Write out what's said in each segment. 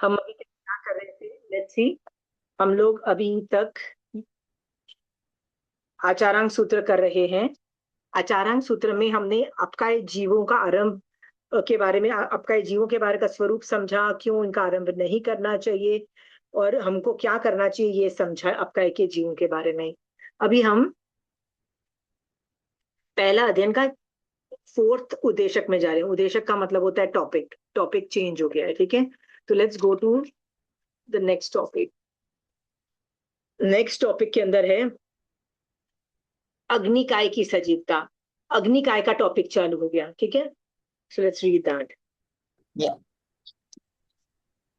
हम अभी तक क्या कर रहे थे, लेट्स सी। हम लोग अभी तक आचारांग सूत्र कर रहे हैं। आचारांग सूत्र में हमने अपकाय जीवों का आरंभ के बारे में, अपकाय जीवों के बारे का स्वरूप समझा, क्यों इनका आरंभ नहीं करना चाहिए और हमको क्या करना चाहिए ये समझा अपकाय के जीवों के बारे में। अभी हम पहला अध्ययन का फोर्थ उद्देशक में जा रहे हैं। उद्देशक का मतलब होता है टॉपिक। टॉपिक चेंज हो गया है, ठीक है। तो let's go to the next topic. Next topic के अंदर है अग्निकाय की सजीवता। अग्निकाय का टॉपिक चालू हो गया, ठीक है। So let's read that. या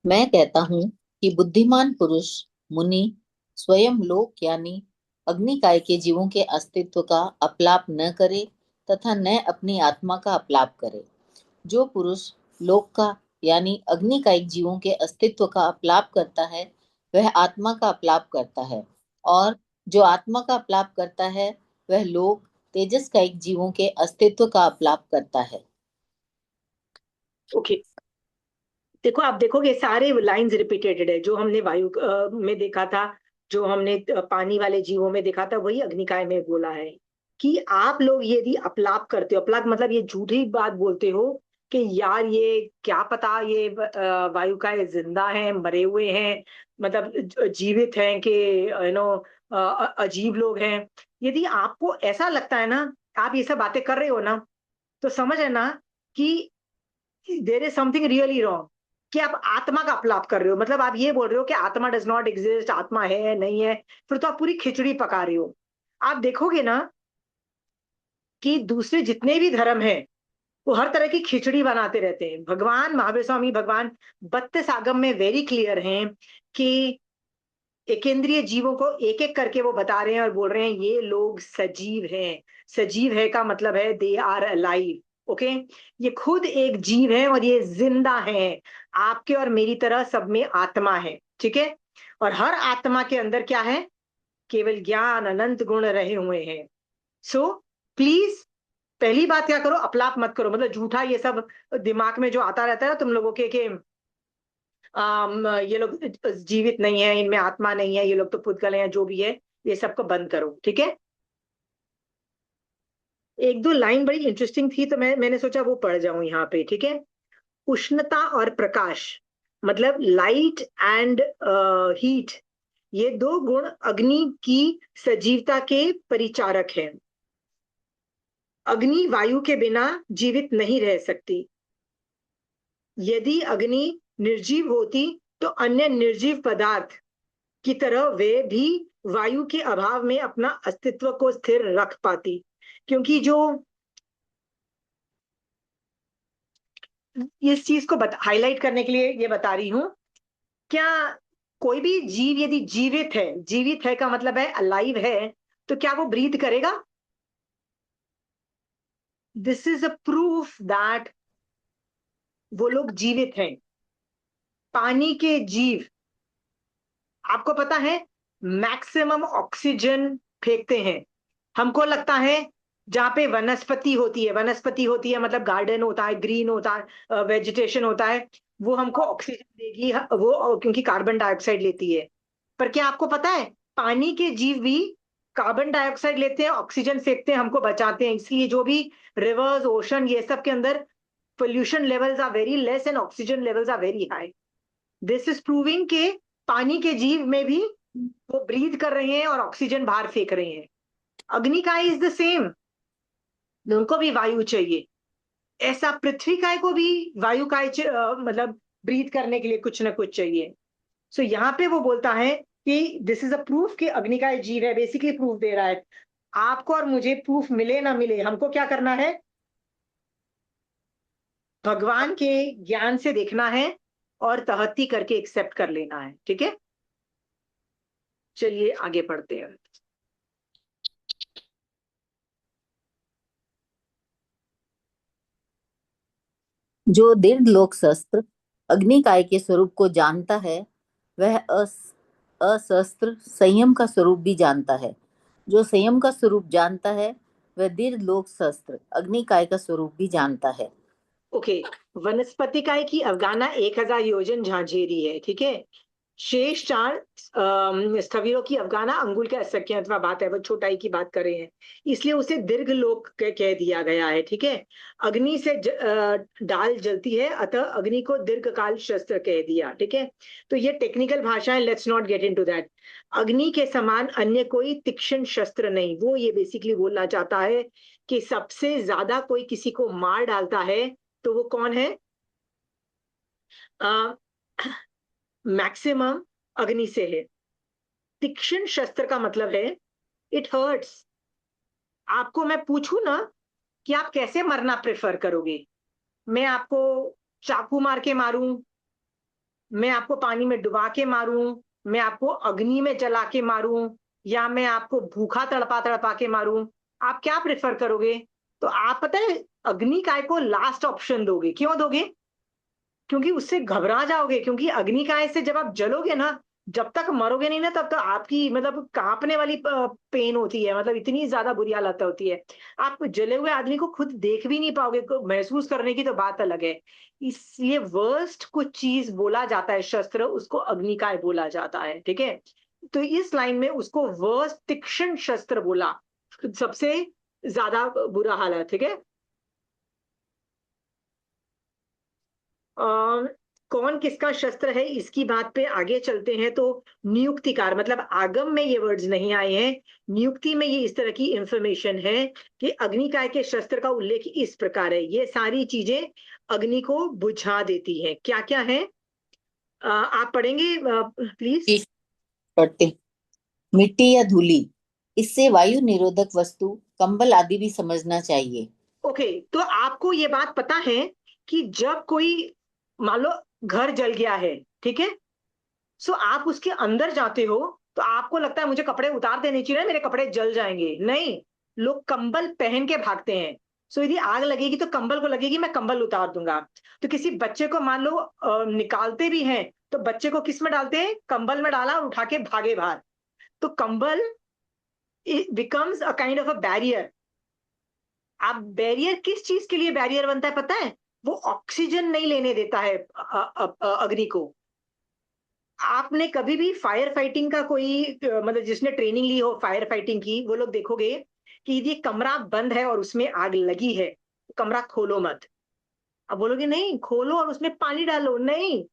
मैं कहता हूँ कि बुद्धिमान पुरुष मुनि स्वयं लोक यानी अग्निकाय के जीवों के अस्तित्व का अपलाप न करे तथा न अपनी आत्मा का अपलाप करे। जो पुरुष लोक का यानी अग्निकायिक जीवों के अस्तित्व का अपलाप करता है वह आत्मा का अपलाप करता है, और जो आत्मा का अपलाप करता है वह लोक तेजस्कायिक जीवों के अस्तित्व का अपलाप करता है। ओके, देखो आप देखोगे सारे लाइंस रिपीटेटेड है। जो हमने वायु में देखा था, जो हमने पानी वाले जीवों में देखा था, वही अग्निकाय में बोला है कि आप लोग यदि अपलाप करते हो, अपलाप मतलब ये झूठी बात बोलते हो कि यार ये क्या पता ये वायुकाय जिंदा है मरे हुए हैं, मतलब जीवित हैं कि अजीब लोग हैं। यदि आपको ऐसा लगता है ना, आप ये सब बातें कर रहे हो ना, तो समझ है ना कि there is something really wrong, कि आप आत्मा का अपलाप कर रहे हो। मतलब आप ये बोल रहे हो कि आत्मा डज नॉट एग्जिस्ट, आत्मा है नहीं है, फिर तो आप पूरी खिचड़ी पका रहे हो। आप देखोगे ना कि दूसरे जितने भी धर्म हैं वो हर तरह की खिचड़ी बनाते रहते हैं। भगवान महावीर स्वामी भगवान 32 आगम में वेरी क्लियर हैं कि एकेंद्रीय जीवों को एक एक करके वो बता रहे हैं और बोल रहे हैं ये लोग सजीव हैं। सजीव है का मतलब है दे आर अलाइव, ओके। ये खुद एक जीव है और ये जिंदा है। आपके और मेरी तरह सब में आत्मा है, ठीक है। और हर आत्मा के अंदर क्या है? केवल ज्ञान अनंत गुण रहे हुए हैं। सो प्लीज, पहली बात क्या करो, अपलाप मत करो। मतलब झूठा ये सब दिमाग में जो आता रहता है ना तुम लोगों के कि ये लोग जीवित नहीं है, इनमें आत्मा नहीं है, ये लोग तो पुद्गल हैं, जो भी है, ये सबको बंद करो, ठीक है। एक दो लाइन बड़ी इंटरेस्टिंग थी तो मैंने सोचा वो पढ़ जाऊं यहाँ पे, ठीक है। उष्णता और प्रकाश, मतलब लाइट एंड हीट, ये दो गुण अग्नि की सजीवता के परिचारक हैं। अग्नि वायु के बिना जीवित नहीं रह सकती। यदि अग्नि निर्जीव होती तो अन्य निर्जीव पदार्थ की तरह वे भी वायु के अभाव में अपना अस्तित्व को स्थिर रख पाती। क्योंकि जो इस चीज को हाईलाइट करने के लिए ये बता रही हूं, क्या कोई भी जीव यदि जीवित है, जीवित है का मतलब है अलाइव है, तो क्या वो ब्रीथ करेगा? This is a proof that वो लोग जीवित हैं। पानी के जीव, आपको पता है, मैक्सिमम ऑक्सीजन फेंकते हैं। हमको लगता है जहां पे वनस्पति होती है, वनस्पति होती है मतलब गार्डन होता है, ग्रीन होता है, वेजिटेशन होता है, वो हमको ऑक्सीजन देगी, वो क्योंकि कार्बन डाइऑक्साइड लेती है। पर क्या आपको पता है पानी के जीव भी कार्बन डाइऑक्साइड लेते हैं, ऑक्सीजन फेंकते हैं, हमको बचाते हैं। इसलिए जो भी रिवर्स, ओशन, ये सब के अंदर pollution levels are very less and oxygen levels are very high. This is proving के पानी के जीव में भी वो ब्रीथ कर रहे हैं और ऑक्सीजन बाहर फेंक रहे हैं। अग्नि का इज द सेम, उनको भी वायु चाहिए। ऐसा पृथ्वी काय को भी वायु काय मतलब ब्रीथ करने के लिए कुछ ना कुछ चाहिए। सो यहाँ पे वो बोलता है कि दिस इज अ प्रूफ कि अग्निकाय जीव है। बेसिकली प्रूफ दे रहा है। आपको और मुझे प्रूफ मिले ना मिले, हमको क्या करना है? भगवान के ज्ञान से देखना है और तहत्ती करके एक्सेप्ट कर लेना है, ठीक है। चलिए आगे पढ़ते हैं। जो दीर्घ लोक शस्त्र अग्निकाय के स्वरूप को जानता है वह अशस्त्र संयम का स्वरूप भी जानता है। जो संयम का स्वरूप जानता है वह दीर्घ लोक शस्त्र अग्निकाय का स्वरूप भी जानता है। ओके, वनस्पतिकाय की अवगाहना 1000 योजन झांझेरी है, ठीक है। शेष 4 स्थविरों की अवगाहना अंगुल के असंख्य अथवा बात है, वो छोटाई की बात कर रहे हैं, इसलिए उसे दीर्घ लोक कह दिया गया है, ठीक है। अग्नि से डाल जलती है, अतः अग्नि को दीर्घकाल शस्त्र कह दिया, ठीक है। तो ये टेक्निकल भाषा है, let's not get into that. अग्नि के समान अन्य कोई तीक्ष्ण शस्त्र नहीं, वो ये बेसिकली बोलना चाहता है कि सबसे ज्यादा कोई किसी को मार डालता है तो वो कौन है? मैक्सिमम अग्नि से है। तीक्ष्ण शस्त्र का मतलब है इट हर्ट्स। आपको मैं पूछूं ना कि आप कैसे मरना प्रेफर करोगे, मैं आपको चाकू मार के मारूं, मैं आपको पानी में डुबा के मारूं, मैं आपको अग्नि में जला के मारूं, या मैं आपको भूखा तड़पा तड़पा के मारूं, आप क्या प्रेफर करोगे? तो आप पता है अग्नि काय को लास्ट ऑप्शन दोगे, क्यों दोगे? क्योंकि उससे घबरा जाओगे, क्योंकि अग्निकाय से जब आप जलोगे ना, जब तक मरोगे नहीं ना तब तक आपकी मतलब कांपने वाली पेन होती है, मतलब इतनी ज्यादा बुरी हालत होती है। आप जले हुए आदमी को खुद देख भी नहीं पाओगे, महसूस करने की तो बात अलग है। इसलिए वर्स्ट कुछ चीज बोला जाता है शस्त्र, उसको अग्निकाय बोला जाता है, ठीक है। तो इस लाइन में उसको वर्स्ट तीक्ष्ण शस्त्र बोला, सबसे ज्यादा बुरा हाल है, ठीक है। अ, कौन किसका शस्त्र है इसकी बात पे आगे चलते हैं। तो नियुक्तिकार मतलब आगम में ये वर्ड्स नहीं आए हैं, नियुक्ति में ये इस तरह की इंफॉर्मेशन है कि अग्निकाय के शस्त्र का उल्लेख इस प्रकार है, ये सारी चीजें अग्नि को बुझा देती हैं। क्या क्या है आप पढ़ेंगे प्लीज? जी, पढ़ते हैं। मिट्टी या धूली, इससे वायु निरोधक वस्तु, कंबल आदि भी समझना चाहिए। ओके, तो आपको ये बात पता है कि जब कोई मान लो घर जल गया है, ठीक है, सो आप उसके अंदर जाते हो तो आपको लगता है मुझे कपड़े उतार देने चाहिए, मेरे कपड़े जल जाएंगे, नहीं, लोग कंबल पहन के भागते हैं। सो यदि आग लगेगी तो कंबल को लगेगी मैं कंबल उतार दूंगा। तो किसी बच्चे को मान लो निकालते भी हैं तो बच्चे को किस में डालते हैं? कंबल में डाला और उठा के भागे बाहर। तो कंबल becomes a kind of a barrier. आप बैरियर किस चीज के लिए बैरियर बनता है पता है? वो ऑक्सीजन नहीं लेने देता है अग्नि को। आपने कभी भी फायर फाइटिंग का कोई मतलब जिसने ट्रेनिंग ली हो फायर फाइटिंग की, वो लोग देखोगे कि यदि कमरा बंद है और उसमें आग लगी है तो कमरा खोलो मत। अब बोलोगे नहीं खोलो और उसमें पानी डालो, नहीं,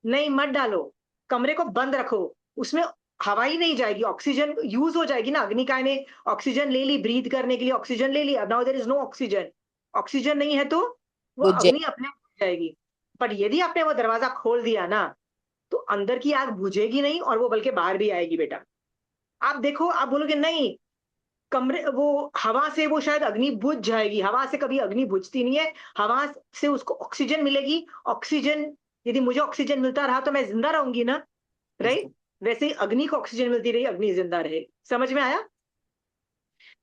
नहीं मत डालो, कमरे को बंद रखो, उसमें हवा ही नहीं जाएगी, ऑक्सीजन यूज हो जाएगी ना, अग्निकाय ने ऑक्सीजन ले ली, ब्रीथ करने के लिए ऑक्सीजन ले ली, अब now there is no oxygen, oxygen नहीं है तो वो बुझ जाए। अग्नि अपने आप बुझ जाएगी। पर यदि आपने वो दरवाजा खोल दिया ना तो अंदर की आग बुझेगी नहीं और वो बल्कि बाहर भी आएगी बेटा। आप देखो, आप बोलोगे नहीं कमरे वो हवा से वो शायद अग्नि बुझ जाएगी, हवा से कभी अग्नि बुझती नहीं है, हवा से उसको ऑक्सीजन मिलेगी, ऑक्सीजन, यदि मुझे ऑक्सीजन मिलता रहा तो मैं जिंदा रहूंगी ना, राइट? वैसे ही अग्नि को ऑक्सीजन मिलती रही, अग्नि जिंदा रहे। समझ में आया?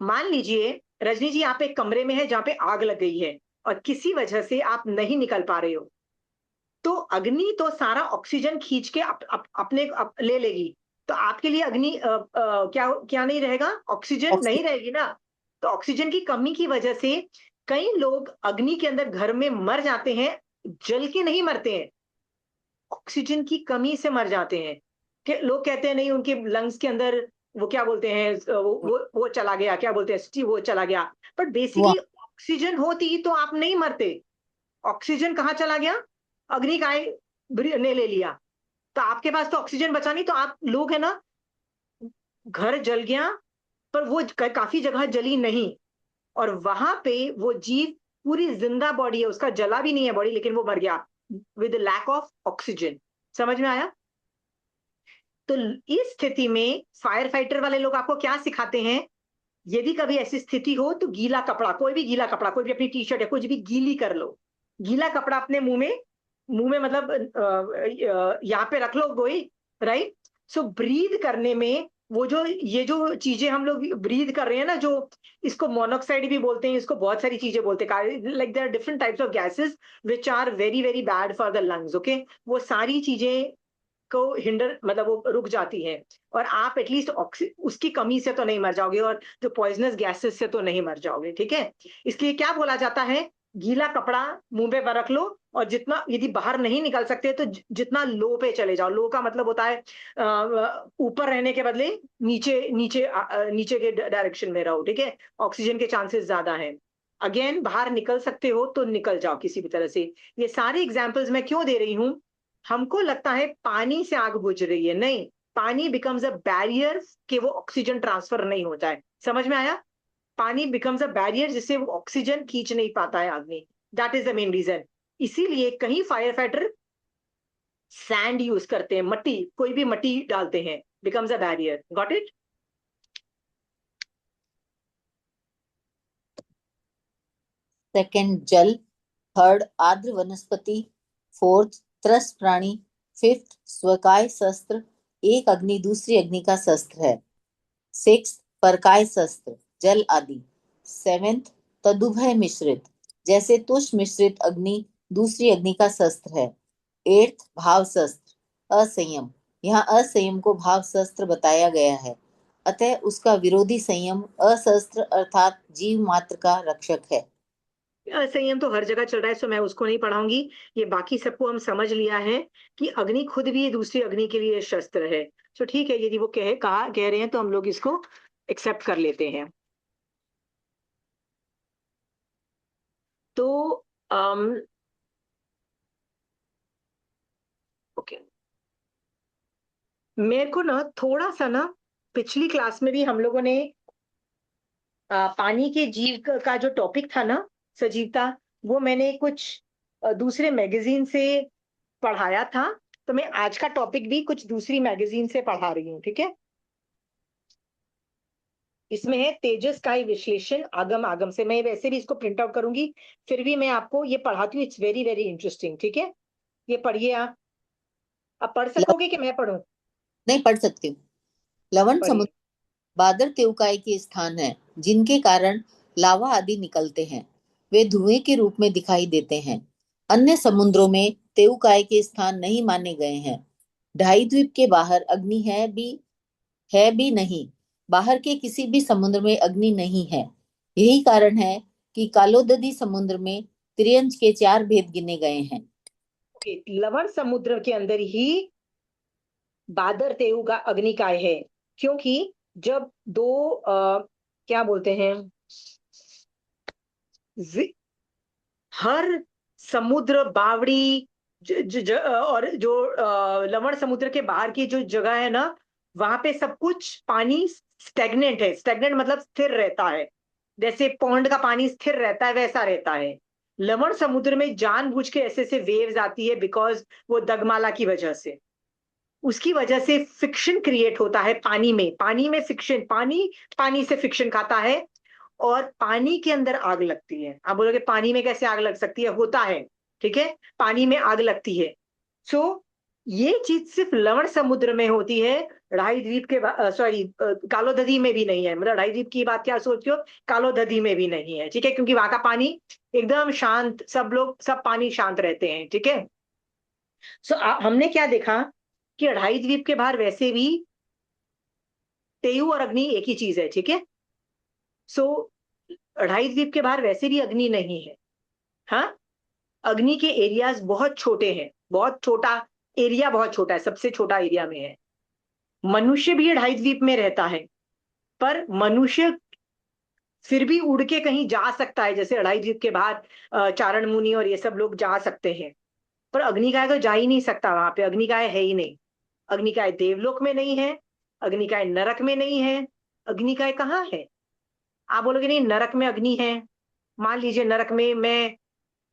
मान लीजिए रजनी जी आप एक कमरे में है जहां पे आग लग गई है और किसी वजह से आप नहीं निकल पा रहे हो, तो अग्नि तो सारा ऑक्सीजन खींच के ले लेगी। तो आपके लिए अग्नि क्या क्या नहीं रहेगा? ऑक्सीजन नहीं ऑक्सीजन। रहेगी ना। तो ऑक्सीजन की कमी की वजह से कई लोग अग्नि के अंदर घर में मर जाते हैं, जल के नहीं मरते हैं, ऑक्सीजन की कमी से मर जाते हैं। कि लोग कहते हैं नहीं उनके लंग्स के अंदर वो क्या बोलते हैं वो चला गया, क्या बोलते हैं वो चला गया। बट वो बेसिकली ऑक्सीजन होती तो आप नहीं मरते। ऑक्सीजन कहाँ चला गया? अग्निकाय ने ले लिया। तो आपके पास तो ऑक्सीजन बचा नहीं, तो आप लोग है ना, घर जल गया पर वो काफी जगह जली नहीं, और वहां पे वो जीव पूरी जिंदा बॉडी है, उसका जला भी नहीं है बॉडी लेकिन वो मर गया विद लैक ऑफ ऑक्सीजन। समझ में आया? तो इस स्थिति में फायर फाइटर वाले लोग आपको क्या सिखाते हैं? यदि कभी ऐसी स्थिति हो तो गीला कपड़ा, कोई भी गीला कपड़ा, कोई भी अपनी टी शर्ट है कुछ भी गीली कर लो, गीला कपड़ा अपने मुंह में मतलब यहाँ पे रख लो गोई, राइट? सो ब्रीद करने में वो जो ये जो चीजें हम लोग ब्रीद कर रहे हैं ना, जो इसको मोनोक्साइड भी बोलते हैं, इसको बहुत सारी चीजें बोलते हैं, like there are different types of gases which are very very bad for the lungs, okay. वो सारी चीजें को हिंडर मतलब वो रुक जाती है, और आप एटलीस्ट उसकी कमी से तो नहीं मर जाओगे और जो पॉइजनस गैसेस से तो नहीं मर जाओगे, ठीक है। इसलिए क्या बोला जाता है? गीला कपड़ा मुंह पे रख लो, और जितना यदि बाहर नहीं निकल सकते तो जितना लो पे चले जाओ। लो का मतलब होता है ऊपर रहने के बदले नीचे नीचे नीचे के डायरेक्शन में रहो, ठीक है। ऑक्सीजन के चांसेस ज्यादा हैं। अगेन, बाहर निकल सकते हो तो निकल जाओ किसी भी तरह से। ये सारे एग्जाम्पल्स मैं क्यों दे रही हूँ? हमको लगता है पानी से आग बुझ रही है, नहीं। पानी बिकम्स अ बैरियर कि वो ऑक्सीजन ट्रांसफर नहीं होता है। समझ में आया? पानी बिकम्स अ बैरियर जिससे वो ऑक्सीजन खींच नहीं पाता है आग में। That is the main reason. इसीलिए कहीं फायर फाइटर सैंड यूज करते हैं, मट्टी, कोई भी मट्टी डालते हैं, becomes a barrier. Got it? Second जल, थर्ड आर्द्र वनस्पति, फोर्थ त्रस प्राणी, फिफ्थ स्वकाय शस्त्र, एक अग्नि दूसरी अग्नि का शस्त्र है। सिक्स परकाय शस्त्र, जल आदि। सेवेंथ तदुभय मिश्रित, जैसे तुष मिश्रित अग्नि दूसरी अग्नि का शस्त्र है। एट्थ भाव शस्त्र, असंयम, यहाँ असंयम को भाव शस्त्र बताया गया है, अतः उसका विरोधी संयम अशस्त्र अर्थात जीव मात्र का रक्षक है। संयम तो हर जगह चल रहा है, सो मैं उसको नहीं पढ़ाऊंगी। ये बाकी सबको हम समझ लिया है कि अग्नि खुद भी दूसरी अग्नि के लिए शस्त्र है। सो ठीक है, यदि वो कह रहे हैं तो हम लोग इसको एक्सेप्ट कर लेते हैं। तो ओके, मेरे को ना थोड़ा सा ना, पिछली क्लास में भी हम लोगों ने पानी के जीव का जो टॉपिक था ना, सजीवता, वो मैंने कुछ दूसरे मैगजीन से पढ़ाया था। तो मैं आज का टॉपिक भी कुछ दूसरी मैगजीन से पढ़ा रही हूँ, ठीक है। इसमें है तेजस का ही विश्लेषण आगम आगम से। मैं वैसे भी इसको प्रिंट आउट करूंगी, फिर भी मैं आपको ये पढ़ाती हूँ। इट्स वेरी वेरी इंटरेस्टिंग, ठीक है। ये पढ़िए आप पढ़ लव, सकोगे कि मैं पढ़ूं? नहीं पढ़ सकती हूँ। लवण पढ़िए। समुद्र बादर त्योकाई के स्थान है, जिनके कारण लावा आदि निकलते हैं। वे धुएं के रूप में दिखाई देते हैं। अन्य समुद्रों में त्योकाई के स्थान नहीं माने गए हैं। ढाई द्वीप के बाहर अग्नि है भी नहीं। बाहर के किसी भी समुद्र में अग्नि नहीं है। यही कारण है कि कालोददी समुद्र में त्रियंच के चार भेद गिने गए हैं। ओके, लवण समुद्र के अंदर ही बादर तेऊ का अग्निकाय है। क्योंकि जब दो क्या बोलते हैं, हर समुद्र बावड़ी और जो लवण समुद्र के बाहर की जो जगह है ना, वहां पे सब कुछ पानी स्टेगनेंट है। स्टेगनेंट मतलब स्थिर रहता है। जैसे पौंड का पानी स्थिर रहता है, वैसा रहता है। लवण समुद्र में जानबूझ के ऐसे ऐसे वेव्स आती है, बिकॉज वो दगमाला की वजह से, उसकी वजह से फिक्शन क्रिएट होता है पानी में। पानी में फिक्शन, पानी पानी से फिक्शन खाता है, और पानी के अंदर आग लगती है। आप बोलोगे पानी में कैसे आग लग सकती है? होता है, ठीक है, पानी में आग लगती है। सो ये चीज सिर्फ लवण समुद्र में होती है। ढाई द्वीप के सॉरी, कालोदधी में भी नहीं है। मतलब ढाई द्वीप की बात क्या सोचते हो, कालोदधी में भी नहीं है, ठीक है, क्योंकि वहां का पानी एकदम शांत, सब लोग सब पानी शांत रहते हैं, ठीक है। सो हमने क्या देखा कि ढाई द्वीप के बाहर वैसे भी तेयु और अग्नि एक ही चीज है, ठीक है। सो ढाई द्वीप के बाहर वैसे भी अग्नि नहीं है। हाँ, अग्नि के एरियाज बहुत छोटे हैं, बहुत छोटा एरिया, बहुत छोटा है, सबसे छोटा एरिया में है। मनुष्य भी ढाई द्वीप में रहता है, पर मनुष्य फिर भी उड़ के कहीं जा सकता है, जैसे अढ़ाई द्वीप के बाहर चारण मुनि और ये सब लोग जा सकते हैं। पर अग्निकाय तो जा ही नहीं सकता, वहां पे अग्निकाय है ही नहीं। अग्निकाय देवलोक में नहीं है, अग्निकाय नरक में नहीं है। अग्निकाय कहाँ है? आप बोलोगे नहीं नरक में अग्नि है। मान लीजिए नरक में मैं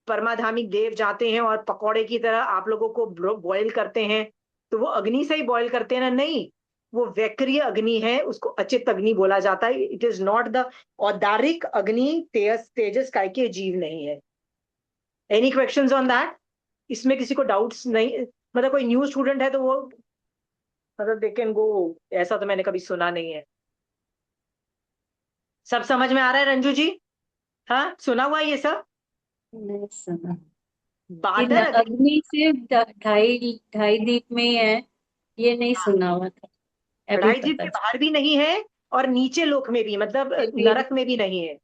परमाधामिक देव जाते हैं और पकौड़े की तरह आप लोगों को बॉईल करते हैं, तो वो अग्नि से ही बॉईल करते हैं ना? नहीं, वो वैक्रिय अग्नि है, उसको अचित अग्नि बोला जाता है। इट इज नॉट द औदारिक अग्नि। तेजस काय के जीव नहीं है। Any questions on that? इसमें किसी को डाउट्स नहीं? मतलब कोई न्यू स्टूडेंट है तो वो, मतलब दे कैन गो, ऐसा तो मैंने कभी सुना नहीं है। सब समझ में आ रहा है रंजू जी? हाँ, सुना हुआ है ये सब? नहीं सुना कि बादर अग्नि, अग्नि सिर्फ ढाई ढाई द्वीप में ही है, ये नहीं सुना हुआ था। अभी ढाई द्वीप पता के बाहर भी नहीं है, और नीचे लोक में भी, मतलब चलिए। नरक में भी नहीं है।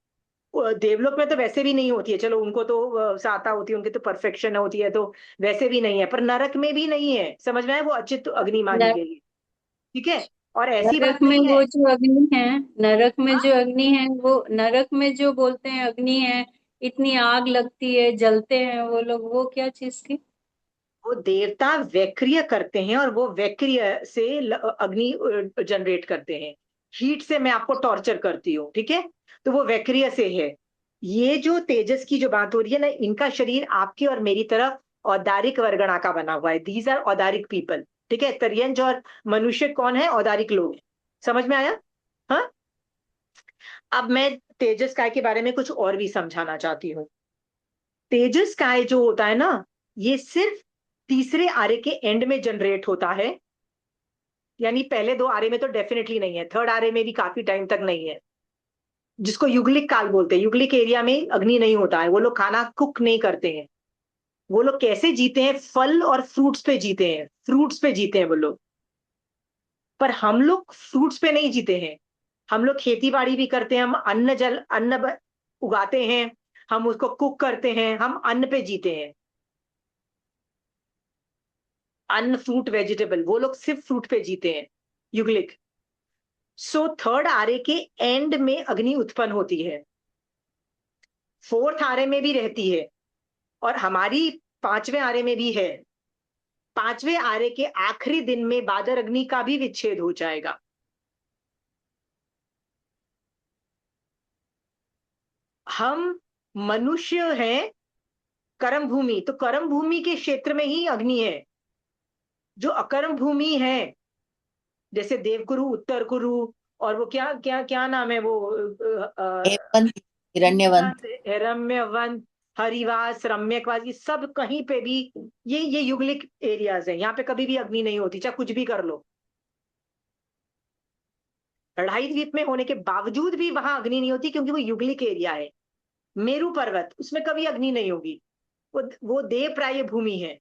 देवलोक में तो वैसे भी नहीं होती है, चलो उनको तो साता होती है, उनकी तो परफेक्शन होती है, तो वैसे भी नहीं है, पर नरक में भी नहीं है, समझ में आया, वो अचित अग्नि मानी नर, गई है। ठीक है, और ऐसी नरक बात में नहीं है। वो जो अग्नि है, नरक में हाँ, जो अग्नि है, वो नरक में जो बोलते हैं अग्नि है, इतनी आग लगती है, जलते हैं वो लोग, वो क्या चीज की? वो देवता वैक्रिय करते हैं, और वो वैक्रिय से अग्नि जनरेट करते हैं, हीट से मैं आपको टॉर्चर करती हूँ, ठीक है, तो वो वैक्रिय से है। ये जो तेजस की जो बात हो रही है ना, इनका शरीर आपकी और मेरी तरह औदारिक वर्गणा का बना हुआ है, दीज आर औदारिक पीपल। ठीक है, तरियंज और मनुष्य कौन है? औदारिक लोग हैं। समझ में आया? हाँ। अब मैं तेजस काय के बारे में कुछ और भी समझाना चाहती हूँ। तेजस काय जो होता है ना, ये सिर्फ तीसरे आरे के एंड में जनरेट होता है, यानी पहले दो आरे में तो डेफिनेटली नहीं है, थर्ड आरे में भी काफी टाइम तक नहीं है, जिसको युगलिक काल बोलते हैं। युगलिक एरिया में अग्नि नहीं होता है, वो लोग खाना कुक नहीं करते हैं। वो लोग कैसे जीते हैं? फल और फ्रूट्स पे जीते हैं, फ्रूट्स पे जीते हैं वो लोग। पर हम लोग फ्रूट्स पे नहीं जीते हैं, हम लोग खेती बाड़ी भी करते हैं, हम उगाते हैं, हम उसको कुक करते हैं, हम अन्न पे जीते हैं। अन्न, फ्रूट, वेजिटेबल, वो लोग सिर्फ फ्रूट पे जीते हैं, युगलिक। सो थर्ड आरे के एंड में अग्नि उत्पन्न होती है, फोर्थ आरे में भी रहती है, और हमारी पांचवें आरे में भी है। पांचवें आरे के आखिरी दिन में बादर अग्नि का भी विच्छेद हो जाएगा। हम मनुष्य हैं कर्म भूमि, तो कर्म भूमि के क्षेत्र में ही अग्नि है। जो अकर्म भूमि है, जैसे देवकुरु, उत्तर कुरु, और वो क्या क्या क्या नाम है वो, हेमंत, हिरण्यवंत। रम्यवंत, हरिवास, रम्यकवास, ये सब कहीं पे भी ये युगलिक एरियाज है, यहाँ पे कभी भी अग्नि नहीं होती, चाहे कुछ भी कर लो। लड़ाई द्वीप में होने के बावजूद भी वहां अग्नि नहीं होती, क्योंकि वो युगलिक एरिया है। मेरू पर्वत, उसमें कभी अग्नि नहीं होगी, वो देव प्राय भूमि है।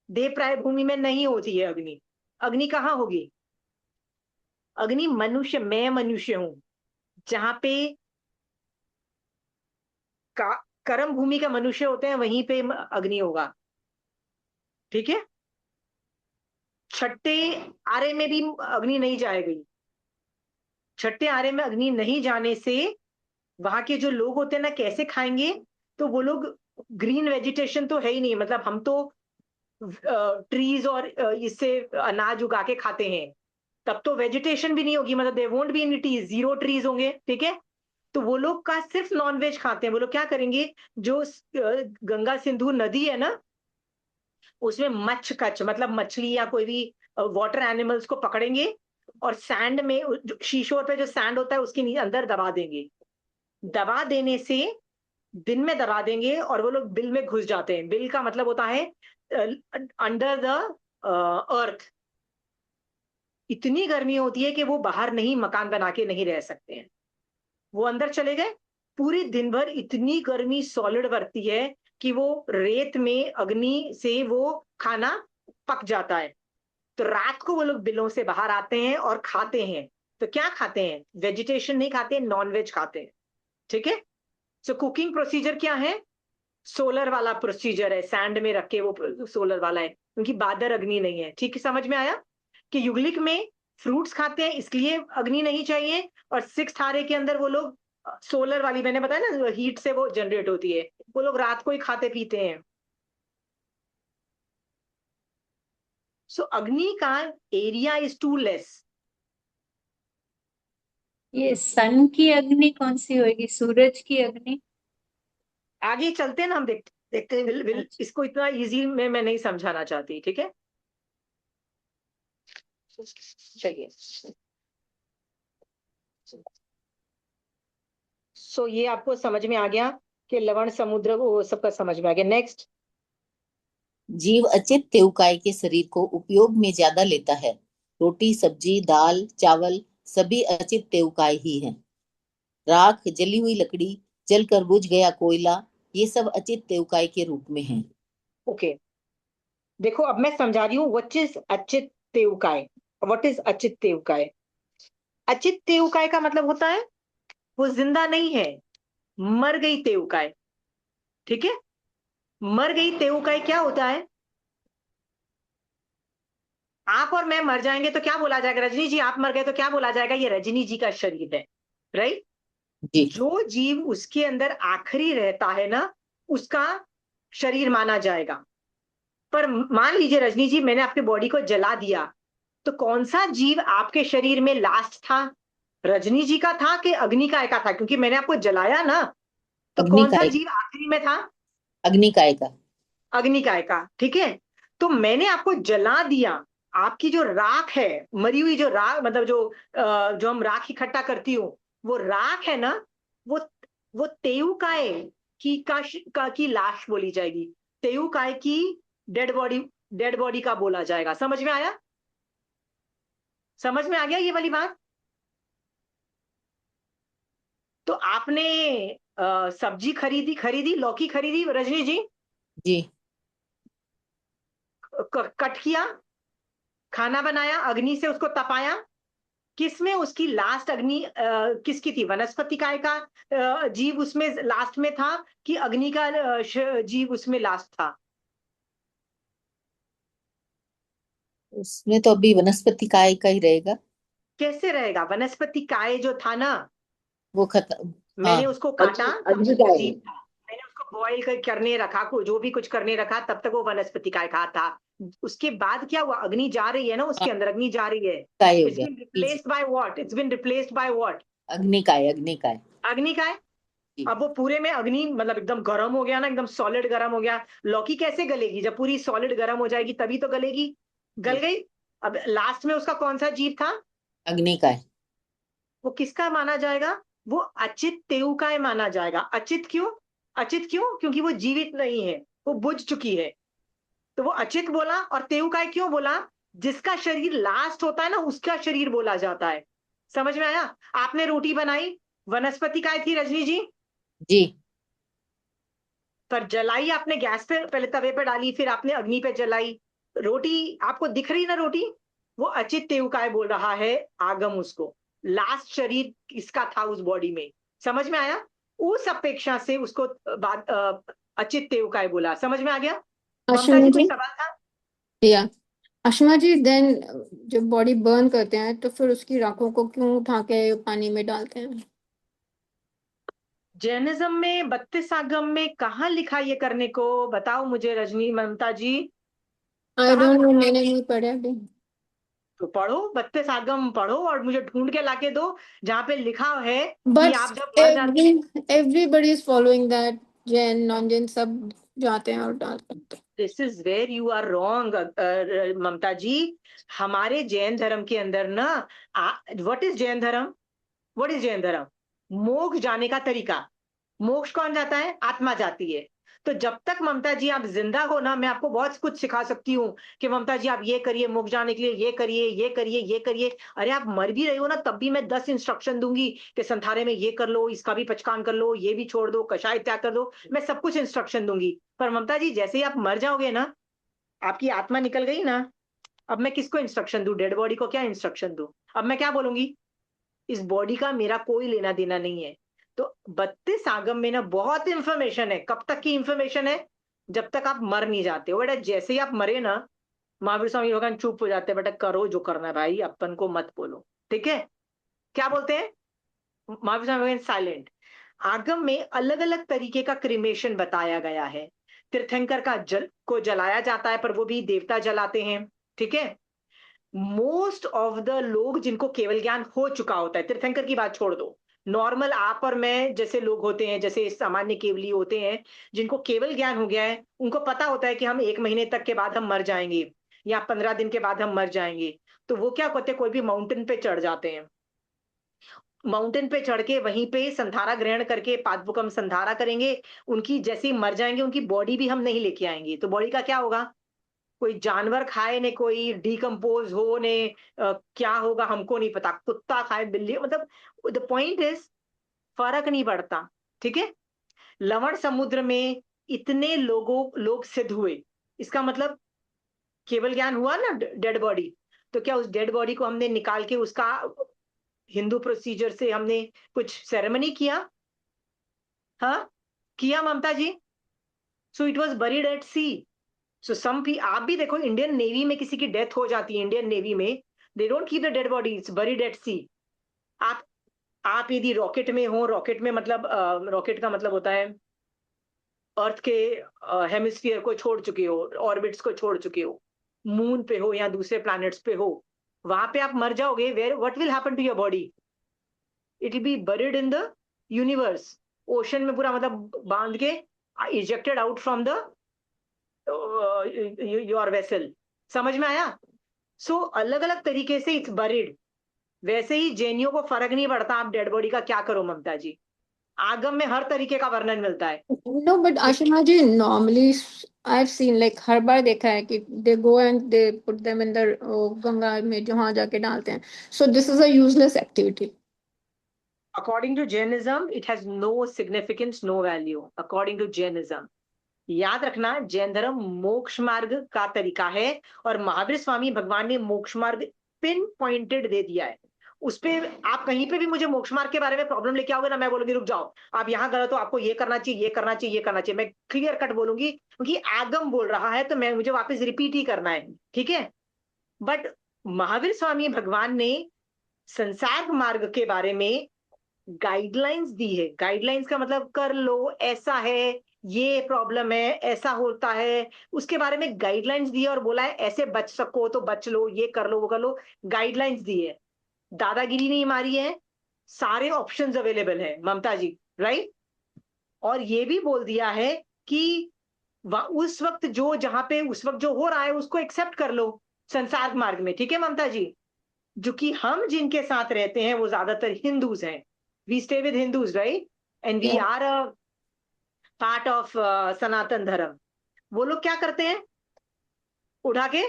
देव प्राय भूमि में नहीं होती है अग्नि। अग्नि कहाँ होगी? अग्नि मनुष्य, मैं मनुष्य हूं, जहां पे का कर्म भूमि का मनुष्य होते हैं, वहीं पे अग्नि होगा। ठीक है, छठे आरे में भी अग्नि नहीं जाएगी। छठे आरे में अग्नि नहीं जाने से वहां के जो लोग होते हैं ना, कैसे खाएंगे? तो वो लोग, ग्रीन वेजिटेशन तो है ही नहीं, मतलब हम तो ट्रीज और इससे अनाज उगा के खाते हैं, तब तो वेजिटेशन भी नहीं होगी, मतलब they won't be any trees, zero trees होंगे। ठीक है, तो वो लोग का सिर्फ नॉनवेज खाते हैं। वो लोग क्या करेंगे? जो गंगा सिंधु नदी है ना, उसमें मच्छ कच, मतलब मछली या कोई भी वाटर एनिमल्स को पकड़ेंगे, और सैंड में, शीशोर पे जो सैंड होता है उसके अंदर दबा देंगे। दबा देने से, दिन में दबा देंगे, और वो लोग बिल में घुस जाते हैं। बिल का मतलब होता है अंडर द अर्थ। इतनी गर्मी होती है कि वो बाहर नहीं, मकान बना के नहीं रह सकते हैं, वो अंदर चले गए। पूरी दिन भर इतनी गर्मी सॉलिड बरती है कि वो रेत में अग्नि से वो खाना पक जाता है। तो रात को वो लोग बिलों से बाहर आते हैं और खाते हैं। तो क्या खाते हैं? वेजिटेशन नहीं खाते, नॉन वेज खाते हैं। ठीक है, सो कुकिंग प्रोसीजर क्या है? सोलर वाला प्रोसीजर है, सैंड में रख के वो सोलर वाला है, क्योंकि बादर अग्नि नहीं है। ठीक है, समझ में आया कि युगलिक में फ्रूट्स खाते हैं इसलिए अग्नि नहीं चाहिए, और सिक्स थारे के अंदर वो लोग सोलर वाली, मैंने बताया ना, हीट से वो जनरेट होती है, वो लोग रात को ही खाते पीते हैं। सो अग्नि का एरिया इज टू लेस। ये सन की अग्नि कौन सी होगी, सूरज की अग्नि? आगे चलते हैं ना, हम देखते देखते हैं, अच्छा। इसको इतना इजी में मैं नहीं समझाना चाहती। ठीक है, चलिए। सो ये आपको समझ में आ गया कि लवण समुद्र, वो सबका समझ में आ गया। नेक्स्ट। जीव अचित तेवकाय के शरीर को उपयोग में ज्यादा लेता है। रोटी, सब्जी, दाल, चावल सभी अचित तेवकाय ही हैं। राख, जली हुई लकड़ी, जलकर बुझ गया कोयला, ये सब अचित तेवकाय के रूप में हैं। ओके, देखो अब मैं समझा रही हूँ what is Achit तेवकाय, what is अचित तेवकाय। अचित तेवकाय का मतलब होता है वो जिंदा नहीं है, मर गई तेऊकाय, ठीक है। मर गई तेऊकाय क्या होता है? आप और मैं मर जाएंगे तो क्या बोला जाएगा? रजनी जी आप मर गए तो क्या बोला जाएगा? ये रजनी जी का शरीर है, राइट। जी जो जीव उसके अंदर आखिरी रहता है ना, उसका शरीर माना जाएगा। पर मान लीजिए रजनी जी मैंने आपके बॉडी को जला दिया, तो कौन सा जीव आपके शरीर में लास्ट था? रजनी जी का था कि अग्निकाय का था? क्योंकि मैंने आपको जलाया ना, तो कौन सा अग्निकाय, जीव आखिरी में था? अग्निकाय का। अग्निकाय का, ठीक है। तो मैंने आपको जला दिया, आपकी जो राख है, मरी हुई जो राख, मतलब जो हम राख इकट्ठा करती हो, वो राख है ना, वो वो तेऊकाय की लाश बोली जाएगी। तेऊकाय की डेड बॉडी, डेड बॉडी का बोला जाएगा। समझ में आया? समझ में आ गया ये वाली बात? तो आपने सब्जी खरीदी, लौकी खरीदी रजनी जी, जी कट किया, खाना बनाया, अग्नि से उसको तपाया, किसमें उसकी लास्ट अग्नि किसकी थी? वनस्पति काय का जीव उसमें लास्ट में था कि अग्नि का जीव उसमें लास्ट था? उसमें तो अभी वनस्पति काय का ही रहेगा। कैसे रहेगा? वनस्पति काय जो था ना, वो खत्म। हाँ। मैंने उसको काटा तब तक वो जीव था, मैंने उसको बॉईल करने रखा, जो भी कुछ करने रखा, तब तक वो वनस्पति काय का था। उसके बाद क्या हुआ? अग्नि जा रही है ना, हाँ, उसके अंदर अग्नि जा रही है। काय हो इट्स गया। बिन जी जी। Replaced by what? It's been replaced by what? अग्निकाय, अग्निकाय। अग्नि काय। जी। अब वो पूरे में अग्नि, मतलब एकदम गर्म हो गया ना, एकदम सॉलिड गर्म हो गया। लौकी कैसे गलेगी? जब पूरी सॉलिड गर्म हो जाएगी तभी तो गलेगी। गल जी। गई। अब लास्ट में उसका कौन सा जीव था? अग्निकाय। वो किसका माना जाएगा? वो अचित तेऊकाय माना जाएगा। अचित क्यों? अचित क्यों? क्योंकि वो जीवित नहीं है, वो बुझ चुकी है। तो वो अचित बोला। और तेऊकाय क्यों बोला? जिसका शरीर लास्ट होता है ना, उसका शरीर बोला जाता है। समझ में आया? आपने रोटी बनाई, वनस्पति काय थी रजनी जी, जी पर जलाई आपने गैस पे, पहले तवे पे डाली, फिर आपने अग्नि पे जलाई। रोटी आपको दिख रही ना रोटी, वो अचित तेऊकाय बोल रहा है, आगम उसको। लास्ट शरीर किसका था उस बॉडी में? समझ में आया? उस अपेक्षा से उसको अचित तेऊकाय बोला। समझ में आ गया? ममता आशुमा जी कोई जी, सवाल था? या आशुमा जी, देन जब बॉडी बर्न करते हैं तो फिर उसकी राखों को क्यों उठा के पानी में डालते हैं? जैनिज्म में 32 आगम में कहाँ लिखा ये करने को? बताओ मुझे रजनी, ममता जी, आई कहाँ? डोंट नो, मैंने नहीं पढ़ा अभी। तो पढ़ो, 32 आगम पढ़ो और मुझे ढूंढ के लाके दो जहां पे लिखा है कि बट आप जब मर जाते। Everybody is following that, Jain non Jain सब जाते हैं और डालते हैं। This is where you are wrong Mamta ji. हमारे जैन धर्म के अंदर ना, व्हाट इज जैन धर्म? व्हाट इज जैन धर्म? मोक्ष जाने का तरीका। मोक्ष कौन जाता है? आत्मा जाती है। तो जब तक ममता जी आप जिंदा हो ना, मैं आपको बहुत कुछ सिखा सकती हूँ कि ममता जी आप ये करिए, मोक्ष जाने के लिए ये करिए, ये करिए, ये करिए। अरे आप मर भी रही हो ना, तब भी मैं 10 इंस्ट्रक्शन दूंगी कि संथारे में ये कर लो, इसका भी पचकान कर लो, ये भी छोड़ दो, कषाय त्याग कर दो। मैं सब कुछ इंस्ट्रक्शन दूंगी। पर ममता जी जैसे ही आप मर जाओगे ना, आपकी आत्मा निकल गई ना, अब मैं किसको इंस्ट्रक्शन दूं? डेड बॉडी को क्या इंस्ट्रक्शन दूं? अब मैं क्या बोलूंगी? इस बॉडी का मेरा कोई लेना देना नहीं है। तो 32 आगम में ना बहुत इंफॉर्मेशन है। कब तक की इंफॉर्मेशन है? जब तक आप मर नहीं जाते हो बेटा। जैसे ही आप मरे ना, महावीर स्वामी भगवान चुप हो जाते हैं, बेटा करो जो करना है भाई, अपन को मत बोलो, ठीक है? क्या बोलते हैं महावीर स्वामी भगवान? साइलेंट। आगम में अलग अलग तरीके का क्रिमेशन बताया गया है। तीर्थंकर का जल को जलाया जाता है, पर वो भी देवता जलाते हैं, ठीक है। मोस्ट ऑफ द लोग जिनको केवल ज्ञान हो चुका होता है, तीर्थंकर की बात छोड़ दो, नॉर्मल आप और मैं जैसे लोग होते हैं, जैसे सामान्य केवली होते हैं, जिनको केवल ज्ञान हो गया है, उनको पता होता है कि हम 1 महीने तक के बाद हम मर जाएंगे, या 15 दिन के बाद हम मर जाएंगे। तो वो क्या करते हैं? कोई भी माउंटेन पे चढ़ जाते हैं। माउंटेन पे चढ़ के वहीं पे संधारा ग्रहण करके पादपुकम संधारा करेंगे। उनकी जैसे ही मर जाएंगे, उनकी बॉडी भी हम नहीं लेके आएंगे। तो बॉडी का क्या होगा? कोई जानवर खाए ने, कोई डिकम्पोज हो ने, क्या होगा हमको नहीं पता। कुत्ता खाए, बिल्ली, मतलब द पॉइंट इज फर्क नहीं पड़ता, ठीक है। लवण समुद्र में इतने लोग सिद्ध हुए, इसका मतलब केवल ज्ञान हुआ ना, डेड बॉडी। तो क्या उस डेड बॉडी को हमने निकाल के उसका हिंदू प्रोसीजर से हमने कुछ सेरेमनी किया? हाँ, किया Mamta ji. So it was buried at sea. सो आप भी देखो, इंडियन नेवी में किसी की डेथ हो जाती है, इंडियन नेवी में they don't keep the dead body, it's buried at sea. आप आप यदि रॉकेट में हो, रॉकेट में मतलब रॉकेट का मतलब होता है अर्थ के हेमिस्फीयर को छोड़ चुके हो, ऑर्बिट्स को छोड़ चुके हो, मून पे हो या दूसरे प्लैनेट्स पे हो, वहां पे आप मर जाओगे, where what will happen to your body? It will be buried in the universe, ocean में पूरा मतलब बांध के ejected out from the your vessel. समझ में आया? सो अलग अलग तरीके से इट्स बरीड। वैसे ही जैनियों को फर्क नहीं पड़ता आप डेड बॉडी का क्या करो ममता जी, आगम में हर तरीके का वर्णन मिलता है। No, but Ashima ji, normally I've seen like हर बार देखा है कि they go and they put them in the Ganga में जहाँ जाके डालते हैं. So this is a useless activity. According to Jainism, it has no significance, no value. According to Jainism, याद रखना, जैन धर्म मोक्ष मार्ग का तरीका है और महावीर स्वामी भगवान ने मोक्ष मार्ग पिन पॉइंटेड दे दिया है। उस पे आप कहीं पे भी मुझे मोक्ष मार्ग के बारे में प्रॉब्लम लेके आओगे ना, मैं बोलूंगी रुक जाओ, आप यहाँ गलत हो, आपको ये करना चाहिए, ये करना चाहिए, ये करना चाहिए। मैं क्लियर कट बोलूंगी क्योंकि आगम बोल रहा है तो मैं मुझे वापस रिपीट ही करना है, ठीक है? बट महावीर स्वामी भगवान ने संसार मार्ग के बारे में गाइडलाइंस दी है। गाइडलाइंस का मतलब कर लो, ऐसा है, ये प्रॉब्लम है, ऐसा होता है, उसके बारे में गाइडलाइंस दी है और बोला है ऐसे बच सको तो बच लो, ये कर लो, वो कर लो, गाइडलाइंस दी है। दादागिरी नहीं मारी है, सारे ऑप्शंस अवेलेबल है ममता जी, राइट? और ये भी बोल दिया है कि उस वक्त जो जहां पे उस वक्त जो हो रहा है उसको एक्सेप्ट कर लो संसार मार्ग में, ठीक है ममता जी? जो कि हम जिनके साथ रहते हैं वो ज्यादातर हिंदूज हैं, we stay with Hindus, right? And we Yeah. Are a part of Sanatan Dharma. वो लोग क्या करते हैं, उठा के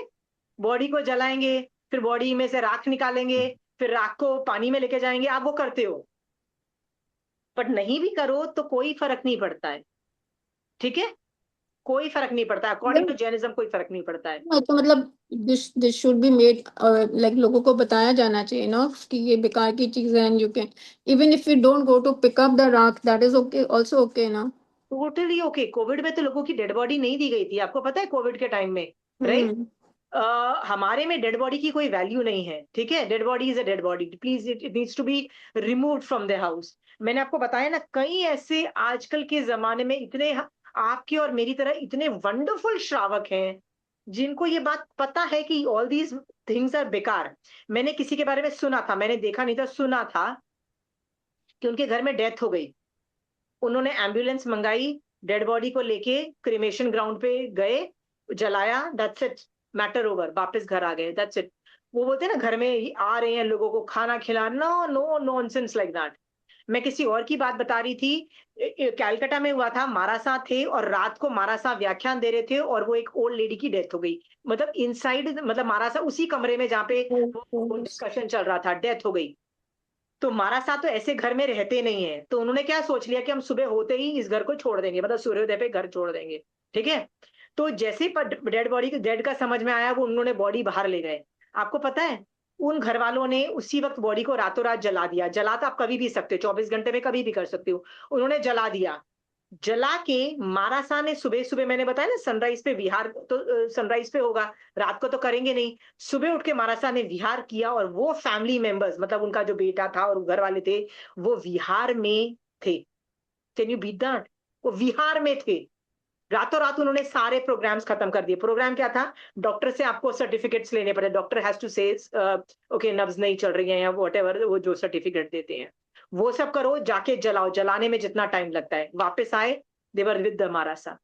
बॉडी को जलाएंगे, फिर बॉडी में से राख निकालेंगे, फिर राख को पानी में लेके जाएंगे, आप वो करते हो। बट नहीं भी करो तो कोई फर्क नहीं पड़ता है, ठीक है? कोई फर्क नहीं पड़ता, अकॉर्डिंग टू जैनिज्म कोई फर्क नहीं पड़ता है। तो मतलब this should be made like लोगों को बताया जाना चाहिए ना कि ये बेकार की चीजें हैं, you can even if you don't go to pick up the rock, that is okay, also okay ना. Totally okay. कोविड में तो लोगों की डेड बॉडी नहीं दी गई थी, आपको पता है? कोविड के टाइम में, राइट? हमारे में डेड बॉडी की कोई वैल्यू नहीं है, ठीक है? Dead body is a dead body, please it needs to be removed from the house. मैंने आपको बताया ना, कई ऐसे आजकल के जमाने में इतने आपके और मेरी तरह इतने वंडरफुल श्रावक हैं जिनको ये बात पता है कि ऑल दीज थिंग्स आर बेकार। मैंने किसी के बारे में सुना था, मैंने देखा नहीं था, सुना था कि उनके घर में डेथ हो गई, उन्होंने एम्बुलेंस मंगाई, डेड बॉडी को लेके क्रिमेशन ग्राउंड पे गए, जलाया, दैट्स इट, मैटर ओवर, वापस घर आ गए, दैट्स इट। वो बोलते हैं ना, घर में आ रहे हैं लोगों को खाना खिलाना, no no nonsense like that. मैं किसी और की बात बता रही थी, कैलकाटा में हुआ था, मारासा थे और रात को मारासा व्याख्यान दे रहे थे और वो एक ओल्ड लेडी की डेथ हो गई, मतलब इनसाइड, मतलब मारासा उसी कमरे में जहाँ पे वो डिस्कशन चल रहा था, डेथ हो गई। तो हमारा साथ तो ऐसे घर में रहते नहीं है, तो उन्होंने क्या सोच लिया कि हम सुबह होते ही इस घर को छोड़ देंगे, मतलब सूर्योदय पे घर छोड़ देंगे, ठीक है? तो जैसे ही डेड बॉडी डेड का समझ में आया, वो उन्होंने बॉडी बाहर ले गए। आपको पता है, उन घर वालों ने उसी वक्त बॉडी को रातों रात जला दिया। जला तो आप कभी भी सकते हो, 24 घंटे में कभी भी कर सकते हो, उन्होंने जला दिया। जला के मारासा ने सुबह सुबह, मैंने बताया ना सनराइज पे विहार, तो सनराइज पे होगा, रात को तो करेंगे नहीं, सुबह उठ के मारासा ने विहार किया और वो फैमिली मेंबर्स, मतलब उनका जो बेटा था और घर वाले थे, वो विहार में थे। Can you beat that? वो विहार में थे, रातों रात उन्होंने सारे प्रोग्राम्स खत्म कर दिए। प्रोग्राम क्या था? डॉक्टर से आपको सर्टिफिकेट्स लेने पड़े, डॉक्टर हैज टू से ओके नब्ज नहीं चल रही है या व्हाटएवर, वो जो सर्टिफिकेट देते हैं वो सब करो, जाके जलाओ, जलाने में जितना टाइम लगता है। वापस आए, देवर विद द मारासा।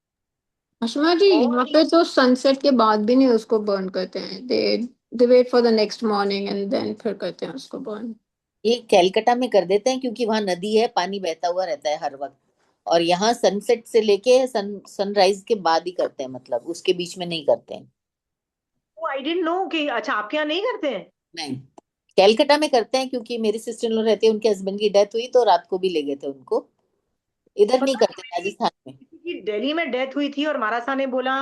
अशमा जी, यहाँ पे तो सनसेट के बाद भी नहीं उसको बर्न करते हैं, they wait for the next morning and then फिर करते हैं उसको बर्न. ये कैलकाटा में कर देते हैं क्योंकि वहां नदी है, पानी बहता हुआ रहता है हर वक्त, और यहाँ सनसेट से लेके सनराइज के बाद ही करते हैं, मतलब उसके बीच में नहीं करते हैं। वो आई डिडंट नो कि अच्छा आपके यहाँ नहीं करते हैं। नहीं, कैलकाटा में करते हैं क्योंकि मेरी सिस्टर इन लॉ रहती है, उनके हस्बैंड की डेथ हुई तो रात को भी ले गए थे उनको। इधर नहीं पता है, करते, मेरी राजस्थान में। किसी की दिल्ली में डेथ हुई थी और मारासा ने बोला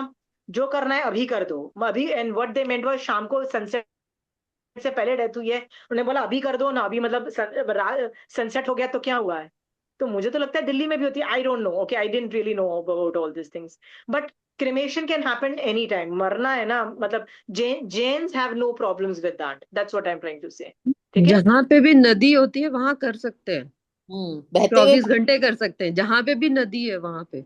जो करना है अभी कर दो अभी, and what they meant was शाम को सनसेट से पहले डेथ हुई है, उन्होंने बोला अभी कर दो ना, अभी मतलब सनसेट हो गया तो क्या हुआ है, तो मुझे तो लगता है दिल्ली में भी होती है, I don't know, okay, I didn't really know about all this things, but cremation can happen any time, मरना है ना, मतलब Jains have no problems with that, that's what I am trying to say, ठीक है। जहाँ पे भी नदी होती है वहां कर सकते हैं, बहते हुए 24 घंटे कर सकते हैं, जहाँ पे भी नदी है वहां पे।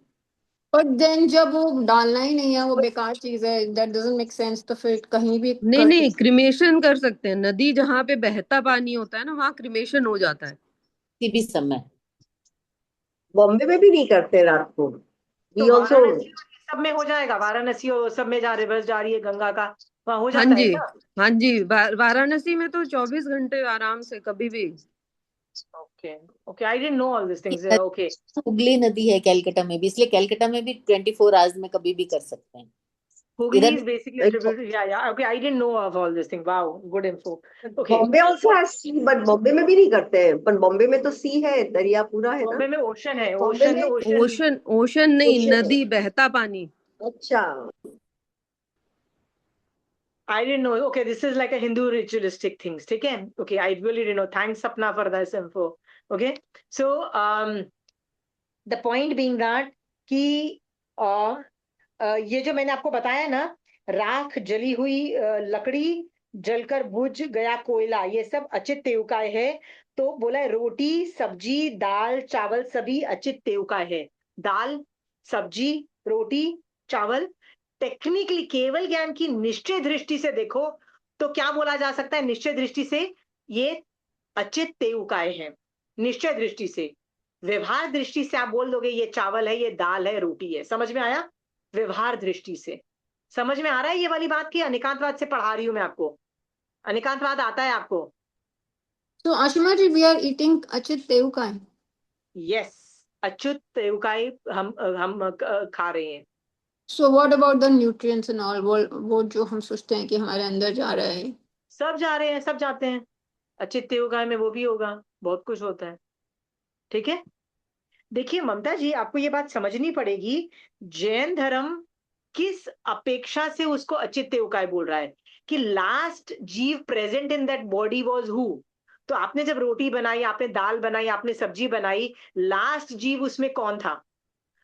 और देन जब वो डालना ही नहीं है, वो बेकार चीज है, दैट डजंट मेक सेंस, तो फिर कहीं भी नहीं कर नहीं, सकते। क्रिमेशन कर सकते हैं, नदी जहाँ पे बहता पानी होता है ना वहां क्रिमेशन हो जाता है। किसी भी समय। बॉम्बे में भी नहीं करते रात को। तो वी ऑल्सो। वाराणसी और ये सब में हो जाएगा, वाराणसी और सब में जहाँ रिवर्स जा रही है गंगा का, वहाँ हो हाँ जाता है जी, क्या? हाँ जी, वाराणसी में तो 24 घंटे आराम से कभी भी। Okay okay, I didn't know all this ये थिंग्स, नदी ओके। हुगली नदी है कैलकाटा में भी, इसलिए कैलकाटा में भी 24 आवर्स में कभी भी कर सकते हैं। Hooghly इधर is basically attributed, yeah, okay, I didn't know of all this thing, wow, good info, okay। Bombay also has sea, but Bombay में भी नहीं करते हैं, पर बॉम्बे में तो सी है, दरिया पूरा है ना। बॉम्बे में ओशन है, बॉम्बे ओशन में ओशन। ओशन, ओशन नहीं, ओशन है। नदी, बहता पानी। अच्छा। I didn't know, okay, this is like a Hindu ritualistic things, ठीक है, okay, I really didn't know, thanks Sapna for this info, okay। So the point being that कि ये जो मैंने आपको बताया ना, राख, जली हुई लकड़ी, जलकर बुझ गया कोयला, ये सब अचित तेवकाय है। तो बोला है रोटी, सब्जी, दाल, चावल सभी अचित तेवकाय है। दाल, सब्जी, रोटी, चावल, टेक्निकली केवल ज्ञान की निश्चय दृष्टि से देखो तो क्या बोला जा सकता है? निश्चय दृष्टि से ये अचित तेवकाय है, निश्चय दृष्टि से। व्यवहार दृष्टि से आप बोल दोगे ये चावल है, ये दाल है, रोटी है, समझ में आया? व्यवहार दृष्टि से समझ में आ रहा है ये वाली बात की अनिकांतवाद से पढ़ा रही हूं मैं आपको, अनिकांतवाद आता है आपको? तो आशिमा जी, we are eating Achit तेवकाय। Yes, Achyut तेवकाय हम खा रहे हैं। So what about the nutrients and all, वो जो हम सोचते हैं कि हमारे अंदर जा रहा है। सब जा रहे हैं, सब जाते हैं, अचित तेवकाय में वो भी होगा, बहुत कुछ होता है, ठीक है। देखिए ममता जी, आपको ये बात समझनी पड़ेगी, जैन धर्म किस अपेक्षा से उसको अचित तेवकाय बोल रहा है कि लास्ट जीव present in that body was who. तो आपने जब रोटी बनाई, आपने दाल बनाई, आपने सब्जी बनाई, लास्ट जीव उसमें कौन था?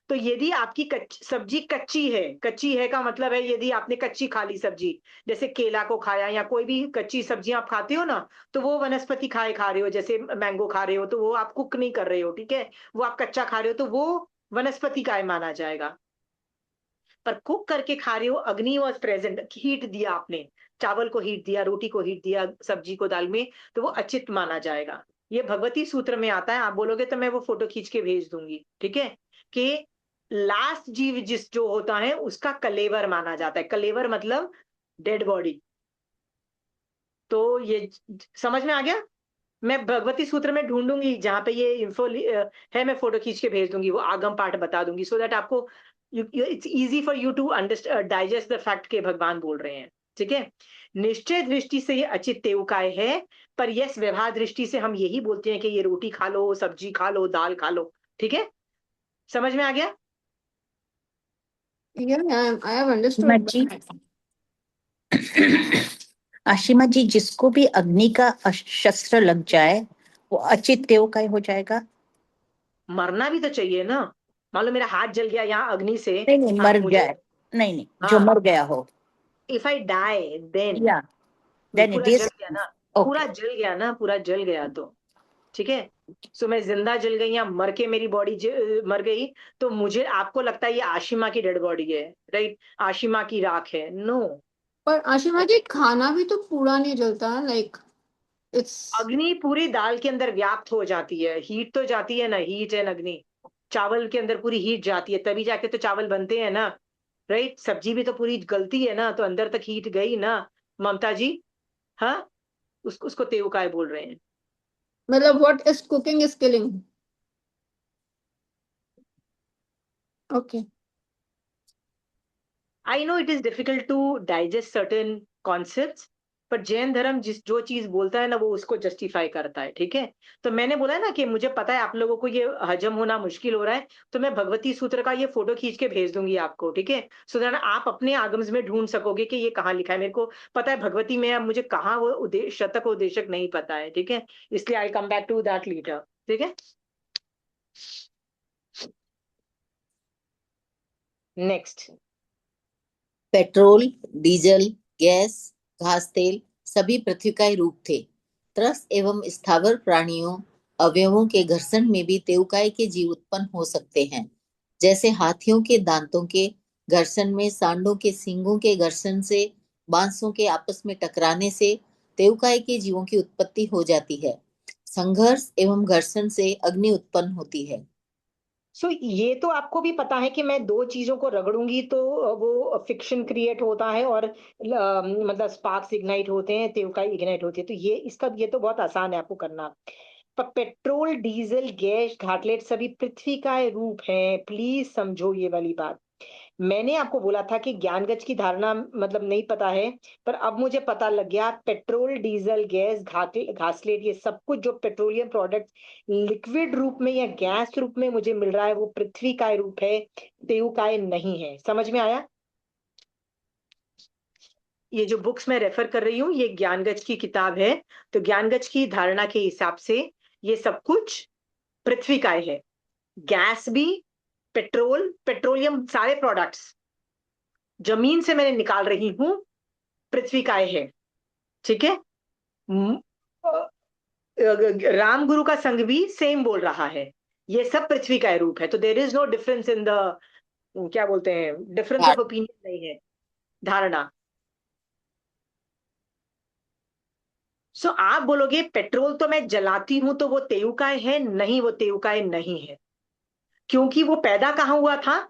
तो यदि आपकी सब्जी कच्ची है का मतलब है यदि आपने कच्ची खा ली सब्जी, जैसे केला को खाया या कोई भी कच्ची सब्जी आप खाते हो ना, तो वो वनस्पति खा रहे हो, जैसे मैंगो खा रहे हो तो वो आप कुक नहीं कर रहे हो, ठीक है, वो आप कच्चा खा रहे हो तो वो वनस्पति काय माना जाएगा। पर कुक करके खा रहे हो, अग्नि वॉज प्रेजेंट, हीट दिया आपने, चावल को हीट दिया, रोटी को हीट दिया, सब्जी को दाल में, तो वो अचित माना जाएगा। ये भगवती सूत्र में आता है, आप बोलोगे तो मैं वो फोटो खींच के भेज दूंगी, ठीक है, कि लास्ट जीव जिस जो होता है उसका कलेवर माना जाता है। कलेवर मतलब डेड बॉडी। तो ये समझ में आ गया? मैं भगवती सूत्र में ढूंढूंगी जहां पे ये इंफो है, मैं फोटो खींच के भेज दूंगी, वो आगम पाठ बता दूंगी, सो दैट आपको it's easy for you to understand, digest the fact के भगवान बोल रहे हैं, ठीक है। निश्चय दृष्टि से ये अचित तेवकाय है, पर यस व्यवहार दृष्टि से हम यही बोलते हैं कि ये रोटी खा लो, सब्जी खा लो, दाल खा लो, ठीक है, समझ में आ गया? Yeah, I have understood. Ashima जी, आशिमा जी, जिसको भी अग्नि का शस्त्र लग जाए वो अचित तेवकाय हो जाएगा। मरना भी तो चाहिए ना, मान लो मेरा हाथ जल गया यहाँ अग्नि से, नहीं नहीं, आप मर मुझे, जाए, नहीं नहीं, जो हाँ, मर गया हो। इफ आई डाई देन, या देन इट पूरा जल इज गया ना, पूरा ओके। जल गया ना, पूरा जल गया तो ठीक है। सो मैं जिंदा जल गई या मर के मेरी बॉडी मर गई, तो मुझे, आपको लगता है ये आशिमा की डेड बॉडी है, राइट, आशिमा की राख है, नो। पर आशिमा जी, खाना भी तो पूरा नहीं जलता, लाइक इट्स। अग्नि पूरी दाल के अंदर व्याप्त हो जाती है, हीट तो जाती है ना, हीट एंड अग्नि, चावल के अंदर पूरी हीट जाती है, तभी जाके तो चावल बनते हैं ना, राइट। सब्जी भी तो पूरी गलती है ना, तो अंदर तक हीट गई ना, ममता जी, हाँ, उसको तेवकाय बोल रहे हैं। मतलब what is cooking is killing. Okay. I know it is difficult to digest certain concepts, पर जैन धर्म जो चीज बोलता है ना वो उसको जस्टिफाई करता है, ठीक है। तो मैंने बोला ना कि मुझे पता है आप लोगों को ये हजम होना मुश्किल हो रहा है, तो मैं भगवती सूत्र का ये फोटो खींच के भेज दूंगी आपको, ठीक है, सो दैट आप अपने आगम्स में ढूंढ सकोगे कि ये कहाँ लिखा है। मेरे को पता है भगवती में, अब मुझे कहाँ वो शतक उद्देशक नहीं पता है, ठीक है, इसलिए I come back to that letter, ठीक है। नेक्स्ट। पेट्रोल, डीजल, गैस, घास तेल सभी पृथ्वी का ही रूप थे। त्रस्त एवं स्थावर प्राणियों अवयवों के घर्षण में भी तेउकाई के जीव उत्पन्न हो सकते हैं। जैसे हाथियों के दांतों के घर्षण में, सांडों के सींगों के घर्षण से, बांसों के आपस में टकराने से तेउकाई के जीवों की उत्पत्ति हो जाती है। संघर्ष एवं घर्षण से अग्नि उत्पन्न होती है। सो ये तो आपको भी पता है कि मैं दो चीजों को रगड़ूंगी तो वो फिक्शन क्रिएट होता है और मतलब स्पार्क्स इग्नाइट होते हैं, तेवकाई इग्नाइट होती है। तो ये तो बहुत आसान है आपको करना। पर पेट्रोल, डीजल, गैस, घाटलेट सभी पृथ्वी का रूप है, प्लीज समझो ये वाली बात। मैंने आपको बोला था कि ज्ञानगज की धारणा मतलब नहीं पता है, पर अब मुझे पता लग गया। पेट्रोल, डीजल, गैस, घासलेट ये सब कुछ जो पेट्रोलियम प्रोडक्ट लिक्विड रूप में या गैस रूप में मुझे मिल रहा है वो पृथ्वी का रूप है, तेउकाय नहीं है। समझ में आया? ये जो बुक्स मैं रेफर कर रही हूँ ये ज्ञानगज की किताब है। तो ज्ञानगज की धारणा के हिसाब से ये सब कुछ पृथ्वी का है। गैस भी, पेट्रोलियम सारे प्रोडक्ट्स जमीन से मैंने निकाल रही हूं, पृथ्वी का है। ठीक है। म- अ, राम गुरु का संघ भी सेम बोल रहा है, ये सब पृथ्वी का रूप है। तो there is no difference in the, क्या बोलते हैं, डिफरेंस ऑफ ओपिनियन नहीं है, धारणा। सो आप बोलोगे पेट्रोल तो मैं जलाती हूं तो वो तेयुकाय है, नहीं वो तेयुकाय नहीं है। क्योंकि वो पैदा कहाँ हुआ था,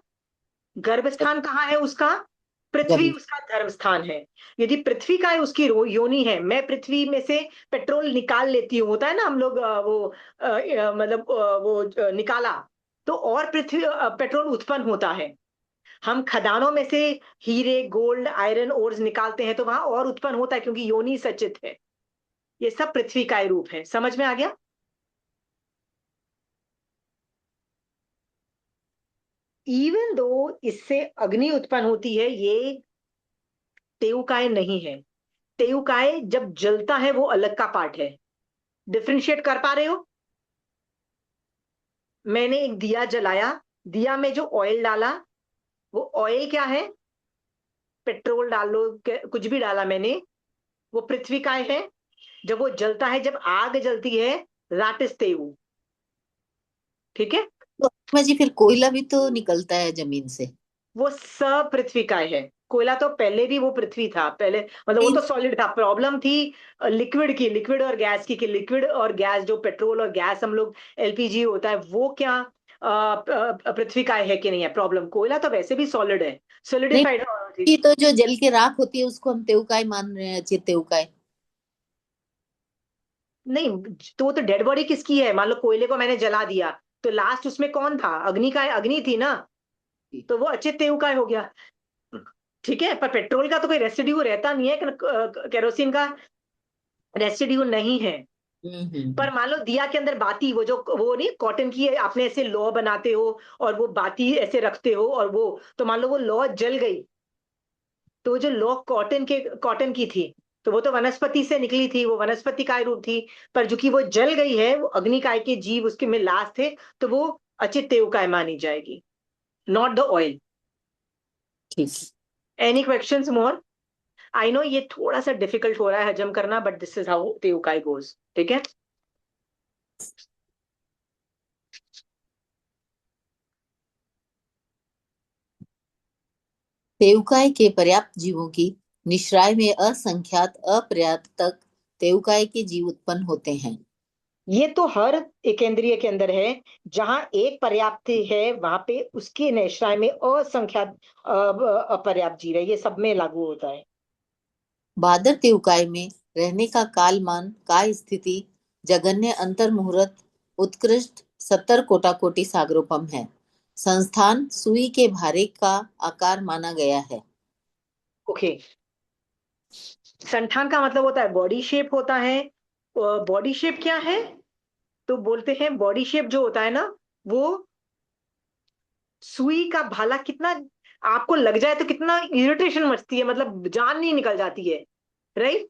गर्भ स्थान कहाँ है उसका, पृथ्वी जमीन। उसका धर्म स्थान है। यदि पृथ्वी का है उसकी योनि है, मैं पृथ्वी में से पेट्रोल निकाल लेती हूँ, होता है ना हम लोग मतलब वो निकाला तो और पृथ्वी पेट्रोल उत्पन्न होता है। हम खदानों में से हीरे, गोल्ड, आयरन ओर्स निकालते हैं तो वहां और उत्पन्न होता है क्योंकि योनि सचित है। ये सब पृथ्वी का ही रूप है। समझ में आ गया? इवन दो इससे अग्नि उत्पन्न होती है, ये तेउकाय नहीं है। तेउकाय जब जलता है वो अलग का पार्ट है। डिफ्रेंशिएट कर पा रहे हो? मैंने एक दिया जलाया, दिया में जो ऑयल डाला वो ऑयल क्या है, पेट्रोल डाल लो, कुछ भी डाला मैंने, वो पृथ्वी का है। जब वो जलता है, जब आग जलती है, दैट इज तेउ। ठीक है। तो में जी फिर कोयला भी तो निकलता है जमीन से। वो सब पृथ्वी का है। कोयला तो पहले भी वो पृथ्वी था, पहले मतलब वो तो सॉलिड था। प्रॉब्लम थी लिक्विड की, लिक्विड और गैस की, कि लिक्विड और गैस जो पेट्रोल और गैस हम लोग एलपीजी होता है वो क्या पृथ्वी का है कि नहीं है प्रॉब्लम। कोयला तो वैसे भी सॉलिड है, नहीं, सॉलिडिफाइड। ये तो जो जल के राख होती है उसको हम तेउकाई मान रहे हैं, चित तेउकाई। नहीं, तो वो तो डेड बॉडी किसकी है? मान लो कोयले को मैंने जला दिया तो लास्ट उसमें कौन था, अग्नि का, अग्नि थी ना, तो वो अचित तेउ का हो गया। ठीक है। पर पेट्रोल का तो कोई रेसिड्यू रहता नहीं है, केरोसिन का रेसिड्यू नहीं है। पर हम्म। मान लो दिया के अंदर बाती, वो जो वो नहीं कॉटन की है, आपने ऐसे लौ बनाते हो और वो बाती ऐसे रखते हो और वो, तो मान लो वो लौ जल गई, तो वो जो लौ कॉटन की थी तो वो तो वनस्पति से निकली थी, वो वनस्पति काय रूप थी। पर जो कि वो जल गई है, वो अग्निकाय के जीव उसके में लास्ट थे, तो वो अचित तेवकाय मानी जाएगी, नॉट द ऑयल। ठीक। Any questions more? I know ये थोड़ा सा डिफिकल्ट हो रहा है हजम करना, but this is how teukay goes. ठीक है। तेउकाई के पर्याप्त जीवों की निश्राय में असंख्यात अपर्याप्त तक तेउकाई के जीव उत्पन्न होते हैं। ये तो हर एक इंद्रिय के अंदर है, जहां एक पर्याप्त है वहां पे उसके निश्राय में असंख्यात अपर्याप्त जीव है, ये सब में लागू होता है। बादर तेउकाई में रहने का कालमान, काय स्थिति, जगन्य अंतर मुहूर्त, उत्कृष्ट 70 कोटि सागरोपम है। संस्थान सुई के भारे का आकार माना गया है। ओके। संठान का मतलब होता है बॉडी शेप होता है। बॉडी शेप क्या है? तो बोलते हैं बॉडी शेप जो होता है ना, वो सुई का भाला कितना आपको लग जाए तो कितना इरिटेशन मचती है, मतलब जान नहीं निकल जाती है, राइट?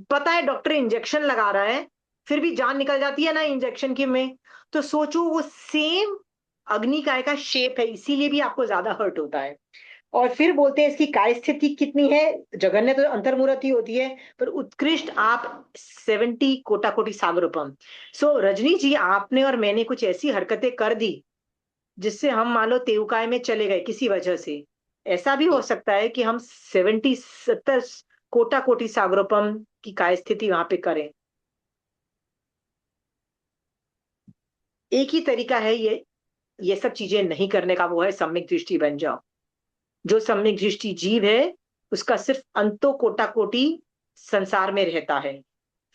पता है डॉक्टर इंजेक्शन लगा रहा है फिर भी जान निकल जाती है ना इंजेक्शन की में। तो सोचो वो सेम अग्निकाय का शेप है, इसीलिए भी आपको ज्यादा हर्ट होता है। और फिर बोलते हैं इसकी काय स्थिति कितनी है, जघन्य तो अंतर्मुरति होती है, पर उत्कृष्ट आप 70 कोटि सागरोपम। सो रजनी जी, आपने और मैंने कुछ ऐसी हरकतें कर दी जिससे हम मान लो तेवकाय में चले गए किसी वजह से। ऐसा भी हो सकता है कि हम 70 कोटि सागरोपम की काय स्थिति वहां पे करें। एक ही तरीका है ये सब चीजें नहीं करने का, वो है सम्यक दृष्टि बन जाओ। जो सम्यक दृष्टि जीव है उसका सिर्फ अंतो कोटि संसार में रहता है,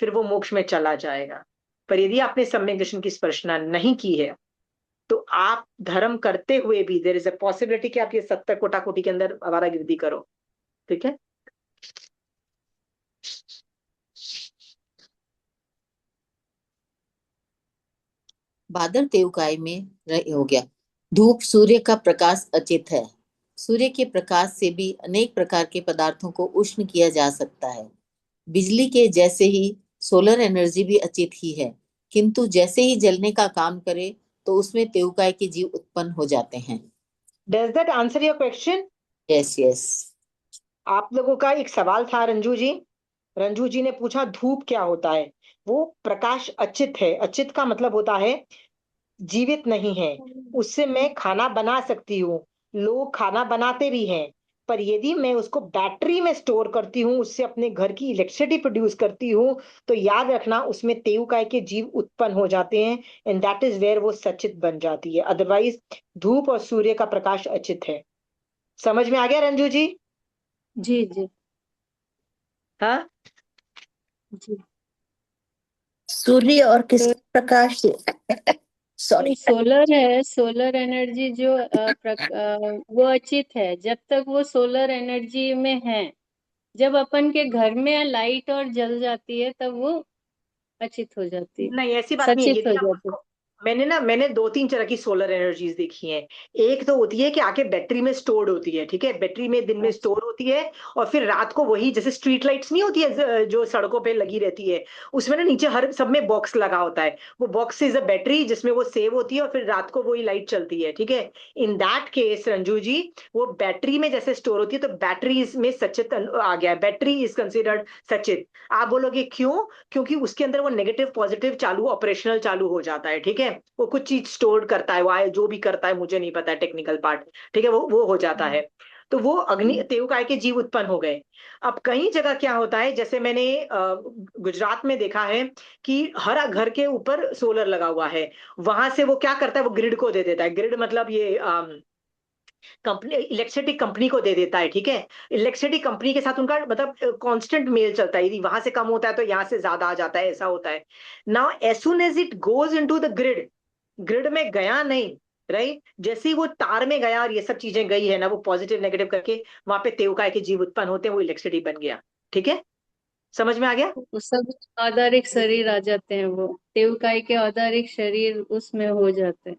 फिर वो मोक्ष में चला जाएगा। पर यदि आपने सम्यक दर्शन की स्पर्शना नहीं की है तो आप धर्म करते हुए भी देयर इज अ पॉसिबिलिटी कि आप ये 70 कोटि के अंदर आवारागिर्दी करो। ठीक है। बादर तेवकाय में हो गया। धूप सूर्य का प्रकाश अचित है। सूर्य के प्रकाश से भी अनेक प्रकार के पदार्थों को उष्ण किया जा सकता है। बिजली के जैसे ही सोलर एनर्जी भी अचित ही है, किंतु जैसे ही जलने का काम करे तो उसमें तेवकाय के जीव उत्पन्न हो जाते हैं। Does that answer your question? Yes yes. आप लोगों का एक सवाल था रंजू जी। रंजू जी ने पूछा धूप क्या होता है। वो प्रकाश अचित है। अचित का मतलब होता है जीवित नहीं है। उससे मैं खाना बना सकती हूँ, लोग खाना बनाते भी हैं, पर यदि मैं उसको बैटरी में स्टोर करती हूँ, उससे अपने घर की इलेक्ट्रिसिटी प्रोड्यूस करती हूँ, तो याद रखना उसमें तेवकाय के जीव उत्पन्न हो जाते हैं, एंड दैट इज वेयर वो सचित बन जाती है। अदरवाइज धूप और सूर्य का प्रकाश अचित है। समझ में आ गया रंजू जी? जी जी हाँ। जी। सूर्य और किस तो प्रकाश से सॉरी। सोलर है, सोलर एनर्जी जो वो अचित है जब तक वो सोलर एनर्जी में है। जब अपन के घर में लाइट और जल जाती है तब वो अचित हो जाती है, नहीं, ऐसी बात नहीं है। सचित यदि हो आप जाती है। उसको, मैंने 2-3 तरह की सोलर एनर्जीज देखी हैं। एक तो होती है कि आके बैटरी में स्टोर्ड होती है, ठीक है, बैटरी में दिन में अच्छा स्टोर होती है, और फिर रात को वही, जैसे स्ट्रीट लाइट्स नहीं होती है जो सड़कों पे लगी रहती है, उसमें ना नीचे हर सब में बॉक्स लगा होता है। वो बॉक्स इज अ बैटरी जिसमें वो सेव होती है, और फिर रात को वही लाइट चलती है। ठीक है। इन दैट केस रंजू जी, वो बैटरी में जैसे स्टोर होती है, तो बैटरी में सचित आ गया, बैटरी इज कंसिडर्ड सचित। आप बोलोगे क्यों? क्योंकि उसके अंदर वो नेगेटिव पॉजिटिव चालू, ऑपरेशनल चालू हो जाता है। ठीक है। वो कुछ चीज स्टोर करता है, वो जो भी करता है मुझे नहीं पता है टेक्निकल पार्ट। ठीक है। वो हो जाता है। तो वो अग्नि तेवकाय के जीव उत्पन्न हो गए। अब कई जगह क्या होता है, जैसे मैंने गुजरात में देखा है कि हर घर के ऊपर सोलर लगा हुआ है। वहां से वो क्या करता है, वो ग्रिड को दे देता है। ग्रिड मतलब ये कंपनी, इलेक्ट्रिसिटी कंपनी को दे देता है। ठीक है। इलेक्ट्रिसिटी कंपनी के साथ उनका मतलब कांस्टेंट मेल चलता है, यदि वहां से कम होता है तो यहाँ से ज्यादा आ जाता है, ऐसा होता है। Now as soon as it goes into the grid, grid में गया नहीं, राइट, जैसे ही वो तार में गया और ये सब चीजें गई है ना, वो पॉजिटिव नेगेटिव करके वहां पे तेवकाय के जीव उत्पन्न होते हैं, वो इलेक्ट्रिसिटी बन गया। ठीक है। समझ में आ गया? वो सब औदारिक शरीर आ जाते हैं, वो देवकाय के औदारिक शरीर उसमें हो जाते हैं।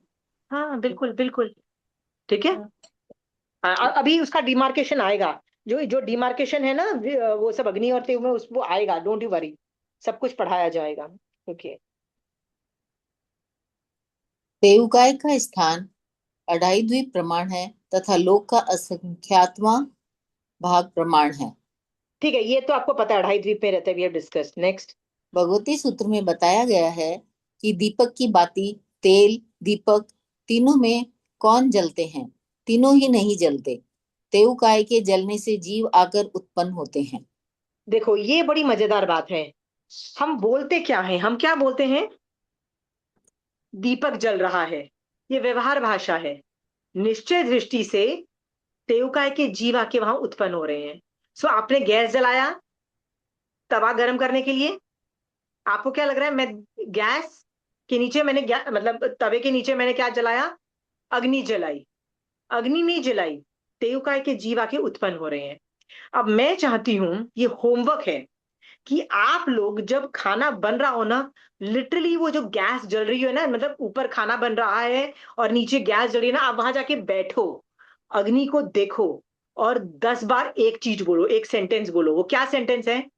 हाँ बिल्कुल बिल्कुल। ठीक है। हाँ। अभी उसका डिमार्केशन आएगा, जो जो डिमार्केशन है ना, वो सब अग्नि और तेज में उस वो आएगा, डोंट यू वरी, सब कुछ पढ़ाया जाएगा। ओके। तेवकाय का स्थान अढ़ाई द्वीप प्रमाण है तथा लोक का असंख्यातवां भाग प्रमाण है। ठीक है, ये तो आपको पता है, अढ़ाई द्वीप में रहते हैं, we have discussed. Next. Bhagavati Sutra में बताया गया है कि दीपक की बाती, तेल, दीपक तीनों में कौन जलते हैं? तीनों ही नहीं जलते। तेवकाय के जलने से जीव आकर उत्पन्न होते हैं। देखो ये बड़ी मजेदार बात है। हम बोलते क्या है, हम क्या बोलते हैं? दीपक जल रहा है, ये व्यवहार भाषा है। निश्चय दृष्टि से तेवकाय के जीव आके वहां उत्पन्न हो रहे हैं। सो आपने गैस जलाया तवा गर्म करने के लिए, आपको क्या लग रहा है? मैं गैस के नीचे मैंने मतलब तवे के नीचे मैंने क्या जलाया? अग्नि जलाई। अग्नि नहीं जलाई, तेवकाय के जीव आके उत्पन्न हो रहे हैं। अब मैं चाहती हूं, ये होमवर्क है, कि आप लोग जब खाना बन रहा हो ना, लिटरली वो जो गैस जल रही है ना, मतलब ऊपर खाना बन रहा है और नीचे गैस जल रही है ना, आप वहां जाके बैठो, अग्नि को देखो, और 10 बार एक चीज बोलो, एक सेंटेंस बोलो। वो क्या सेंटेंस है?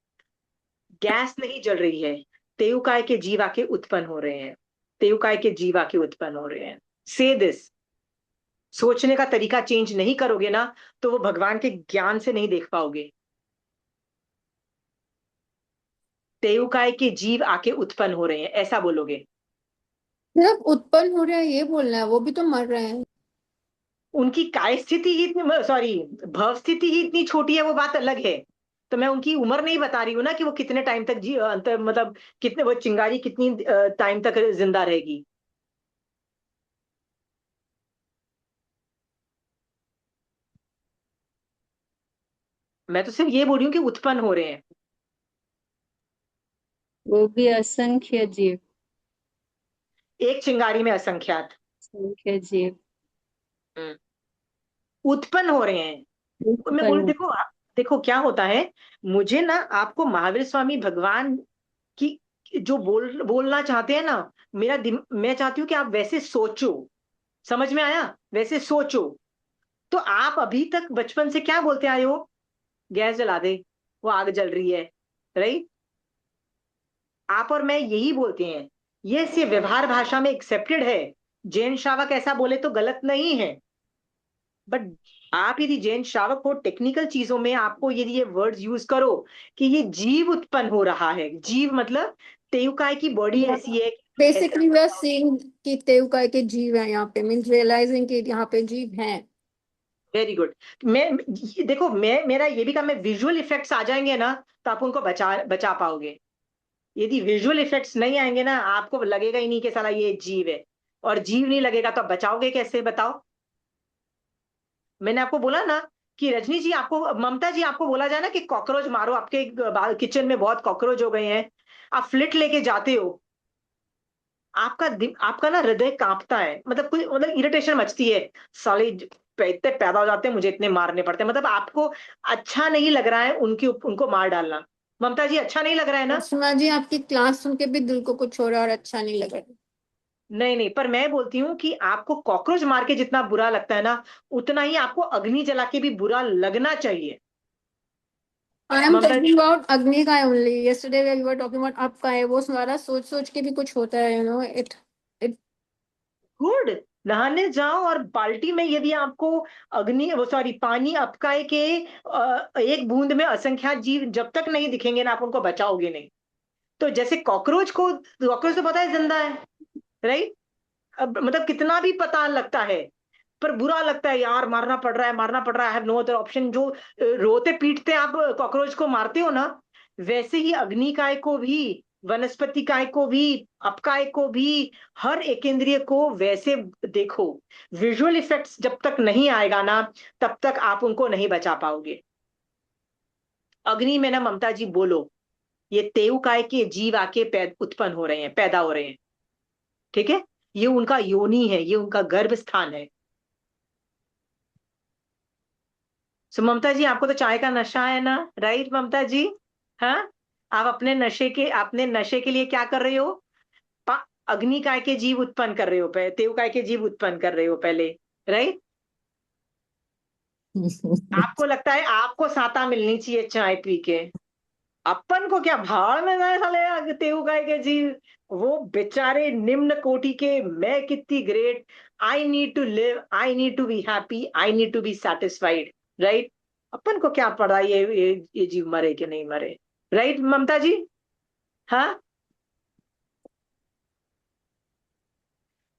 गैस नहीं जल रही है, तेयुकाय के जीव आके उत्पन्न हो रहे हैं, तेयुकाय के जीव आके उत्पन्न हो रहे हैं। से दिस, सोचने का तरीका चेंज नहीं करोगे ना, तो वो भगवान के ज्ञान से नहीं देख पाओगे। तेयुकाय के जीव आके उत्पन्न हो रहे हैं, ऐसा बोलोगे। सिर्फ उत्पन्न हो रहा है ये बोलना है, वो भी तो मर रहे हैं। उनकी काय स्थिति ही इतनी, सॉरी, भव स्थिति ही इतनी छोटी है, वो बात अलग है। तो मैं उनकी उम्र नहीं बता रही हूँ ना कि वो कितने टाइम तक मतलब कितने, वो चिंगारी कितनी टाइम तक जिंदा रहेगी। मैं तो सिर्फ ये बोल रही हूँ कि उत्पन्न हो रहे हैं। वो भी असंख्य जीव, एक चिंगारी में असंख्यात। असंख्य जीव हम्म, उत्पन्न हो रहे हैं। मैं बोल, उत्पन्न। देखो देखो क्या होता है। मुझे ना आपको महावीर स्वामी भगवान की जो बोलना चाहते हैं ना, मैं चाहती हूँ कि आप वैसे सोचो। समझ में आया? वैसे सोचो। तो आप अभी तक बचपन से क्या बोलते आए हो? गैस जला दे, वो आग जल रही है, राइट? आप और मैं यही बोलते हैं। ये व्यवहार भाषा में एक्सेप्टेड है। जैन श्रावक ऐसा बोले तो गलत नहीं है। बट आप यदि जैन श्रावक हो, टेक्निकल चीजों में आपको यदि ये वर्ड्स यूज करो कि ये जीव उत्पन्न हो रहा है, जीव मतलब तेयुकाय की बॉडी ऐसी है बेसिकली वी आर सीइंग कि तेयुकाय के जीव हैं यहाँ पे, मींस रियलाइजिंग कि यहाँ पे जीव हैं। Very good. देखो, मेरा ये भी काम, मैं विजुअल इफेक्ट्स आ जाएंगे ना, तो आप उनको बचा बचा पाओगे। यदि विजुअल इफेक्ट्स नहीं आएंगे ना, आपको लगेगा ही नहीं कि साला ये जीव है। और जीव नहीं लगेगा तो आप बचाओगे कैसे, बताओ? मैंने आपको बोला ना कि रजनी जी, आपको, ममता जी, आपको बोला जाए ना कि कॉकरोच मारो, आपके किचन में बहुत कॉकरोच हो गए हैं, आप फ्लिट लेके जाते हो, आपका ना हृदय कांपता है, मतलब कुछ, मतलब इरिटेशन मचती है। साले इतने पैदा हो जाते हैं, मुझे इतने मारने पड़ते हैं, मतलब आपको अच्छा नहीं लग रहा है उनको मार डालना। ममता जी, अच्छा नहीं लग रहा है ना? सुना जी, आपकी क्लास सुन के भी दिल को कुछ हो रहा है और अच्छा नहीं लग रहा। नहीं नहीं, पर मैं बोलती हूँ कि आपको कॉकरोच मार के जितना बुरा लगता है ना, उतना ही आपको अग्नि जला के भी बुरा लगना चाहिए। I am Mamata ji, talking about अग्नि का only, yesterday we were talking about आपका है, वो सारा सोच सोच के भी कुछ होता है, you know it it good. नहाने जाओ और बाल्टी में यदि आपको अग्नि, वो सॉरी, पानी अपकाए के एक बूंद में असंख्यात जीव जब तक नहीं दिखेंगे ना, आप उनको बचाओगे नहीं। तो जैसे कॉकरोच तो पता है जिंदा है, राइट? अब मतलब कितना भी पता लगता है, पर बुरा लगता है यार, मारना पड़ रहा है, मारना पड़ रहा है, I have no other option. जो रोते पीटते आप कॉकरोच को मारते हो ना, वैसे ही अग्नि काय को भी, वनस्पति काय को भी, अपकाय को भी, हर एक इंद्रिय को वैसे देखो। विजुअल इफेक्ट्स जब तक नहीं आएगा ना, तब तक आप उनको नहीं बचा पाओगे। अग्नि में ना, ममता जी बोलो, ये तेउकाय के जीव आके उत्पन्न हो रहे हैं, पैदा हो रहे हैं, ठीक है? ये उनका योनि है, ये उनका गर्भ स्थान है। सो ममता जी, आपको तो चाय का नशा है ना, राइट ममता जी? हाँ, आप अपने नशे के लिए क्या कर रहे हो? अग्नि काय के जीव उत्पन्न कर रहे हो, पहले तेव काय के जीव उत्पन्न कर रहे हो पहले, राइट? आपको लगता है आपको साता मिलनी चाहिए चाय पी के। अपन को क्या भाड़ में गए साले तेव काय के जीव, वो बेचारे निम्न कोटि के, मैं कितनी great, I need to live, I need to be happy, I need to be satisfied, right? अपन को क्या पड़ा ये जीव मरे कि नहीं मरे, राइट ममता जी? हाँ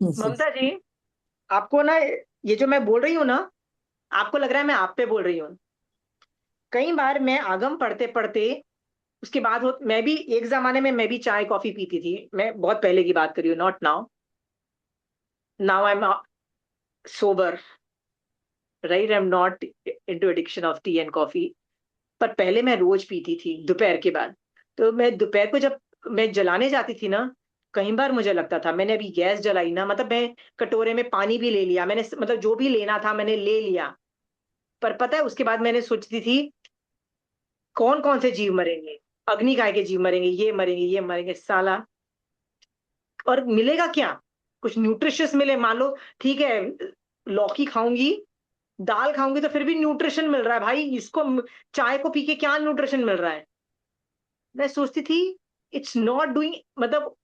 ममता जी, आपको ना, ये जो मैं बोल रही हूँ ना, आपको लग रहा है मैं आप पे बोल रही हूँ। कई बार मैं आगम पढ़ते पढ़ते, उसके बाद मैं भी एक जमाने में मैं भी चाय कॉफी पीती थी, मैं बहुत पहले की बात कर रही हूँ, not now. Now I am sober, right? I am not into addiction of T and coffee. पर पहले मैं रोज पीती थी दोपहर के बाद। तो मैं दोपहर को जब मैं जलाने जाती थी ना, कई बार मुझे लगता था, मैंने अभी गैस जलाई ना, मतलब मैं कटोरे में पानी भी ले लिया मैंने, मतलब जो भी लेना था मैंने ले लिया। पर पता है, उसके बाद मैंने सोचती थी कौन कौन से जीव मरेंगे, अग्नि काय के जीव मरेंगे, ये मरेंगे, ये मरेंगे, साला। और मिलेगा क्या? कुछ न्यूट्रिशियस मिले, मान लो, ठीक है, लौकी खाऊंगी, दाल खाऊंगी, तो फिर भी न्यूट्रिशन मिल रहा है भाई, इसको चाय को पी के क्या न्यूट्रिशन मिल रहा है? मैं सोचती थी इट्स नॉट डूइंग, मतलब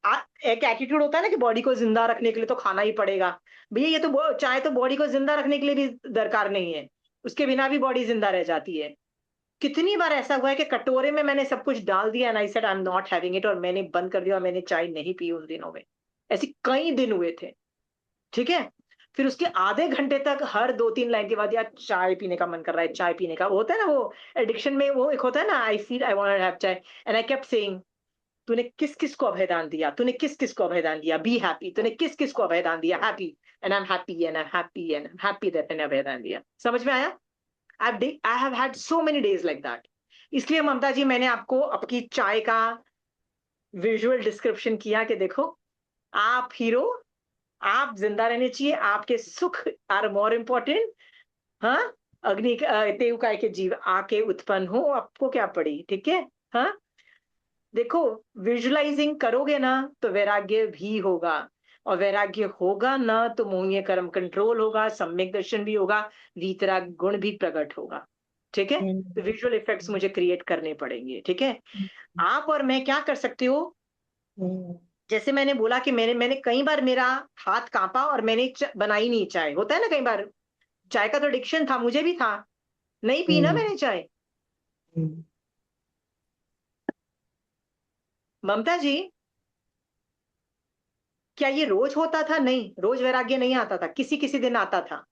एक एटीट्यूड होता है ना कि बॉडी को जिंदा रखने के लिए तो खाना ही पड़ेगा। भैया ये तो चाय तो बॉडी को जिंदा रखने के लिए भी दरकार नहीं है, उसके बिना भी बॉडी जिंदा रह जाती है। कितनी बार ऐसा हुआ है कि कटोरे में मैंने सब कुछ डाल दिया and I said I am not having it, और मैंने बंद कर दिया और मैंने चाय नहीं पी उन दिनों में। ऐसी कई दिन हुए थे, ठीक है। फिर उसके आधे घंटे तक हर 2-3 लाइन के बाद यार चाय पीने का मन कर रहा है, चाय पीने का, वो होता है ना वो एडिक्शन में, वो एक होता है ना, I feel I want to have chai, and I kept saying तूने किस किस को अभयदान दिया, तूने किस किस को अभयदान दिया, बी हैप्पी, तूने किस किस को अभयदान दिया, happy, and I am happy and I am happy and I am happy that मैंने अभयदान दिया। समझ में आया? I have had so many days like that. इसलिए ममता जी मैंने आपको आपकी चाय का विजुअल डिस्क्रिप्शन किया कि देखो आप हीरो, आप जिंदा रहने चाहिए, आपके सुख आर मोर इम्पोर्टेंट। हाँ, अग्नि तेउकाय के जीव आके उत्पन्न हो, आपको क्या पड़ी, ठीक है। हाँ, देखो विजुअलाइजिंग करोगे ना तो वैराग्य भी होगा, और वैराग्य होगा ना तो मोहनीय कर्म कंट्रोल होगा, सम्यक दर्शन भी होगा, वीतराग गुण भी प्रकट होगा, ठीक है। तो विजुअल इफेक्ट्स मुझे क्रिएट करने पड़ेंगे, ठीक है। आप और मैं क्या कर सकते हो, जैसे मैंने बोला कि मैंने मैंने कई बार मेरा हाथ कांपा और मैंने बनाई नहीं चाय, होता है ना कई बार, चाय का तो एडिक्शन था, मुझे भी था, नहीं पी ना मैंने चाय। ममता जी क्या ये रोज होता था? नहीं, रोज वैराग्य नहीं आता था, किसी किसी दिन आता था।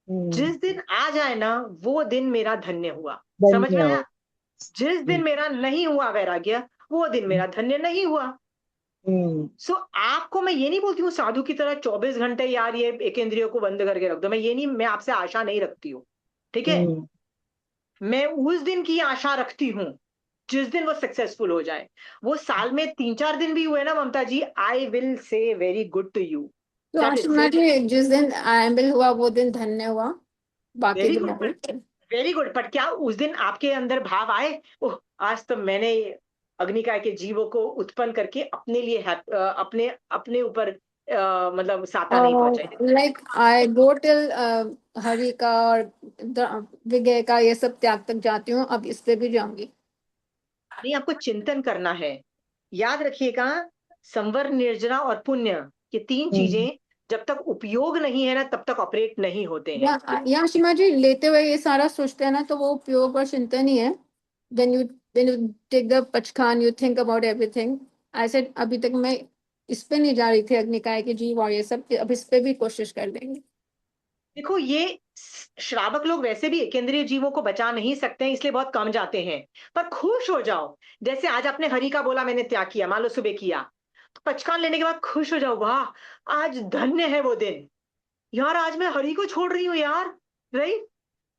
जिस दिन आ जाए ना वो दिन मेरा धन्य हुआ। समझ में आया? जिस दिन मेरा नहीं हुआ वैराग्य, वो दिन मेरा धन्य नहीं हुआ। सो आपको मैं ये नहीं बोलती हूँ साधु की तरह 24 घंटे यार ये एक इंद्रियों को बंद करके रख दो, मैं ये नहीं, मैं आपसे आशा नहीं रखती हूँ, ठीक है। मैं उस दिन की आशा रखती हूँ जिस दिन वो सक्सेसफुल हो जाए। वो साल में 3-4 दिन भी हुए ना Mamta ji, I will say very good to you, तो दैट आशिमा इज जी जिस दिन आयम्बिल हुआ वो दिन धन्य हुआ, बाकी वेरी दिन गुड, नहीं। Very good. बट क्या उस दिन आपके अंदर भाव आए, ओह आज तो मैंने अग्निकाय के जीवों को उत्पन्न करके अपने लिए अपने अपने ऊपर मतलब साता नहीं पहुंचाई? Like I go till Hari का और विजय का ये सब त्याग तक जाती हूँ, अब इस पे भी जाऊंगी। नहीं, आपको चिंतन करना है, याद रखिएगा। संवर, निर्जरा और पुण्य, ये 3 चीजें जब तक उपयोग नहीं है ना तब तक ऑपरेट नहीं होते हैं। या आशिमा जी लेते हुए ये सारा सोचते हैं ना तो वो उपयोग और चिंतन ही है। when you take the पचखान you think about everything। I said अभी तक मैं इस पे नहीं जा रही थी अग्निकाय के जीव और ये सब, अब इस पे भी कोशिश कर लेंगे। देखो ये श्रावक लोग वैसे भी केंद्रीय जीवों को बचा नहीं सकते हैं, इसलिए बहुत कम जाते हैं। पर खुश हो जाओ, जैसे आज आपने हरि का बोला, मैंने त्याग किया, मान लो सुबह किया, तो पचकान लेने के बाद खुश हो जाओ, वाह आज धन्य है वो दिन, यार आज मैं हरि को छोड़ रही हूँ यार, राइट,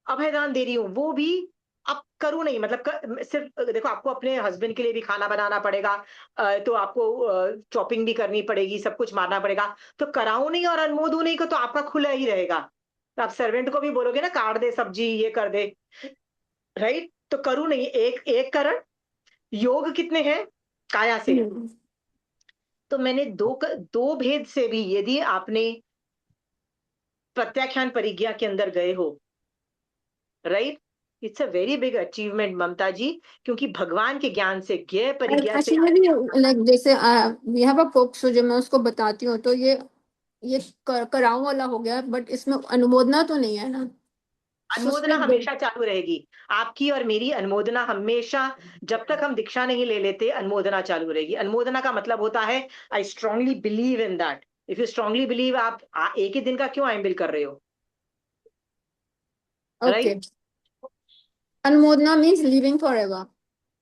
अभयदान दे रही हूँ, वो भी अब करूँ नहीं, मतलब सिर्फ देखो आपको अपने हस्बैंड के लिए भी खाना बनाना पड़ेगा, तो आपको चॉपिंग भी करनी पड़ेगी, सब कुछ मारना पड़ेगा, तो कराऊं नहीं और अनमोदू नहीं को तो आपका खुला ही रहेगा। तो आप सर्वेंट को भी बोलोगे ना काट दे सब्जी, ये कर दे, राइट, तो करूँ नहीं, एक एक करण। योग कितने हैं काया से, तो मैंने दो भेद से भी, यदि आपने प्रत्याख्यान परिज्ञा के अंदर गए हो, right, it's a very big achievement Mamta ji, क्योंकि भगवान के ज्ञान से, ज्ञ परिज्ञा से। एक्चुअली लाइक जैसे we have a book, so जब मैं उसको बताती हूँ तो ये कराऊं वाला हो गया, बट इसमें अनुमोदना तो नहीं है ना। So अनुमोदना still हमेशा चालू रहेगी, आपकी और मेरी अनुमोदना हमेशा, जब तक हम दीक्षा नहीं ले लेते अनुमोदना चालू रहेगी। अनुमोदना का मतलब होता है I strongly believe in that. If you strongly believe, आप एक ही दिन का क्यों आइम्बिल कर रहे हो, okay. Right. Anumodana means living forever.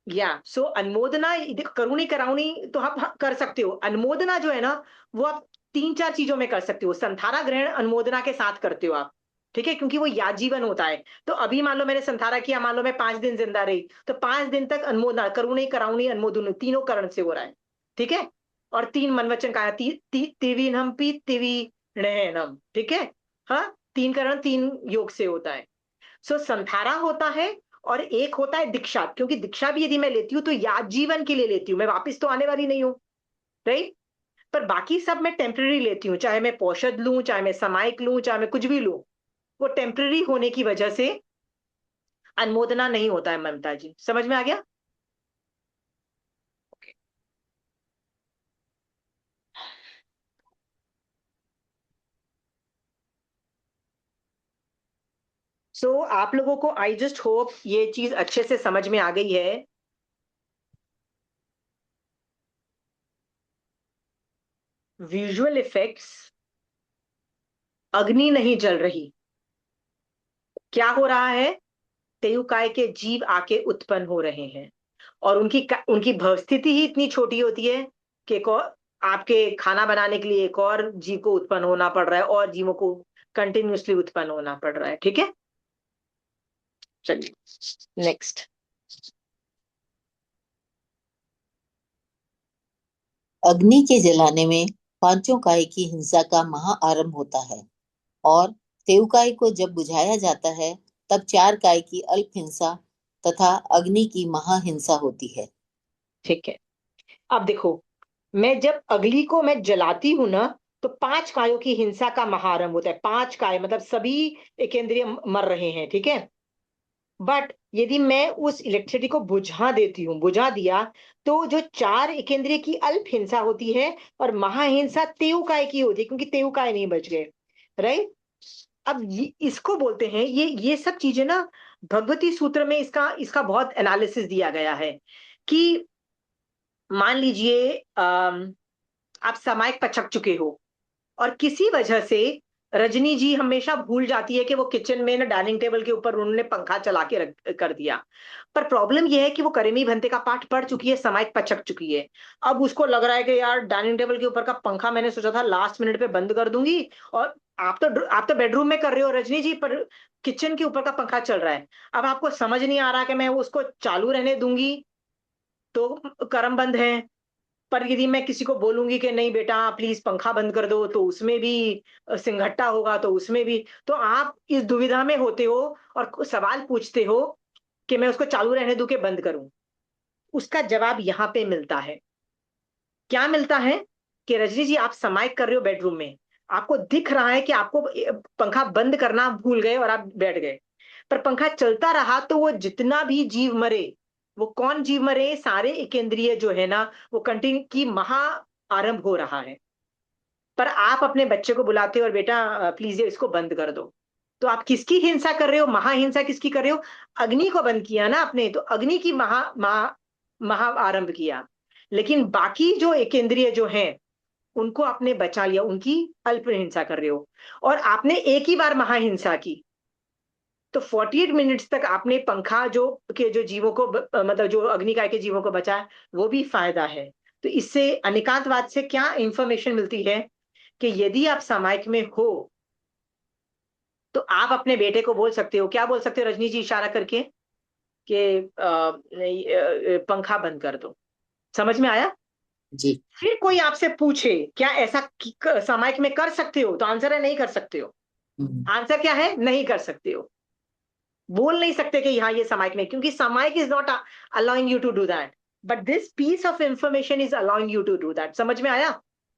Yeah so अनुमोदना, करुणी कराउनी तो आप कर सकते हो, अनुमोदना जो है ना वो आप 3-4 चीजों में कर सकते हो। संथारा ग्रहण अनुमोदना के साथ करते हो आप, ठीक है, क्योंकि वो याजीवन होता है। तो अभी मान लो मैंने संथारा किया, मान लो मैं 5 दिन जिंदा रही, तो 5 दिन तक अनुमोदना, करुणी कराउनी अनुमोदन तीनों करण से हो रहा है, ठीक है। और 3 मनवचन का तिविनम तिविनम, ठीक है। हाँ, 3 करण 3 योग से होता है। सो संथारा होता है, और एक होता है दीक्षा, क्योंकि दीक्षा भी यदि मैं लेती हूँ तो याजीवन के लिए लेती हूँ, मैं वापस तो आने वाली नहीं हूँ, राइट। पर बाकी सब मैं टेम्पररी लेती हूँ, चाहे मैं पौषध लूं, चाहे मैं समायिक लूं, चाहे मैं कुछ भी लूं, वो टेम्पररी होने की वजह से अनुमोदना नहीं होता है। ममता जी समझ में आ गया? सो आप लोगों को आई जस्ट होप ये चीज अच्छे से समझ में आ गई है। विजुअल इफेक्ट्स, अग्नि नहीं जल रही, क्या हो रहा है? तेयुकाय के जीव आके उत्पन्न हो रहे हैं और उनकी भवस्थिति ही इतनी छोटी होती है कि आपके खाना बनाने के लिए एक और जीव को उत्पन्न होना पड़ रहा है और जीवों को कंटिन्यूअसली उत्पन्न होना पड़ रहा है। ठीक है, चलिए नेक्स्ट। अग्नि के जलाने में पांचों काय की हिंसा का महाआरंभ होता है और तेउकाय को जब बुझाया जाता है तब चार काय की अल्प हिंसा तथा अग्नि की महाहिंसा होती है। ठीक है, अब देखो, मैं जब अग्नि को मैं जलाती हूं ना, तो पांच कायों की हिंसा का महाआरंभ होता है। पांच काय मतलब सभी एक इंद्रिय मर रहे हैं। ठीक है, बट यदि मैं उस इलेक्ट्रिसिटी को बुझा देती हूँ, बुझा दिया, तो जो चार एकेंद्रिय की अल्प हिंसा होती है और महाहिंसा तेउकाय की होती है, क्योंकि तेउकाय नहीं बच गए। राइट, अब इसको बोलते हैं, ये सब चीजें ना भगवती सूत्र में इसका इसका बहुत एनालिसिस दिया गया है कि मान लीजिए आप समायक पचक चुके हो और किसी वजह से रजनी जी हमेशा भूल जाती है कि वो किचन में ना डाइनिंग टेबल के ऊपर उन्होंने पंखा चला के कर दिया। पर प्रॉब्लम ये है कि वो करेमी भंते का पाठ पढ़ चुकी है, समायक पचक चुकी है। अब उसको लग रहा है कि यार डाइनिंग टेबल के ऊपर का पंखा मैंने सोचा था लास्ट मिनट पे बंद कर दूंगी, और आप तो बेडरूम में कर रहे हो रजनी जी, पर किचन के ऊपर का पंखा चल रहा है। अब आपको समझ नहीं आ रहा कि मैं उसको चालू रहने दूंगी तो कर्म बंद है, पर यदि मैं किसी को बोलूंगी कि नहीं बेटा प्लीज पंखा बंद कर दो, तो उसमें भी सिंघट्टा होगा, तो उसमें भी, तो आप इस दुविधा में होते हो और सवाल पूछते हो कि मैं उसको चालू रहने दूं कि बंद करूं। उसका जवाब यहाँ पे मिलता है। क्या मिलता है कि रजनी जी आप समाइक कर रहे हो बेडरूम में, आपको दिख रहा है कि आपको पंखा बंद करना भूल गए और आप बैठ गए, पर पंखा चलता रहा तो वो जितना भी जीव मरे, वो कौन जीव मरे, सारे एकेंद्रिय जो है ना, वो कंटिन्यू की महा आरंभ हो रहा है। पर आप अपने बच्चे को बुलाते हो और बेटा प्लीज ये इसको बंद कर दो, तो आप किसकी हिंसा कर रहे हो? महाहिंसा किसकी कर रहे हो? अग्नि को बंद किया ना आपने, तो अग्नि की महा आरंभ किया। लेकिन बाकी जो एकेंद्रिय जो हैं उनको आपने बचा लिया, उनकी अल्प हिंसा कर रहे हो। और आपने एक ही बार महाहिंसा की तो 48 मिनट्स तक आपने पंखा जो जीवों को मतलब जो अग्निकाय के जीवों को बचाया, वो भी फायदा है। तो इससे अनिकांतवाद से क्या इंफॉर्मेशन मिलती है कि यदि आप सामायिक में हो तो आप अपने बेटे को बोल सकते हो, क्या बोल सकते हो रजनी जी इशारा करके, कि पंखा बंद कर दो। समझ में आया? जी। फिर कोई आपसे पूछे क्या ऐसा सामायिक में कर सकते हो, तो आंसर है नहीं कर सकते हो। आंसर क्या है? नहीं कर सकते हो। बोल नहीं सकते कि हाँ ये सामायिक में, क्योंकि सामायिक is not allowing you to do that, but this piece of information is allowing you to do that. समझ में आया?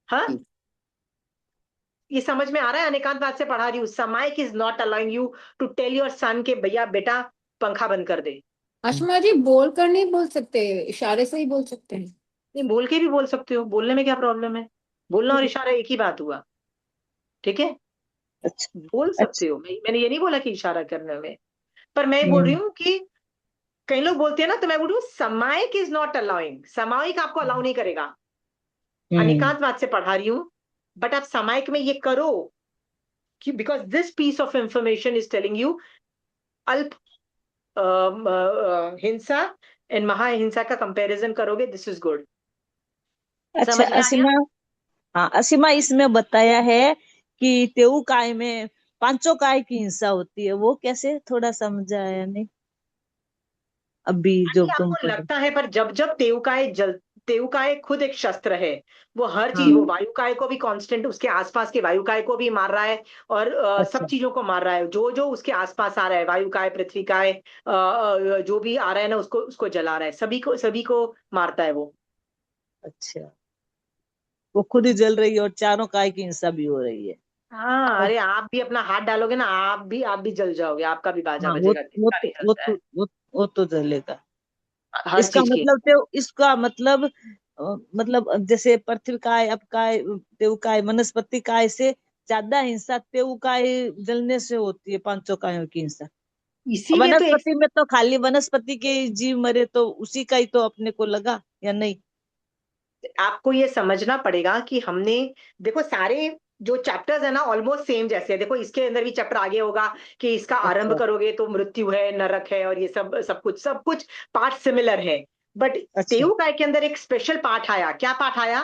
हाँ, ये समझ में आ रहा है? अनेकांत बात से पढ़ा रही हूँ, सामायिक is not allowing you to tell your son के भैया बेटा पंखा बंद कर दे। आशमा जी बोल कर नहीं बोल सकते, इशारे से ही बोल सकते हैं। नहीं, बोल के भी बोल सकते हो, बोलने में क्या प्रॉब्लम है? बोलना और इशारा एक ही बात हुआ। ठीक है, अच्छा। बोल अच्छा। सकते हो, मैंने ये नहीं बोला कि इशारा करने में, पर मैं बोल रही हम्म। हूँ कि कई लोग बोलते हैं ना, तो मैं बोल रही हूँ सामायिक इज नॉट अलाउइंग, सामायिक आपको अलाउ नहीं करेगा। हम्म। अनेकांत बात से पढ़ा रही हूँ, बट आप सामायिक में ये करो कि because this piece of information is telling you अल्प हिंसा एंड महाहिंसा का कंपैरिजन करोगे, दिस इज गुड। अच्छा समझ में आ गया? असीमा। हाँ असीमा, इसमें बताया है कि तेऊ काय में पांचों काय की हिंसा होती है, वो कैसे? थोड़ा समझाया नहीं अभी जो नहीं, तुम आपको पढ़े। लगता है, पर जब जब तेउकाय खुद एक शस्त्र है, वो हर चीज, वो हाँ। वायुकाय को भी कांस्टेंट, उसके आसपास के वायुकाय को भी मार रहा है और सब अच्छा। चीजों को मार रहा है, जो जो उसके आसपास आ रहा है, वायुकाय पृथ्वीकाय जो भी आ रहा है ना, उसको उसको जला रहा है, सभी को मारता है वो। अच्छा, वो खुद ही जल रही है और चारों काय की हिंसा भी हो रही है। हाँ, अरे आप भी अपना हाथ डालोगे ना, आप भी जल जाओगे, आपका भी बाजा हाँ, बजेगा, किसका नहीं जलता है वो तो जलेगा। हर चीज की। इसका मतलब मतलब जैसे पृथ्वी काय, अप काय, तेऊ काय, वनस्पति काय से ज्यादा हिंसा तेऊ काय जलने से होती है, पांचों कायों की हिंसा। इसीलिए तो एक वनस्पति में तो खाली वनस्पति के जीव मरे तो उसी का ही तो अपने को लगा या नहीं? आपको ये समझना पड़ेगा कि हमने, देखो सारे जो चैप्टर्स है ना ऑलमोस्ट सेम जैसे है। देखो इसके अंदर भी चैप्टर आगे होगा कि इसका आरंभ अच्छा करोगे तो मृत्यु है, नरक है, और ये सब कुछ पार्ट सिमिलर है। बट अच्छा। तेऊकाय के अंदर एक स्पेशल पार्ट आया। क्या पार्ट आया?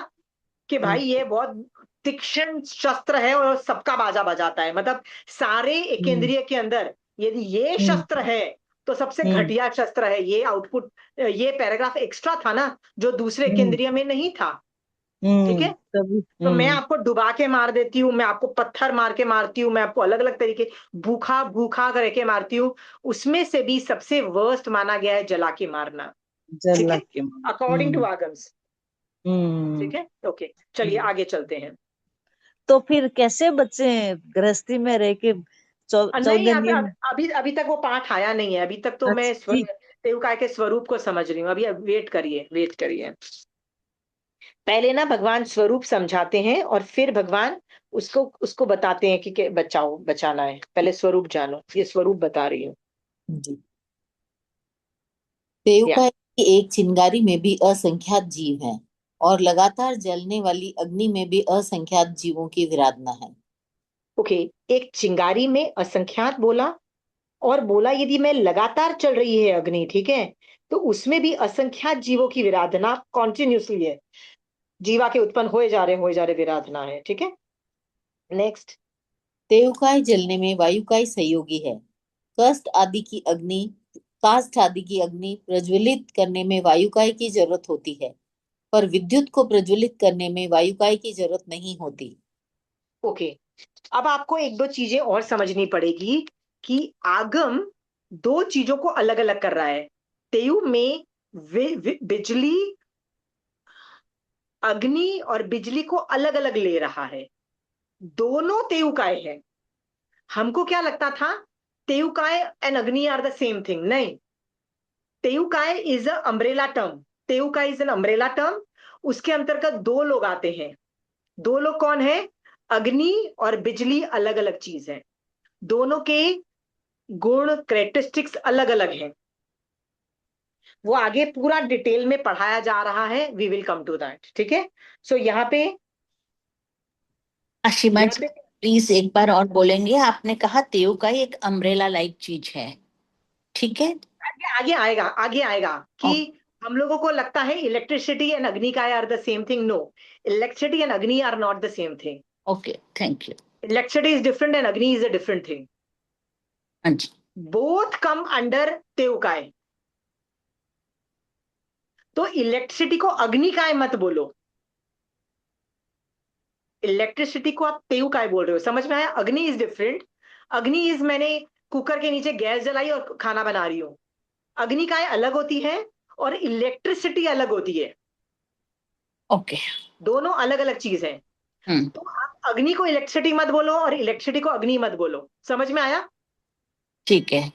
कि हम्म भाई ये बहुत तीक्ष्ण शस्त्र है और सबका बाजा बजाता है। मतलब सारे हम्म एकेंद्रिय के अंदर यदि ये हम्म शस्त्र है तो सबसे हम्म घटिया शस्त्र है। ये आउटपुट, ये पैराग्राफ एक्स्ट्रा था ना, जो दूसरे हम्म केंद्रीय में नहीं था। ठीक है, तभी तो मैं आपको डुबा के मार देती हूँ, मैं आपको पत्थर मार के मारती हूँ, मैं आपको अलग अलग तरीके भूखा भूखा करके मारती हूँ। उसमें से भी सबसे वर्स्ट माना गया है जला के मारना। ठीक जला है, के अकॉर्डिंग टू आगम्स। हम्म ठीक है, ओके, चलिए आगे चलते हैं। तो फिर कैसे बच्चे गृहस्थी में रह के नहीं, 14 नियम? अभी अभी तक वो पाठ आया नहीं है। अभी तक तो मैं अच्छा ठीक। देवकाय के स्वरूप को समझ रही हूँ। अभी वेट करिए, वेट करिए। पहले ना भगवान स्वरूप समझाते हैं और फिर भगवान उसको उसको बताते हैं कि बचाओ, बचाना है। पहले स्वरूप जानो, ये स्वरूप बता रही हूँ। जी। या तेऊकाय की एक चिंगारी में भी असंख्यात जीव हैं और लगातार जलने वाली अग्नि में भी असंख्यात जीवों की विराधना है। ओके, एक चिंगारी में असंख्यात बोला, और बोला यदि मैं लगातार चल रही है अग्नि, ठीक है, तो उसमें भी असंख्यात जीवों की विराधना कॉन्टिन्यूसली है। जीवा के उत्पन्न होए जा रहे विराधना है। ठीक है, नेक्स्ट। तेऊकाय जलने में वायुकाय सहयोगी है। कष्ट आदि की अग्नि काष्ठ आदि की अग्नि प्रज्वलित करने में वायुकाय की जरूरत होती है, पर विद्युत को प्रज्वलित करने में वायुकाय की जरूरत नहीं होती। ओके, अब आपको एक दो चीजें और समझनी पड़ेगी कि आगम दो चीजों को अलग अलग कर रहा है। तेयु में बिजली, अग्नि और बिजली को अलग अलग ले रहा है। दोनों तेयुकाय है। हमको क्या लगता था teukay and agni are the same thing. नहीं, teukay is a umbrella term. Teukay is an umbrella term. उसके अंतर्गत दो लोग आते हैं। दो लोग कौन है? अग्नि और बिजली अलग अलग चीज है। दोनों के गुण करेक्टरिस्टिक्स अलग अलग हैं। वो आगे पूरा डिटेल में पढ़ाया जा रहा है। We will come to that. ठीक है, सो आशिमा यहाँ जी, पे प्लीज एक बार और बोलेंगे? आपने कहा तेव का एक अम्ब्रेला लाइक चीज है, ठीक है? आगे आगे आएगा, आगे आएगा कि हम लोगों को लगता है इलेक्ट्रिसिटी एंड अग्नि का are the same thing. No, electricity and agni are not the same thing. Okay, thank you. Electricity is different and agni is a different thing. हाँ जी। Both come under तेवकाय। तो इलेक्ट्रिसिटी को अग्निकाय मत बोलो, इलेक्ट्रिसिटी को आप तेवकाय बोल रहे हो। समझ में आया? अग्नि इज डिफरेंट। अग्नि इज मैंने कुकर के नीचे गैस जलाई और खाना बना रही हूं। अग्निकाय अलग होती है और इलेक्ट्रिसिटी अलग होती है। ओके। दोनों अलग अलग चीज है। हम्म। तो आप अग्नि को इलेक्ट्रिसिटी मत बोलो और इलेक्ट्रिसिटी को अग्नि मत बोलो। समझ में आया? ठीक है।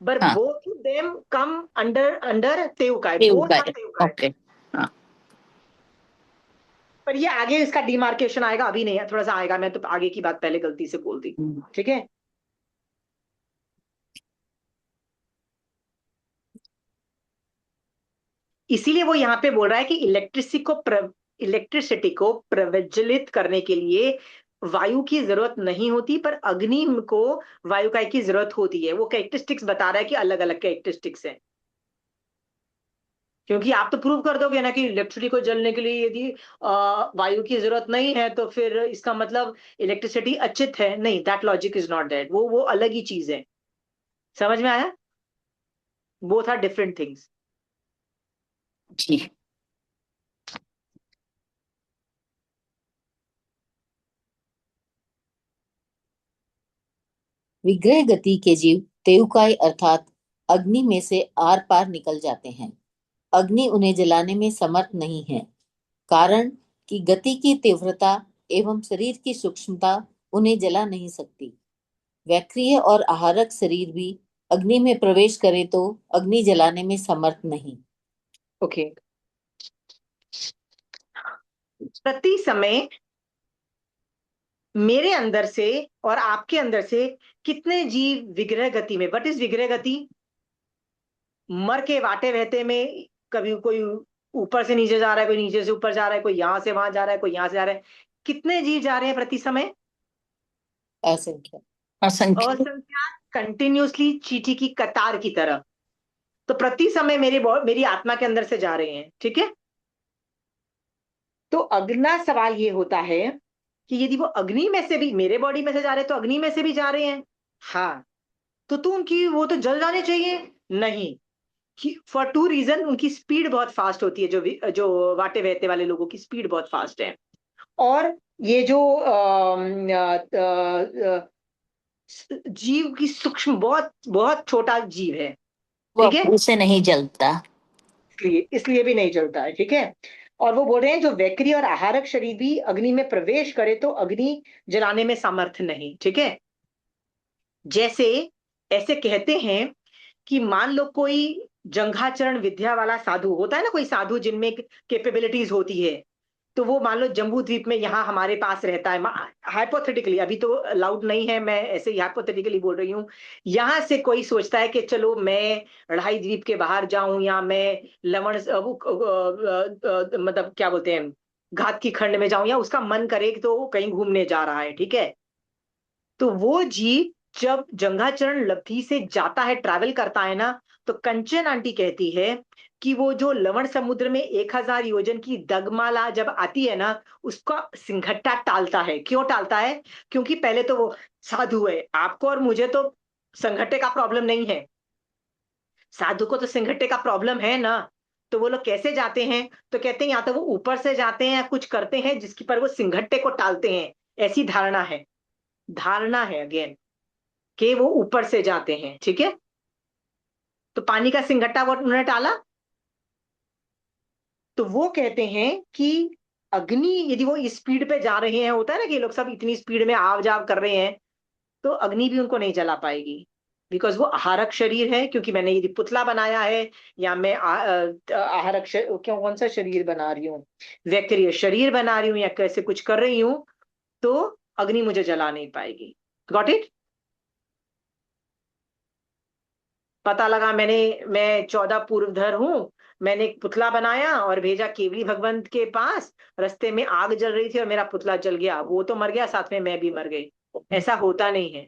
बट हाँ, both them come under under teukay. तेव बोथ का आर है। तेवकाय। ओके। हाँ। पर ये आगे इसका डिमार्केशन आएगा, अभी नहीं है, थोड़ा सा आएगा। मैं तो आगे की बात पहले गलती से बोल दी। हम्म। ठीक है, इसीलिए वो यहाँ पे बोल रहा है कि इलेक्ट्रिसिटी को प्रज्वलित करने के लिए वायु की जरूरत नहीं होती, पर अग्नि को वायुकाय की जरूरत होती है। वो कैरेक्टरिस्टिक्स बता रहा है कि अलग अलग कैरेक्टरिस्टिक्स है। क्योंकि आप तो प्रूव कर दोगे ना कि इलेक्ट्रिसिटी को जलने के लिए यदि वायु की जरूरत नहीं है तो फिर इसका मतलब इलेक्ट्रिसिटी अचित है। नहीं, that logic is not that. वो अलग ही चीज है। समझ में आया? Both are different things. जी। विग्रह गति के जीव तेऊकाय अर्थात अग्नि में से आर पार निकल जाते हैं। अग्नि उन्हें जलाने में समर्थ नहीं है, कारण कि गति की तीव्रता एवं शरीर की सूक्ष्मता उन्हें जला नहीं सकती। वैक्रिय और आहारक शरीर भी अग्नि में प्रवेश करे तो अग्नि जलाने में समर्थ नहीं। ओके, प्रति समय मेरे अंदर से और आपके अंदर से कितने जीव विग्रह गति में, व्हाट इज विग्रह गति? मर के वाटे रहते में, कभी कोई ऊपर से नीचे जा रहा है, कोई नीचे से ऊपर जा रहा है, कोई यहां से वहां जा रहा है, कोई यहां से जा रहा है। कितने जीव जा रहे हैं प्रति समय? असंख्य। असंख्य। असंख्यात, कंटिन्यूसली चींटी की कतार की तरह। तो प्रति समय मेरी आत्मा के अंदर से जा रहे हैं, ठीक है। तो अगला सवाल ये होता है कि यदि वो अग्नि में से भी मेरे बॉडी में से जा रहे हैं, तो अग्नि में से भी जा रहे हैं, हाँ, तो उनकी वो तो जल जाने चाहिए। नहीं, फॉर टू रीजन, उनकी स्पीड बहुत फास्ट होती है, जो वाटे बहते वाले लोगों की स्पीड बहुत फास्ट है। और ये जो जीव की सूक्ष्म, बहुत बहुत छोटा जीव है, वो ठीक है, अपने से नहीं जलता। इसलिए भी नहीं जलता है, ठीक है। और वो बोल रहे हैं जो वैक्री और आहारक शरीर भी अग्नि में प्रवेश करे तो अग्नि जलाने में समर्थ नहीं, ठीक है। जैसे ऐसे कहते हैं कि मान लो कोई जंघाचरण विद्या वाला साधु होता है ना, कोई साधु जिनमें कैपेबिलिटीज होती है, तो वो मान लो जम्बू द्वीप में यहाँ हमारे पास रहता है, हाइपोथेटिकली, अभी तो अलाउड नहीं है, मैं ऐसे ही हाइपोथेटिकली बोल रही हूँ। यहाँ से कोई सोचता है कि चलो मैं अढ़ाई द्वीप के बाहर जाऊं, या मैं लवण मतलब क्या बोलते हैं, घात की खंड में जाऊं, या उसका मन करे कि तो वो कहीं घूमने जा रहा है, ठीक है। तो वो जीव जब जंघाचरण लब्धि से जाता है, ट्रैवल करता है ना, तो कंचन आंटी कहती है कि वो जो लवण समुद्र में 1000 योजन की दगमाला जब आती है ना, उसका सिंघट्टा टालता है। क्यों टालता है? क्योंकि पहले तो वो साधु है, आपको और मुझे तो संघट्टे का प्रॉब्लम नहीं है, साधु को तो सिंघट्टे का प्रॉब्लम है ना। तो वो लोग कैसे जाते हैं? तो कहते हैं या तो वो ऊपर से जाते हैं या कुछ करते हैं जिसकी पर वो सिंघट्टे को टालते हैं, ऐसी धारणा है। धारणा है अगेन, कि वो ऊपर से जाते हैं, ठीक है। तो पानी का सिंगट्टा वो उन्होंने टाला। तो वो कहते हैं कि अग्नि, यदि वो इस स्पीड पे जा रहे हैं, होता है ना कि ये लोग सब इतनी स्पीड में आव जाव कर रहे हैं, तो अग्नि भी उनको नहीं जला पाएगी, बिकॉज वो आहारक शरीर है। क्योंकि मैंने यदि पुतला बनाया है, या मैं क्यों, कौन सा शरीर बना रही हूँ, वैक्रिय शरीर बना रही हूँ, या कैसे कुछ कर रही हूँ, तो अग्नि मुझे जला नहीं पाएगी। Got it? पता लगा मैं 14 पूर्वधर हूं। मैंने एक पुतला बनाया और भेजा केवली भगवंत के पास, रास्ते में आग जल रही थी और मेरा पुतला जल गया, वो तो मर गया, साथ में मैं भी मर गई। ऐसा होता नहीं है,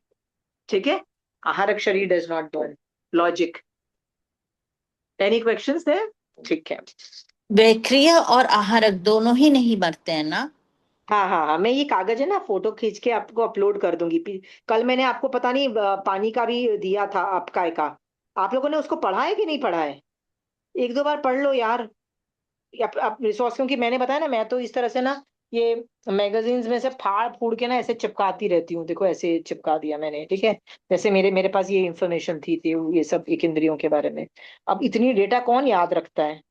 ठीक है। आहारक शरीर does not burn. Logic. Any questions है? ठीक है। वैक्रिय और आहारक दोनों ही नहीं मरते हैं ना? हाँ हाँ हाँ, मैं ये कागज है ना, फोटो खींच के आपको अपलोड कर दूंगी। कल मैंने आपको पता नहीं पानी का भी दिया था, आपका का। आप लोगों ने उसको पढ़ा है कि नहीं पढ़ा है? एक दो बार पढ़ लो यार। आप रिसोर्स, क्योंकि मैंने बताया ना, मैं तो इस तरह से ना, ये मैगजीन्स में से फाड़ फूड़ के ना ऐसे चिपकाती रहती हूँ। देखो ऐसे चिपका दिया मैंने, ठीक है। जैसे मेरे पास ये इंफॉर्मेशन थी ये सब एक इंद्रियों के बारे में। अब इतनी डेटा कौन याद रखता है?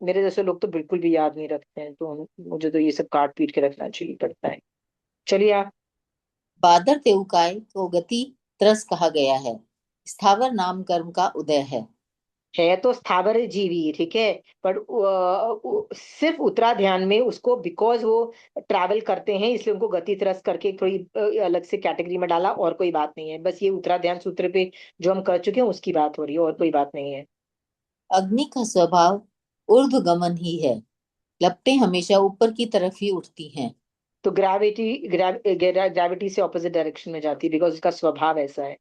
मेरे जैसे लोग तो बिल्कुल भी याद नहीं रखते हैं, तो मुझे तो ये सब काट पीट के रखना चाहिए पड़ता है। चलिए आप। बादर तेउकाय को गति त्रस कहा गया है, स्थावर नाम कर्म का उदय है तो स्थावर जीवी, ठीक है। पर सिर्फ उतरा ध्यान में उसको, बिकॉज वो ट्रैवल करते हैं इसलिए उनको गति त्रस्त करके थोड़ी अलग से कैटेगरी में डाला, और कोई बात नहीं है। बस ये उतरा ध्यान सूत्र पे जो हम कर चुके हैं उसकी बात हो रही है, और कोई बात नहीं है। अग्नि का स्वभाव ऊर्ध्वगमन ही है, लपटें हमेशा ऊपर की तरफ ही उठती हैं। तो ग्रेविटी से ऑपोजिट डायरेक्शन में जाती है, बिकॉज उसका स्वभाव ऐसा है।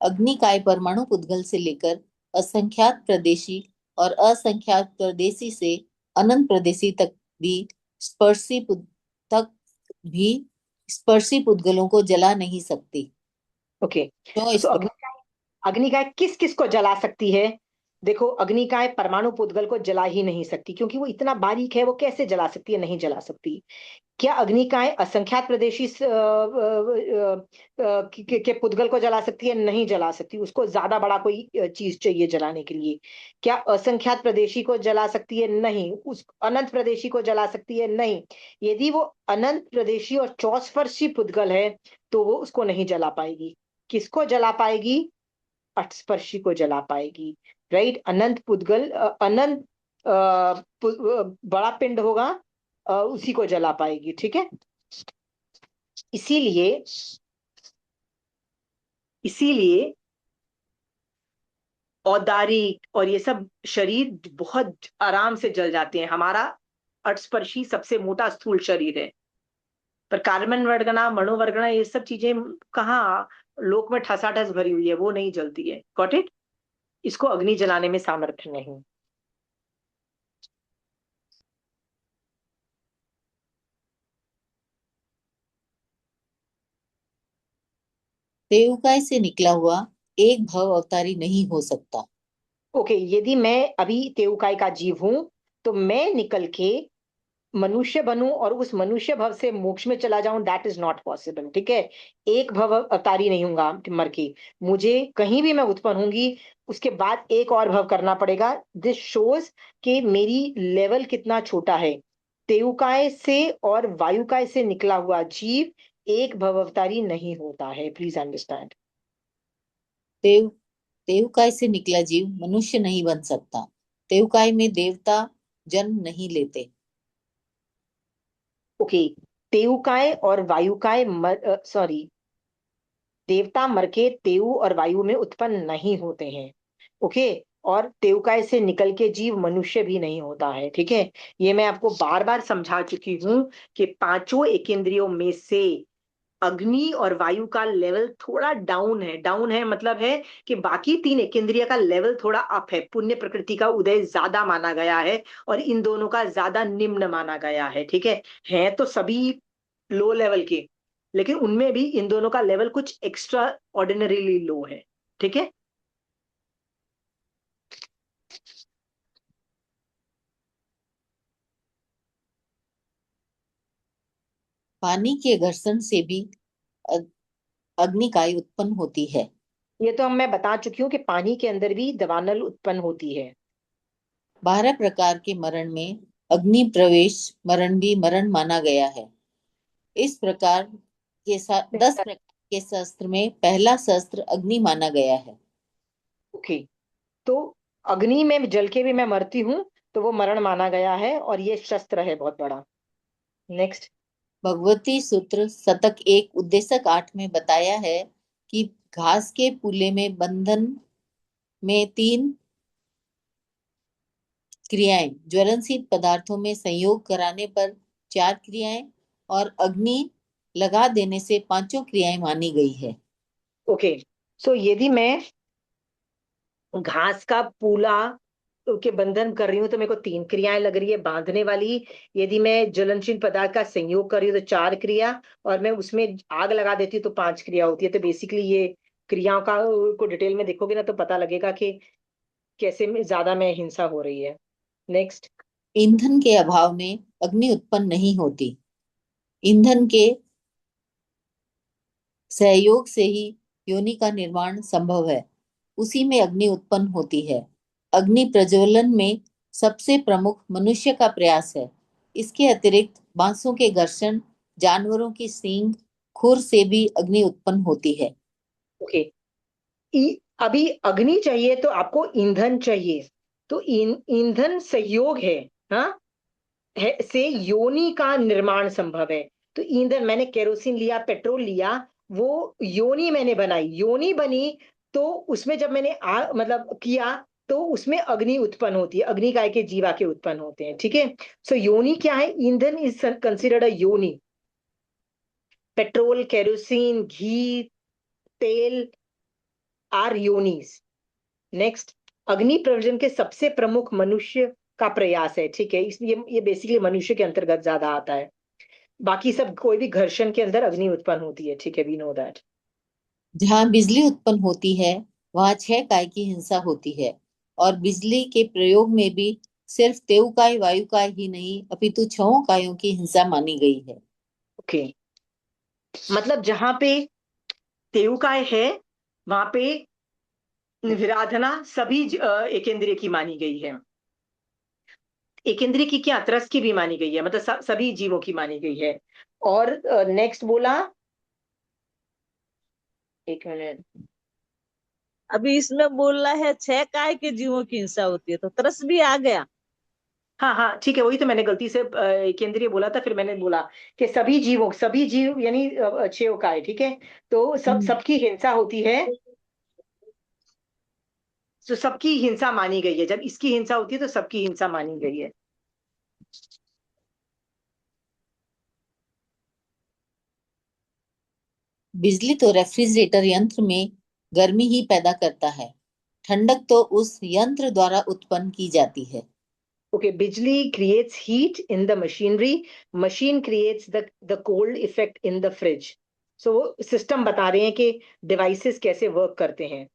अग्निकाय परमाणु पुद्गल से लेकर असंख्यात प्रदेशी और असंख्यात प्रदेशी से अनंत प्रदेशी तक भी स्पर्शी पुद्गलों को जला नहीं सकती। ओके। क्यों? तो अग्निकाय किस किस को जला सकती है? देखो, अग्निकाय परमाणु पुद्गल को जला ही नहीं सकती, क्योंकि वो इतना बारीक है, वो कैसे जला सकती है? नहीं जला सकती। क्या अग्निकाय असंख्यात प्रदेशी के पुद्गल को जला सकती है? नहीं जला सकती, उसको ज्यादा बड़ा कोई चीज चाहिए जलाने के लिए। क्या असंख्यात प्रदेशी को जला सकती है? नहीं। उस अनंत प्रदेशी को जला सकती है? नहीं। यदि वो अनंत प्रदेशी और चौस्पर्शी पुद्गल है, तो वो उसको नहीं जला पाएगी। किसको जला पाएगी? अटस्पर्शी को जला पाएगी, राइट। अनंत पुद्गल, अनंत बड़ा पिंड होगा, उसी को जला पाएगी, ठीक है। इसीलिए इसीलिए औदारिक और ये सब शरीर बहुत आराम से जल जाते हैं। हमारा अर्धस्पर्शी सबसे मोटा स्थूल शरीर है, पर कार्बन वर्गना, मणुवर्गना, ये सब चीजें कहाँ लोक में ठसाठस भरी हुई है, वो नहीं जलती है। Got it? इसको अग्नि जलाने में सामर्थ्य नहीं। देवकाय से निकला हुआ एक भव अवतारी नहीं हो सकता। ओके, यदि मैं अभी तेउकाई का जीव हूं तो मैं निकल के मनुष्य बनूं और उस मनुष्य भव से मोक्ष में चला जाऊं, दैट इज नॉट पॉसिबल। ठीक है, एक भव अवतारी नहीं होगा मर के, मुझे कहीं भी मैं उत्पन्न होंगी उसके बाद एक और भव करना पड़ेगा। दिस शोज कि मेरी लेवल कितना छोटा है। तेउकाय से और वायुकाय से निकला हुआ जीव एक भव अवतारी नहीं होता है, प्लीज अंडरस्टैंड। देव देवकाय से निकला जीव मनुष्य नहीं बन सकता। देवकाय में देवता जन्म नहीं लेते। ओके, तेउकाय और वायुकाय सॉरी, देवता मर के तेउ और वायु में उत्पन्न नहीं होते हैं। ओके, और तेउकाय से निकल के जीव मनुष्य भी नहीं होता है। ठीक है, ये मैं आपको बार बार समझा चुकी हूं कि पांचों एकेंद्रियों में से अग्नि और वायु का लेवल थोड़ा डाउन है। डाउन है मतलब है कि बाकी तीन एकेंद्रिय का लेवल थोड़ा अप है। पुण्य प्रकृति का उदय ज्यादा माना गया है और इन दोनों का ज्यादा निम्न माना गया है। ठीक है तो सभी लो लेवल के, लेकिन उनमें भी इन दोनों का लेवल कुछ एक्स्ट्रा ऑर्डिनरीली लो है। ठीक है, पानी के घर्षण से भी अ- अग्निकाय उत्पन्न होती है। ये तो मैं बता चुकी हूँ कि पानी के अंदर भी दवानल उत्पन्न होती है। 12 प्रकार के मरण में अग्नि प्रवेश मरण भी मरण माना गया है। इस प्रकार के 10 प्रकार के शस्त्र में पहला शस्त्र अग्नि माना गया है। ओके, तो अग्नि में जल के भी मैं मरती हूँ तो वो मरण माना गया है और ये शस्त्र है बहुत बड़ा। नेक्स्ट। भगवती सूत्र शतक 1 उद्देशक 8 में बताया है कि घास के पूले में बंधन में 3 क्रियाएं, ज्वलनशील पदार्थों में संयोग कराने पर 4 क्रियाएं और अग्नि लगा देने से 5 क्रियाएं मानी गई है। ओके, सो यदि मैं घास का पूला के बंधन कर रही हूँ तो मेरे को 3 क्रियाएं लग रही है बांधने वाली। यदि मैं ज्वलनशील पदार्थ का संयोग कर रही हूँ तो 4 क्रिया, और मैं उसमें आग लगा देती हूँ तो 5 क्रिया होती है। तो बेसिकली ये क्रियाओं का को डिटेल में देखोगे ना तो पता लगेगा कि कैसे में ज्यादा में हिंसा हो रही है। नेक्स्ट। ईंधन के अभाव में अग्नि उत्पन्न नहीं होती। ईंधन के सहयोग से ही योनि का निर्माण संभव है, उसी में अग्नि उत्पन्न होती है। अग्नि प्रज्वलन में सबसे प्रमुख मनुष्य का प्रयास है। इसके अतिरिक्त बांसों के घर्षण, जानवरों की सींग, खुर से भी अग्नि उत्पन्न होती है। ओके, अभी अग्नि चाहिए तो आपको ईंधन चाहिए, तो ईंधन सहयोग है। हाँ, से योनि का निर्माण संभव है। तो ईंधन, मैंने केरोसिन लिया, पेट्रोल लिया, वो योनि मैंने बनाई, योनि बनी, तो उसमें जब मैंने मतलब किया तो उसमें अग्नि उत्पन्न होती है। अग्नि काय के जीवा के उत्पन्न होते हैं। ठीक है, सो योनि क्या है? ईंधन इज कंसिडर्ड अ योनि। पेट्रोल, केरोसिन, घी, तेल आर योनिस। नेक्स्ट। अग्नि प्रज्वलन के सबसे प्रमुख मनुष्य का प्रयास है। ठीक है, इसलिए ये बेसिकली मनुष्य के अंतर्गत ज्यादा आता है। बाकी सब कोई भी घर्षण के अंदर अग्नि उत्पन्न होती है। ठीक है, वी नो दैट। जहाँ बिजली उत्पन्न होती है वहाँ 6 काय की हिंसा होती है, और बिजली के प्रयोग में भी सिर्फ तेवकाय वायुकाय ही नहीं अपितु 6 कायों की हिंसा मानी गई है। ओके, मतलब जहां पे तेउकाय है वहां पे विराधना सभी एकेंद्रिय की मानी गई है। एकेंद्रिय की क्या, त्रस की भी मानी गई है, मतलब सभी जीवों की मानी गई है। और नेक्स्ट बोला, एक मिनट। अभी इसमें बोल रहा है 6 काय के जीवों की हिंसा होती है, तो तरस भी आ गया। हाँ हाँ ठीक है, वही तो मैंने गलती से केंद्रीय बोला था, फिर मैंने बोला कि सभी जीव यानी छह काय, ठीक है। तो सबकी हिंसा होती है, तो सबकी हिंसा मानी गई है, जब इसकी हिंसा होती है तो सबकी हिंसा मानी गई है। बिजली तो रेफ्रिजरेटर यंत्र में गर्मी ही पैदा करता है, ठंडक तो उस यंत्र द्वारा उत्पन्न की जाती है। Okay, bijli creates heat in the machinery, machine creates the cold effect in the fridge. So वो सिस्टम बता रहे हैं कि डिवाइसेस कैसे वर्क करते हैं।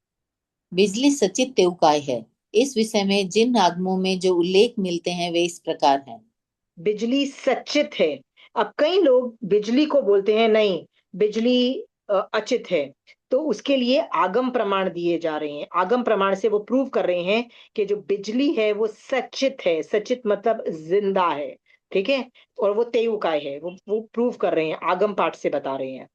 बिजली सचित तेवकाय है। इस विषय में जिन आगमों में जो उल्लेख मिलते हैं वे इस प्रकार हैं। बिजली सचित है। अब कई लोग बिजली को बोलते हैं नहीं, बिजली अचित है। तो उसके लिए आगम प्रमाण दिए जा रहे हैं, आगम प्रमाण से वो प्रूव कर रहे हैं कि जो बिजली है वो सचित है, सचित मतलब जिंदा है, ठीक है। और वो तेयुकाय है, वो प्रूव कर रहे हैं, आगम पाठ से बता रहे हैं।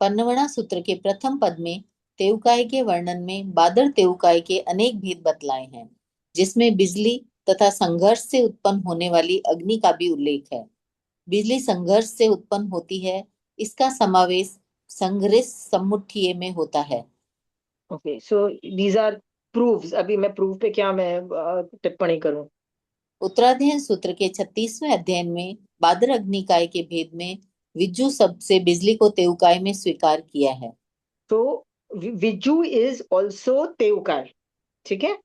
पर्णवणा सूत्र के प्रथम पद में तेवकाय के वर्णन में बादर तेवकाय के अनेक भेद बतलाए हैं, जिसमें बिजली तथा संघर्ष से उत्पन्न होने वाली अग्नि का भी उल्लेख है। बिजली संघर्ष से उत्पन्न होती है, इसका समावेश संघर्ष समुट्ठीय में होता है। Okay, so these are proves. अभी मैं प्रूफ पे क्या मैं टिप्पणी करूं? उत्तराध्ययन सूत्र के 36वें अध्ययन में बादर अग्निकाय के भेद में विज्जु शब्द से बिजली को तेवकाय में स्वीकार किया है। तो विजु इज ऑल्सो तेवकाय, ठीक है।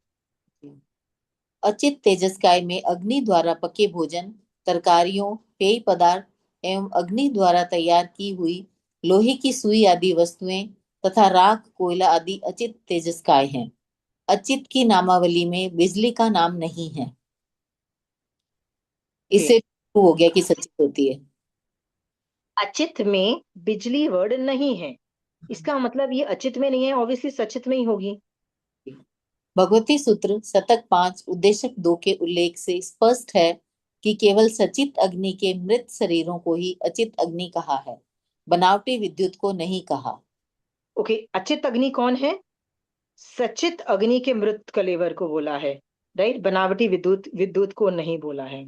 अचित तेजस्काय में अग्नि द्वारा पके भोजन, तरकारियों, पेय पदार्थ एवं अग्नि द्वारा तैयार की हुई लोहे की सुई आदि वस्तुएं तथा राख, कोयला आदि अचित तेजस्काय हैं। अचित की नामावली में बिजली का नाम नहीं है। इससे हो गया कि सचित होती है। अचित में बिजली वर्ड नहीं है, इसका मतलब ये अचित में नहीं है, ऑब्वियसली सचित में ही होगी। भगवती सूत्र शतक 5 उद्देशक 2 के उल्लेख से स्पष्ट है कि केवल सचित अग्नि के मृत शरीरों को ही अचित अग्नि कहा है, बनावटी विद्युत को नहीं कहा। ओके, अचित अग्नि कौन है? सचित अग्नि के मृत कलेवर को बोला है, राइट। बनावटी विद्युत विद्युत को नहीं बोला है।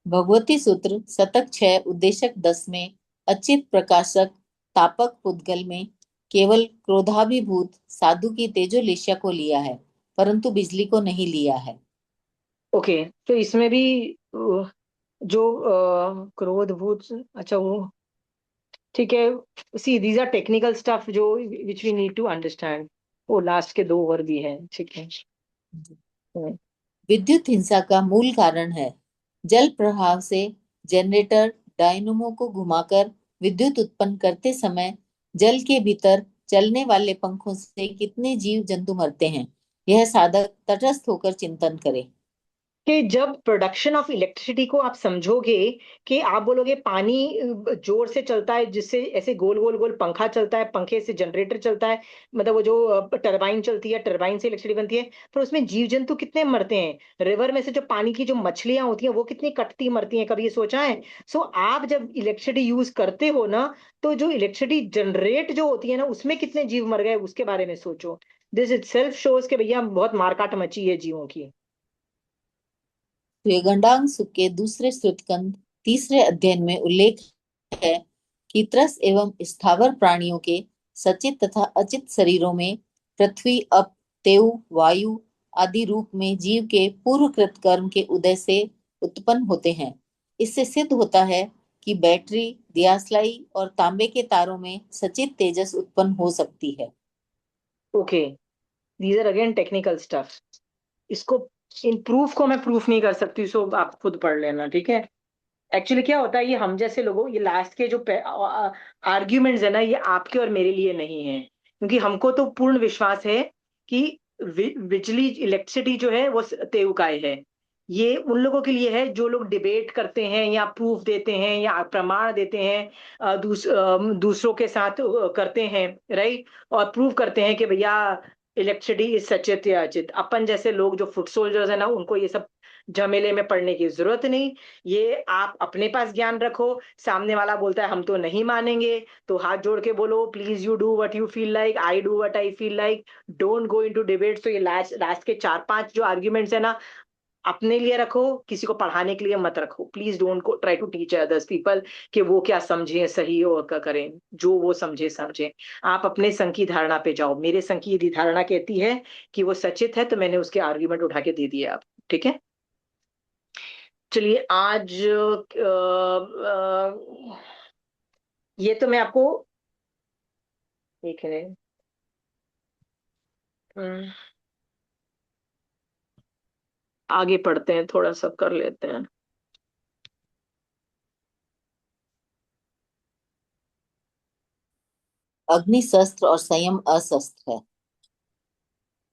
भगवती सूत्र शतक 6 उद्देशक 10 में अचित प्रकाशक तापक पुद्गल में केवल क्रोधाभिभूत साधु की तेजोलेशा को लिया है, परंतु बिजली को नहीं लिया है। ओके, तो इसमें भी जो क्रोधभूत, अच्छा वो ठीक है। See these are technical stuff जो which we need to understand. वो लास्ट के दो वर्ड भी हैं, ठीक है। विद्युत हिंसा का मूल कारण है जल प्रवाह से जनरेटर डायनमो को घुमाकर विद्युत उत्पन्न करते समय जल के भीतर चलने वाले पंखों से कितने जीव जंतु मरते हैं, यह साधक तटस्थ होकर चिंतन करे। कि जब प्रोडक्शन ऑफ इलेक्ट्रिसिटी को आप समझोगे, कि आप बोलोगे पानी जोर से चलता है, जिससे ऐसे गोल गोल गोल पंखा चलता है, पंखे से जनरेटर चलता है, मतलब वो जो टरबाइन चलती है, टरबाइन से इलेक्ट्रिसिटी बनती है, पर उसमें जीव जंतु कितने मरते हैं। रिवर में से जो पानी की जो मछलियां होती हैं वो कितनी कटती मरती हैं, कभी ये सोचा है? सो आप जब इलेक्ट्रिसिटी यूज करते हो ना, तो जो इलेक्ट्रिसिटी जनरेट जो होती है ना, उसमें कितने जीव मर गए उसके बारे में सोचो। दिस इट सेल्फ शोज के भैया बहुत मारकाट मची है जीवों की। गंडांग सुख के दूसरे श्रुतकंद तीसरे अध्ययन में उल्लेख है कि त्रस एवं स्थावर प्राणियों के सचित तथा अचित शरीरों में पृथ्वी, अप, तेउ, वायु आदि रूप में जीव के पूर्वकृत कर्म के उदय से उत्पन्न होते हैं। इससे सिद्ध होता है कि बैटरी, दियासलाई और तांबे के तारों में सचित तेजस उत्पन्न हो सकती है। Okay, these are again technical stuff. इसको, इन प्रूफ को मैं प्रूफ नहीं कर सकती, सो आप खुद पढ़ लेना, ठीक है। एक्चुअली क्या होता है, ये हम जैसे लोगों, ये लास्ट के जो आर्ग्यूमेंट्स है ना, ये आपके और मेरे लिए नहीं है, क्योंकि हमको तो पूर्ण विश्वास है कि बिजली, इलेक्ट्रिसिटी जो है वो तेवकाय है। ये उन लोगों के लिए है जो लोग डिबेट करते हैं या प्रूफ देते हैं या प्रमाण देते हैं, दूसरों के साथ करते हैं, राइट। और प्रूव करते हैं कि भैया इलेक्ट्रिसिटी इज सचित या अचित। अपन जैसे लोग जो फुट सोल्जर्स है ना, उनको ये सब झमेले में पड़ने की जरूरत नहीं। ये आप अपने पास ज्ञान रखो। सामने वाला बोलता है हम तो नहीं मानेंगे, तो हाथ जोड़ के बोलो please you do what you feel like, I do what I feel like, don't go into debate. तो ये लास्ट लास्ट के 4-5 जो आर्ग्यूमेंट्स है ना, अपने लिए रखो, किसी को पढ़ाने के लिए मत रखो। Please don't try to teach others people कि वो क्या समझे सही और क्या करें, जो वो समझे समझे। आप अपने संघ की धारणा पे जाओ। मेरे संघ की यदि धारणा कहती है कि वो सचित है, तो मैंने उसके आर्ग्यूमेंट उठा के दे दिए आप। ठीक है, चलिए आज ये तो मैं आपको देख रहे आगे पढ़ते हैं, थोड़ा सा कर लेते हैं। अग्नि शस्त्र और संयम अशस्त्र है।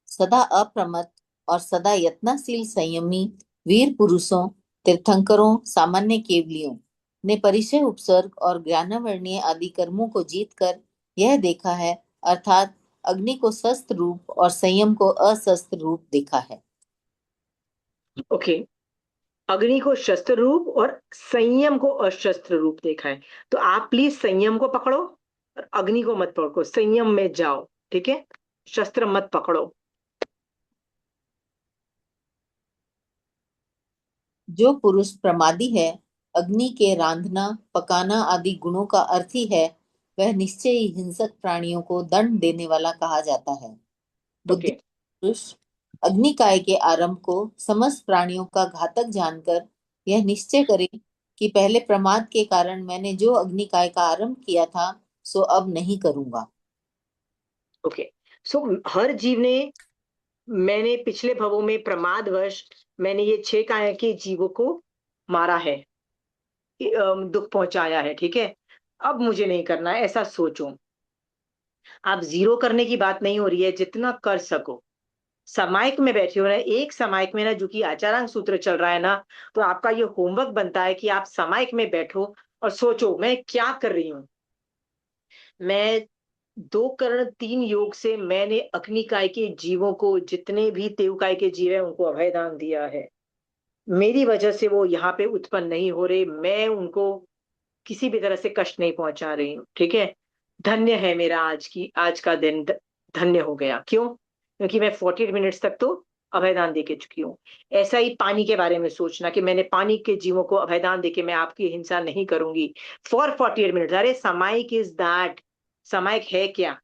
सदा अप्रमत्त और सदा यत्नशील संयमी वीर पुरुषों, तीर्थंकरों, सामान्य केवलियों ने परिचय, उपसर्ग और ज्ञानावरणीय आदि कर्मों को जीतकर यह देखा है, अर्थात अग्नि को शस्त्र रूप और संयम को अशस्त्र रूप देखा है। ओके, अग्नि को शस्त्र रूप और संयम को अशस्त्र रूप देखा है। तो आप प्लीज संयम को पकड़ो और अग्नि को मत पकड़ो, संयम में जाओ। ठीक है, शस्त्र मत पकड़ो। जो पुरुष प्रमादी है, अग्नि के रांधना पकाना आदि गुणों का अर्थ ही है, वह निश्चय ही हिंसक प्राणियों को दंड देने वाला कहा जाता है। बुद्धि ओके, पुरुष अग्निकाय के आरंभ को समस्त प्राणियों का घातक जानकर यह निश्चय करे कि पहले प्रमाद के कारण मैंने जो अग्निकाय का आरंभ किया था, सो अब नहीं करूंगा। ओके। सो हर जीव ने, मैंने पिछले भवों में प्रमादवश मैंने ये 6 काया के जीवों को मारा है, दुख पहुंचाया है। ठीक है, अब मुझे नहीं करना है, ऐसा सोचो। आप जीरो करने की बात नहीं हो रही है, जितना कर सको। समायक में बैठे हो ना, एक समायक में ना, जो कि आचारांग सूत्र चल रहा है ना, तो आपका ये होमवर्क बनता है कि आप समायक में बैठो और सोचो मैं क्या कर रही हूं। मैं 2 करण 3 योग से मैंने अग्निकाय के जीवों को, जितने भी तेवकाय के जीव है, उनको अभयदान दिया है। मेरी वजह से वो यहाँ पे उत्पन्न नहीं हो रहे, मैं उनको किसी भी तरह से कष्ट नहीं पहुंचा रही हूँ। ठीक है, धन्य है मेरा आज का दिन, धन्य हो गया। क्यों? क्योंकि मैं 48 मिनट्स तक तो अभयदान दे के चुकी हूँ। ऐसा ही पानी के बारे में सोचना कि मैंने पानी के जीवों को अभयदान देके मैं आपकी हिंसा नहीं करूंगी फॉर 48 मिनट्स। अरे सामायिक इज दैट, सामायिक है क्या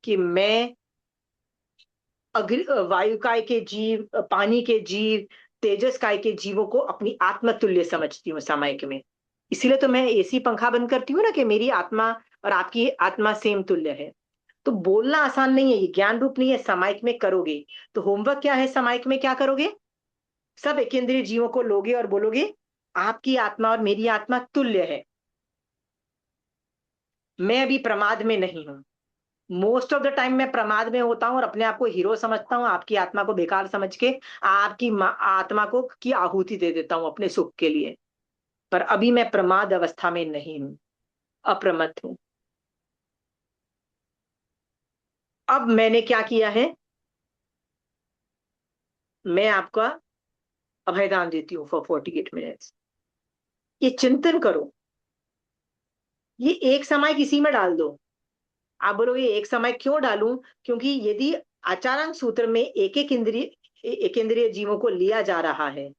कि मैं वायुकाय के जीव, पानी के जीव, तेजस काय के जीवों को अपनी आत्मा तुल्य समझती हूँ सामायिक में। इसीलिए तो मैं एसी पंखा बंद करती हूँ ना, कि मेरी आत्मा और आपकी आत्मा सेम तुल्य है। तो बोलना आसान नहीं है, ये ज्ञान रूप नहीं है, सामायिक में करोगे। तो होमवर्क क्या है, सामायिक में क्या करोगे? सब एकेंद्रीय जीवों को लोगे और बोलोगे आपकी आत्मा और मेरी आत्मा तुल्य है। मैं अभी प्रमाद में नहीं हूं। मोस्ट ऑफ द टाइम मैं प्रमाद में होता हूं और अपने आप को हीरो समझता हूं, आपकी आत्मा को बेकार समझ के आपकी आत्मा को की आहुति दे देता हूं अपने सुख के लिए। पर अभी मैं प्रमाद अवस्था में नहीं हूं, अप्रमत्त हूं। अब मैंने क्या किया है, मैं आपका अभयदान देती हूँ फॉर 48 मिनट्स। ये चिंतन करो, ये एक समय किसी में डाल दो। आप बोलोगे एक समय क्यों डालूं? क्योंकि यदि आचारांग सूत्र में एक इंद्रिय जीवों को लिया जा रहा है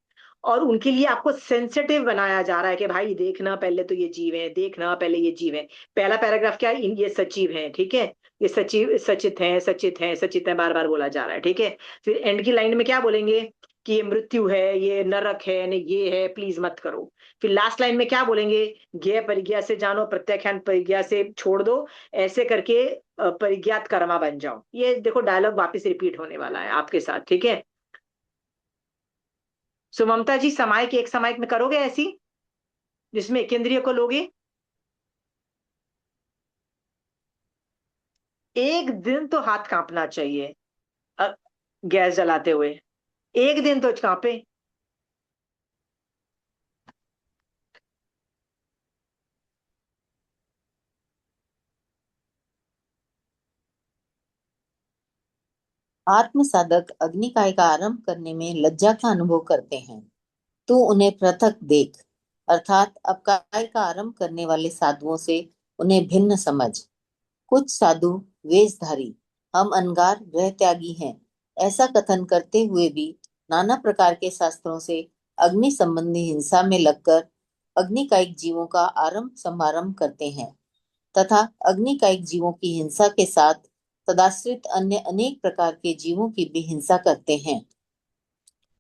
और उनके लिए आपको सेंसिटिव बनाया जा रहा है कि भाई देखना पहले तो ये जीव है, देखना पहले ये जीव है। पहला पैराग्राफ क्या है, ये सचिव है। ठीक है, ये सचिव सचित है, सचित है, सचित है, बार बार बोला जा रहा है। ठीक है, फिर एंड की लाइन में क्या बोलेंगे कि ये मृत्यु है, ये नरक है, न ये है, प्लीज मत करो। फिर लास्ट लाइन में क्या बोलेंगे, ज्ञेय परिज्ञा से जानो, प्रत्याख्यान परिज्ञा से छोड़ दो, ऐसे करके परिज्ञात कर्मा बन जाओ। ये देखो डायलॉग वापस रिपीट होने वाला है आपके साथ। ठीक है, सो ममता जी समायिक एक समायिक में करोगे ऐसी, जिसमें केंद्रीय को लोगे? एक दिन तो हाथ कांपना चाहिए अ, गैस जलाते हुए, एक दिन तो कांपे। आत्म साधक अग्निकाय का आरंभ करने में लज्जा का अनुभव करते हैं, तो उन्हें पृथक देख, अर्थात अब काय का आरंभ करने वाले साधुओं से उन्हें भिन्न समझ। कुछ साधु वेशधारी, हम अनगार ग्रह त्यागी हैं, ऐसा कथन करते हुए भी नाना प्रकार के शास्त्रों से अग्नि संबंधी हिंसा में लगकर अग्निकायिक जीवों का आरंभ समारंभ करते हैं तथा अग्निकायिक जीवों की हिंसा के साथ तदाश्रित अन्य अनेक प्रकार के जीवों की भी हिंसा करते हैं।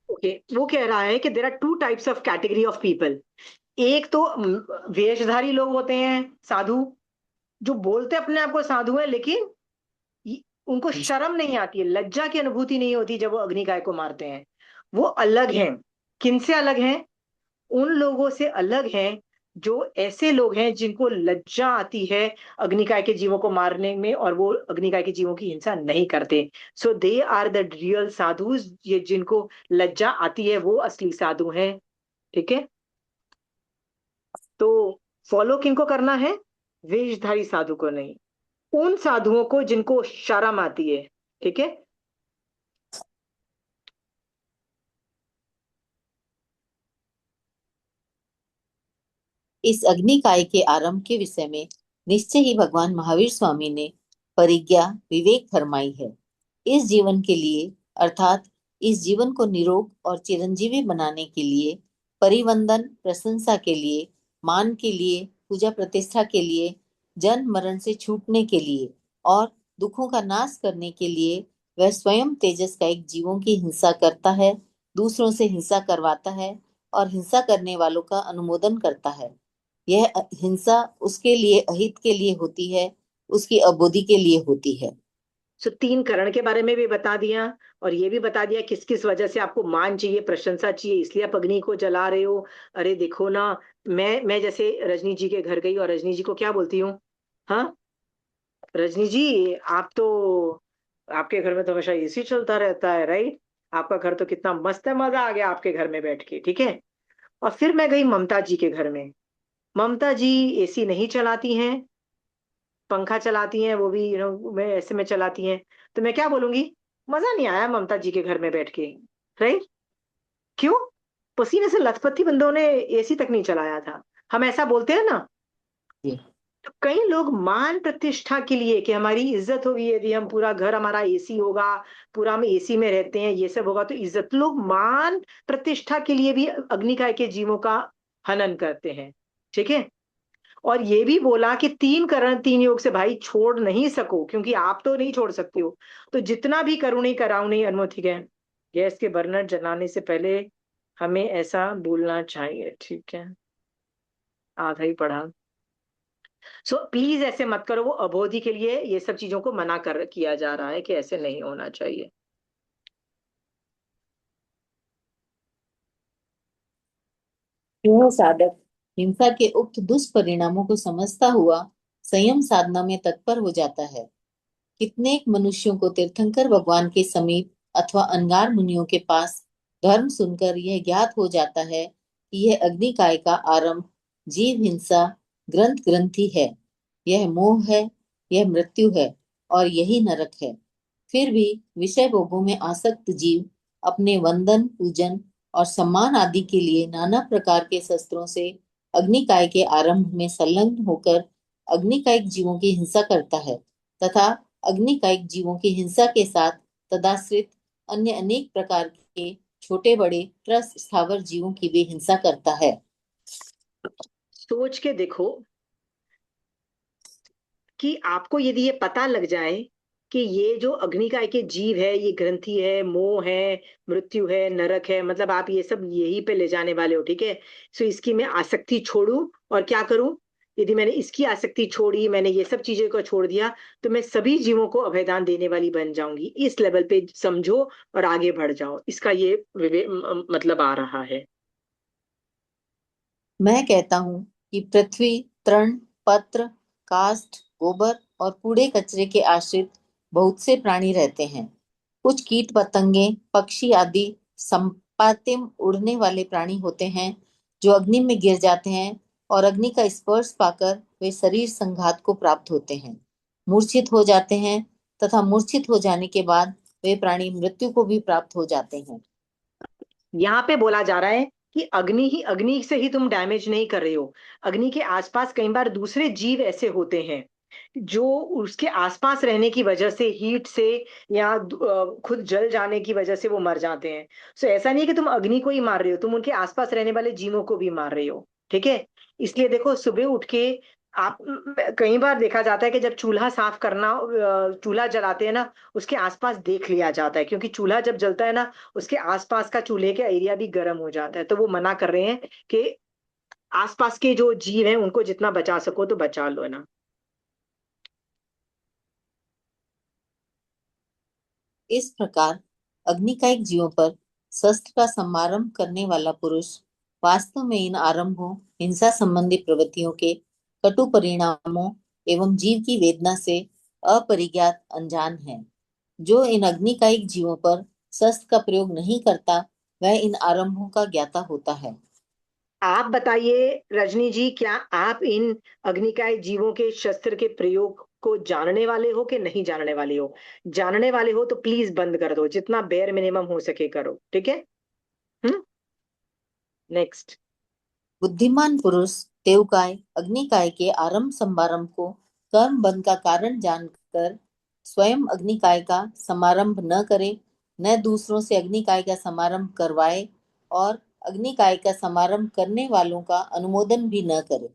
ओके, वो कह रहा है कि there are two types of category of people. एक तो वेशधारी लोग होते हैं, साधु, जो बोलते अपने आप को साधु है, लेकिन उनको शर्म नहीं आती है, लज्जा की अनुभूति नहीं होती जब वो अग्निकाय को मारते हैं। वो अलग हैं। किनसे अलग हैं? उन लोगों से अलग हैं जो ऐसे लोग हैं जिनको लज्जा आती है अग्निकाय के जीवों को मारने में, और वो अग्निकाय के जीवों की हिंसा नहीं करते। So they are the real sadhus. ये जिनको लज्जा आती है वो असली साधु हैं। ठीक है, तो फॉलो किनको करना है? वेशधारी साधु को नहीं, उन साधुओं को जिनको शर्म आती है। ठीक है, इस अग्निकाय के आरंभ के विषय में निश्चय ही भगवान महावीर स्वामी ने परिज्ञा विवेक फरमाई है। इस जीवन के लिए अर्थात इस जीवन को निरोग और चिरंजीवी बनाने के लिए, परिवंदन प्रशंसा के लिए, मान के लिए, पूजा प्रतिष्ठा के लिए, जन्म मरण से छूटने के लिए और दुखों का नाश करने के लिए वह स्वयं तेजस का एक जीवों की हिंसा करता है, दूसरों से हिंसा करवाता है और हिंसा करने वालों का अनुमोदन करता है। यह हिंसा उसके लिए अहित के लिए होती है, उसकी अबोधि के लिए होती है। सो 3 करण के बारे में भी बता दिया, और ये भी बता दिया किस किस वजह से आपको मान चाहिए, प्रशंसा चाहिए, इसलिए आप अग्नि को जला रहे हो। अरे देखो ना, मैं जैसे रजनी जी के घर गई और रजनी जी को क्या बोलती हूँ? हाँ रजनी जी, आप तो, आपके घर में तो हमेशा एसी चलता रहता है, राइट? आपका घर तो कितना मस्त है, मजा आ गया आपके घर में बैठ के। ठीक है, और फिर मैं गई ममता जी के घर में। ममता जी एसी नहीं चलाती हैं, पंखा चलाती हैं, वो भी मैं ऐसे में चलाती हैं। तो मैं क्या बोलूंगी? मजा नहीं आया ममता जी के घर में बैठ के, राइट? क्यों? पसीने से लथपथी बंदों ने एसी तक नहीं चलाया था। हम ऐसा बोलते हैं ना। जी। तो कई लोग मान प्रतिष्ठा के लिए, कि हमारी इज्जत होगी यदि हम, पूरा घर हमारा एसी होगा, पूरा हम एसी में रहते हैं, ये सब होगा तो इज्जत, लोग मान प्रतिष्ठा के लिए भी अग्निकाय के जीवों का हनन करते हैं। ठीक है, और ये भी बोला कि 3 करण 3 योग से भाई छोड़ नहीं सको, क्योंकि आप तो नहीं छोड़ सकते हो। तो जितना भी करुणी कराउनी अनुमति है, गैस के बर्नर जलाने से पहले हमें ऐसा बोलना चाहिए। ठीक है, आधा ही पढ़ा। सो प्लीज ऐसे मत करो, वो अबोधि के लिए ये सब चीजों को मना कर किया जा रहा है कि ऐसे नहीं होना चाहिए। यह साधक हिंसा के उक्त दुष्परिणामों को समझता हुआ संयम साधना में तत्पर हो जाता है। कितने मनुष्यों को तीर्थंकर भगवान के समीप अथवा अनगार मुनियों के पास धर्म सुनकर यह ज्ञात हो जाता है कि यह अग्निकाय का आरंभ जीव हिंसा ग्रंथि है, यह मोह है, यह मृत्यु है और यही नरक है। फिर भी विषय भोगों में आसक्त जीव अपने वंदन पूजन और सम्मान आदि के लिए नाना प्रकार के शस्त्रों से अग्निकाय के आरंभ में संलग्न होकर अग्निकायिक जीवों की हिंसा करता है तथा अग्निकायिक जीवों की हिंसा के साथ तदाश्रित अन्य अनेक प्रकार के छोटे बड़े त्रस्त स्थावर जीवों की भी हिंसा करता है। सोच के देखो कि आपको यदि ये पता लग जाए कि ये जो अग्निकाय के जीव है, ये ग्रंथि है, मोह है, मृत्यु है, नरक है, मतलब आप ये सब यही पे ले जाने वाले हो। ठीक है, सो इसकी मैं आसक्ति छोड़ू और क्या करूं? यदि मैंने इसकी आसक्ति छोड़ी, मैंने ये सब चीजों को छोड़ दिया, तो मैं सभी जीवों को अभयदान देने वाली बन जाऊंगी। इस लेवल पे समझो और आगे बढ़ जाओ, इसका ये मतलब आ रहा है। मैं कहता हूँ कि पृथ्वी तृण पत्र काष्ठ गोबर और कूड़े कचरे के आश्रित बहुत से प्राणी रहते हैं। कुछ कीट पतंगे पक्षी आदि संपातिम उड़ने वाले प्राणी होते हैं जो अग्नि में गिर जाते हैं और अग्नि का स्पर्श पाकर वे शरीर संघात को प्राप्त होते हैं, मूर्छित हो जाते हैं तथा मूर्छित हो जाने के बाद वे प्राणी मृत्यु को भी प्राप्त हो जाते हैं। यहाँ पे बोला जा रहा है कि अग्नि से ही तुम डैमेज नहीं कर रहे हो। अग्नि के आसपास कई बार दूसरे जीव ऐसे होते हैं जो उसके आसपास रहने की वजह से, हीट से या खुद जल जाने की वजह से वो मर जाते हैं। सो ऐसा नहीं है कि तुम अग्नि को ही मार रहे हो, तुम उनके आसपास रहने वाले जीवों को भी मार रहे हो। ठीक है, इसलिए देखो सुबह उठ के आप, कई बार देखा जाता है कि जब चूल्हा साफ करना, चूल्हा जलाते हैं ना, उसके आसपास देख लिया जाता है, क्योंकि चूल्हा जब जलता है ना, उसके आसपास का चूल्हे का एरिया भी गर्म हो जाता है। तो वो मना कर रहे हैं कि आसपास के जो जीव हैं उनको जितना बचा सको तो बचा लो, है ना। इस प्रकार अग्निकायिक जीवों पर शस्त्र का समारंभ करने वाला पुरुष वास्तव में इन आरंभों, हिंसा संबंधी प्रवृत्तियों के कटु परिणामों एवं जीव की वेदना से अपरिज्ञात अनजान है। जो इन अग्निकायिक जीवों पर शस्त्र का प्रयोग नहीं करता, वह इन आरंभों का ज्ञाता होता है। आप बताइए रजनी जी, क्या आप इन अग्निकाय जीवों के शस्त्र के प्रयोग को जानने वाले हो कि नहीं जानने वाले हो? जानने वाले हो तो प्लीज बंद कर दो, जितना बेयर मिनिमम हो सके करो, ठीक है। नेक्स्ट। बुद्धिमान पुरुष देवकाय अग्निकाय के आरंभ समारंभ को कर्म बंध का कारण जानकर स्वयं अग्निकाय का समारंभ न करे, न दूसरों से अग्निकाय का समारंभ करवाए और अग्निकाय का समारंभ करने वालों का अनुमोदन भी न करे।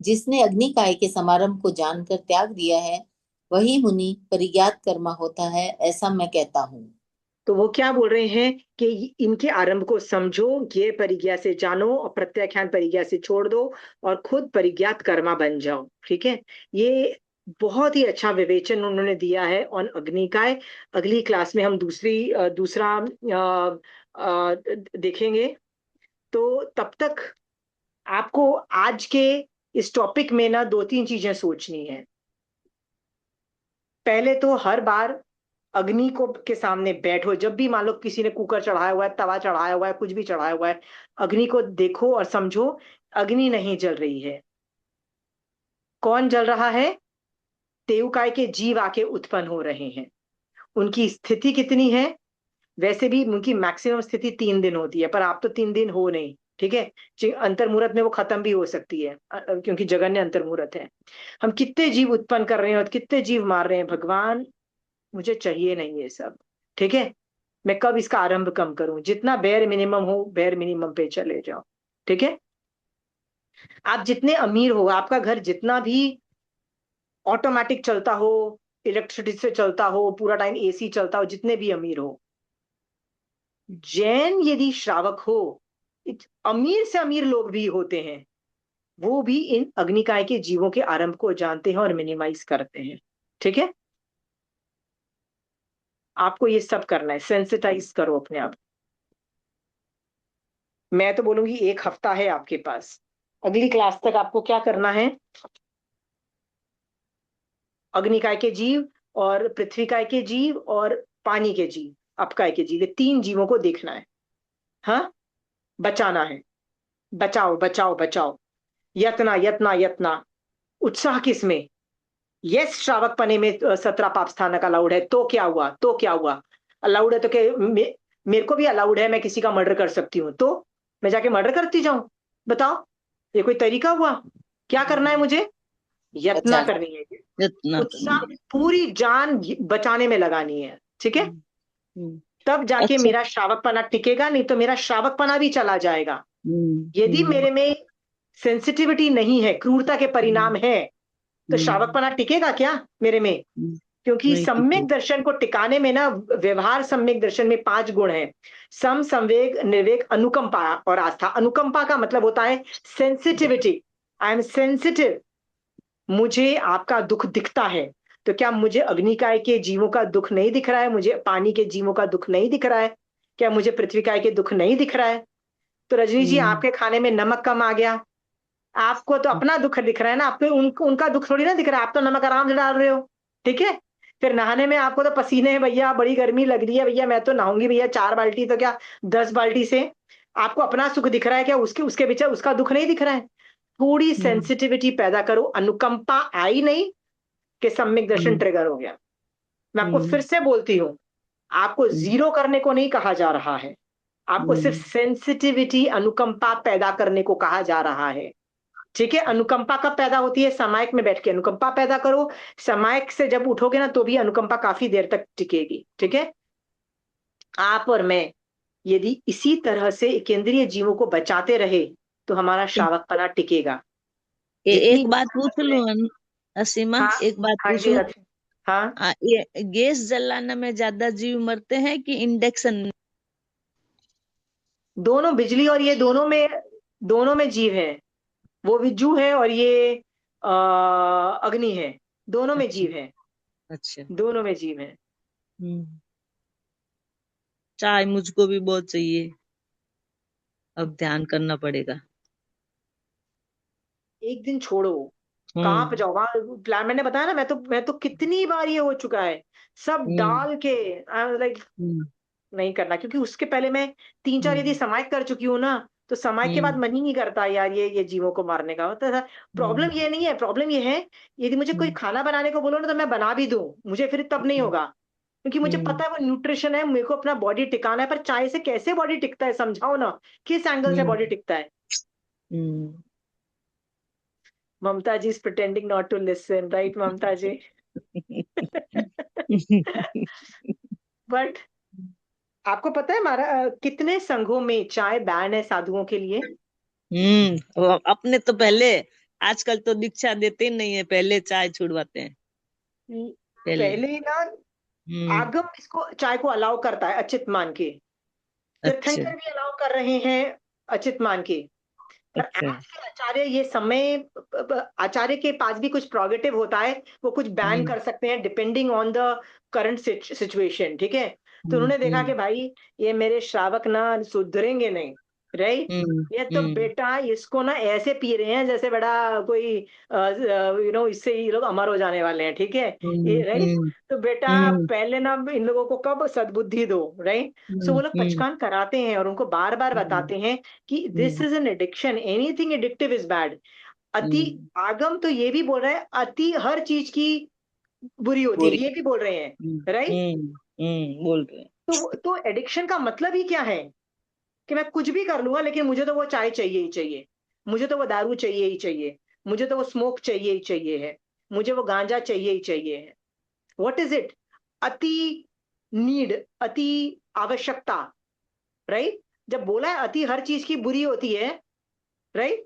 जिसने अग्निकाय के समारंभ को जानकर त्याग दिया है, वही मुनि परिज्ञात कर्मा होता है, ऐसा मैं कहता हूँ। तो वो क्या बोल रहे हैं कि इनके आरंभ को समझो, ये परिज्ञा से जानो और प्रत्याख्यान परिज्ञा से छोड़ दो और खुद परिज्ञात कर्मा बन जाओ। ठीक है, ये बहुत ही अच्छा विवेचन उन्होंने दिया है ऑन अग्निकाय। अगली क्लास में हम दूसरा देखेंगे। तो तब तक आपको आज के इस टॉपिक में ना 2-3 चीजें सोचनी है। पहले तो हर बार अग्नि को के सामने बैठो, जब भी मान लो किसी ने कुकर चढ़ाया हुआ है, तवा चढ़ाया हुआ है, कुछ भी चढ़ाया हुआ है, अग्नि को देखो और समझो अग्नि नहीं जल रही है। कौन जल रहा है? तेवकाय के जीव आके उत्पन्न हो रहे हैं। उनकी स्थिति कितनी है? वैसे भी उनकी मैक्सिमम स्थिति 3 दिन होती है, पर आप तो 3 दिन हो नहीं। ठीक है, अंतर्मुहूर्त में वो खत्म भी हो सकती है, क्योंकि जगन्य अंतर्मुहूर्त है। हम कितने जीव उत्पन्न कर रहे हैं और कितने जीव मार रहे हैं, भगवान मुझे चाहिए नहीं ये सब। ठीक है, मैं कब इसका आरंभ कम करूं? जितना बेयर मिनिमम हो, बेयर मिनिमम पे चले जाओ। ठीक है, आप जितने अमीर हो, आपका घर जितना भी ऑटोमेटिक चलता हो, इलेक्ट्रिसिटी से चलता हो, पूरा टाइम एसी चलता हो, जितने भी अमीर हो, जैन यदि श्रावक हो, अमीर से अमीर लोग भी होते हैं, वो भी इन अग्निकाय के जीवों के आरंभ को जानते हैं और मिनिमाइज करते हैं। ठीक है, आपको ये सब करना है, सेंसिटाइज करो अपने आप। मैं तो बोलूंगी 1 हफ्ता है आपके पास। अगली क्लास तक आपको क्या करना है? अग्निकाय के जीव और पृथ्वीकाय के जीव और पानी के जीव, अपकाय के जीव, ये 3 जीवों को देखना है। हाँ, बचाना है। बचाओ बचाओ बचाओ, यत्ना यत्ना यत्ना। उत्साह किसमें? यस, श्रावक पने में 17 पाप स्थानक अलाउड है, तो क्या हुआ? तो क्या हुआ? अलाउड है तो क्या मेरे को भी अलाउड है, मैं किसी का मर्डर कर सकती हूँ, तो मैं जाके मर्डर करती जाऊं? बताओ, ये कोई तरीका हुआ? क्या करना है मुझे? यत्ना बचा करनी है, इतना उत्साह, पूरी जान बचाने में लगानी है। ठीक है, तब जाके अच्छा। मेरा श्रावकपना टिकेगा, नहीं तो मेरा श्रावकपना भी चला जाएगा। यदि मेरे में सेंसिटिविटी नहीं है, क्रूरता के परिणाम है, तो श्रावकपना टिकेगा क्या मेरे में? क्योंकि नहीं सम्यक दर्शन को टिकाने में ना, व्यवहार सम्यक दर्शन में 5 गुण हैं। सम, संवेग, निर्वेग, अनुकंपा और आस्था। अनुकंपा का मतलब होता है सेंसिटिविटी। आई एम सेंसिटिव, मुझे आपका दुख दिखता है। तो क्या मुझे अग्निकाय के जीवों का दुख नहीं दिख रहा है? मुझे पानी के जीवों का दुख नहीं दिख रहा है? क्या मुझे पृथ्वीकाय के दुख नहीं दिख रहा है? तो रजनी जी, आपके खाने में नमक कम आ गया, आपको तो अपना दुख दिख रहा है ना, आपको उनका दुख थोड़ी ना दिख रहा है, आप तो नमक आराम से डाल रहे हो। ठीक है, फिर नहाने में आपको तो पसीने हैं भैया, बड़ी गर्मी लग रही है भैया, मैं तो नहाऊंगी भैया 4 बाल्टी तो क्या 10 बाल्टी से। आपको अपना सुख दिख रहा है क्या? उसके पीछे उसका दुख नहीं दिख रहा है? थोड़ी सेंसिटिविटी पैदा करो। अनुकंपा आई नहीं कि सम्यक दर्शन ट्रिगर हो गया। मैं आपको फिर से बोलती हूँ, आपको जीरो करने को नहीं कहा जा रहा है, आपको सिर्फ सेंसिटिविटी, अनुकंपा पैदा करने को कहा जा रहा है। ठीक है, अनुकंपा कब पैदा होती है? समायक में बैठ के अनुकंपा पैदा करो, समायक से जब उठोगे ना तो भी अनुकंपा काफी देर तक टिकेगी। ठीक है, आप और मैं यदि इसी तरह से केंद्रीय जीवों को बचाते रहे तो हमारा श्रावकपना टिकेगा। जितनी एक बात पूछ लूं असीमा, हाँ एक बात हाँ जी पूछूं? हाँ, ये गैस जलाने में ज्यादा जीव मरते हैं कि इंडक्शन? दोनों, बिजली और ये दोनों में जीव है। वो विज्जू है और ये अग्नि है। दोनों में अच्छा। जीव है, अच्छा। दोनों में जीव है। हम्म। चाय मुझको भी बहुत चाहिए, अब ध्यान करना पड़ेगा। एक दिन छोड़ो, कांप हम्म। जाओ वहां प्लान। मैंने बताया ना, मैं तो कितनी बार ये हो चुका है, सब हम्म। डाल के लाइक हम्म। नहीं करना, क्योंकि उसके पहले मैं 3-4 यदि हम्म। समाय कर चुकी हूँ ना, तो समाय के बाद हम्म। मन ही नहीं करता यार ये जीवों को मारने का होता था। प्रॉब्लम हम्म। ये नहीं है, प्रॉब्लम ये है यदि मुझे कोई हम्म। खाना बनाने को बोलो ना तो मैं बना भी दूं, मुझे फिर तब नहीं होगा, क्योंकि मुझे हम्म। पता है वो न्यूट्रिशन है, मेरे को अपना बॉडी टिकाना है। पर चाय से कैसे बॉडी टिकता है समझाओ ना, किस एंगल से हम्म। बॉडी टिकता है? Hmm. Mamta ji is pretending not to listen, right Mamta ji? But आपको पता है हमारा कितने संघों में चाय बैन है साधुओं के लिए? वो अपने तो पहले, आजकल तो दीक्षा देते ही नहीं है, पहले चाय छुड़वाते हैं पहले। पहले ही ना हम्म। आगम इसको चाय को अलाउ करता है अचित मान के, अच्छा। तीर्थंकर भी अलाउ कर रहे हैं अचित मान के। पर अच्छा। आज के आचार्य ये समय, आचार्य के पास भी कुछ प्रोगेटिव होता है, वो कुछ बैन हम्म। कर सकते हैं depending on the current situation. ठीक है, तो हम्म। उन्होंने देखा कि हम्म। भाई ये मेरे श्रावक ना सुधरेंगे नहीं, राइट? हम्म। ये तो हम्म। बेटा इसको ना ऐसे पी रहे हैं जैसे बड़ा कोई इससे ये लोग अमर हो जाने वाले हैं। ठीक है, ये हम्म। राइट? हम्म। तो बेटा हम्म। पहले ना इन लोगों को कब सद्बुद्धि दो, राइट? सो वो लोग हम्म। पचकान कराते हैं और उनको बार बार हम्म। बताते हैं कि this hmm. Is an addiction, anything addictive is bad. अति, हम्म। आगम तो ये भी बोल रहा है अति हर चीज की बुरी होती है, पूरी। ये भी बोल रहे हैं, राइट? बोल रहे हैं। तो एडिक्शन का मतलब ही क्या है? कि मैं कुछ भी कर लूंगा लेकिन मुझे तो वो चाय चाहिए ही चाहिए, मुझे तो वो दारू चाहिए ही चाहिए, मुझे तो वो स्मोक चाहिए ही चाहिए है, मुझे वो गांजा चाहिए ही चाहिए है। What is it? अति नीड, अति आवश्यकता, राइट? जब बोला है अति हर चीज की बुरी होती है, राइट?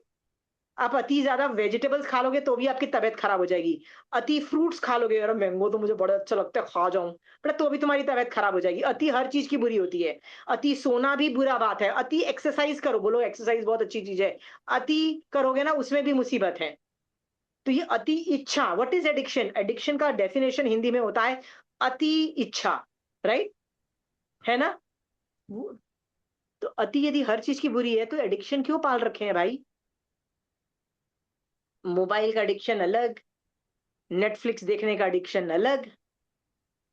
आप अति ज्यादा वेजिटेबल्स खा लोगे तो भी आपकी तबीयत खराब हो जाएगी। अति फ्रूट्स खा लोगे, यार मैंगो तो मुझे बड़ा अच्छा लगता है खा जाऊं, बट तो भी तुम्हारी तबीयत खराब हो जाएगी। अति हर चीज की बुरी होती है। अति सोना भी बुरा बात है। अति एक्सरसाइज करो, बोलो एक्सरसाइज बहुत अच्छी चीज है, अति करोगे ना उसमें भी मुसीबत है। तो ये अति इच्छा, व्हाट इज एडिक्शन? एडिक्शन का डेफिनेशन हिंदी में होता है अति इच्छा, राइट? है ना? तो अति यदि हर चीज की बुरी है तो एडिक्शन क्यों पाल रखे हैं भाई? मोबाइल का एडिक्शन अलग, नेटफ्लिक्स देखने का एडिक्शन अलग,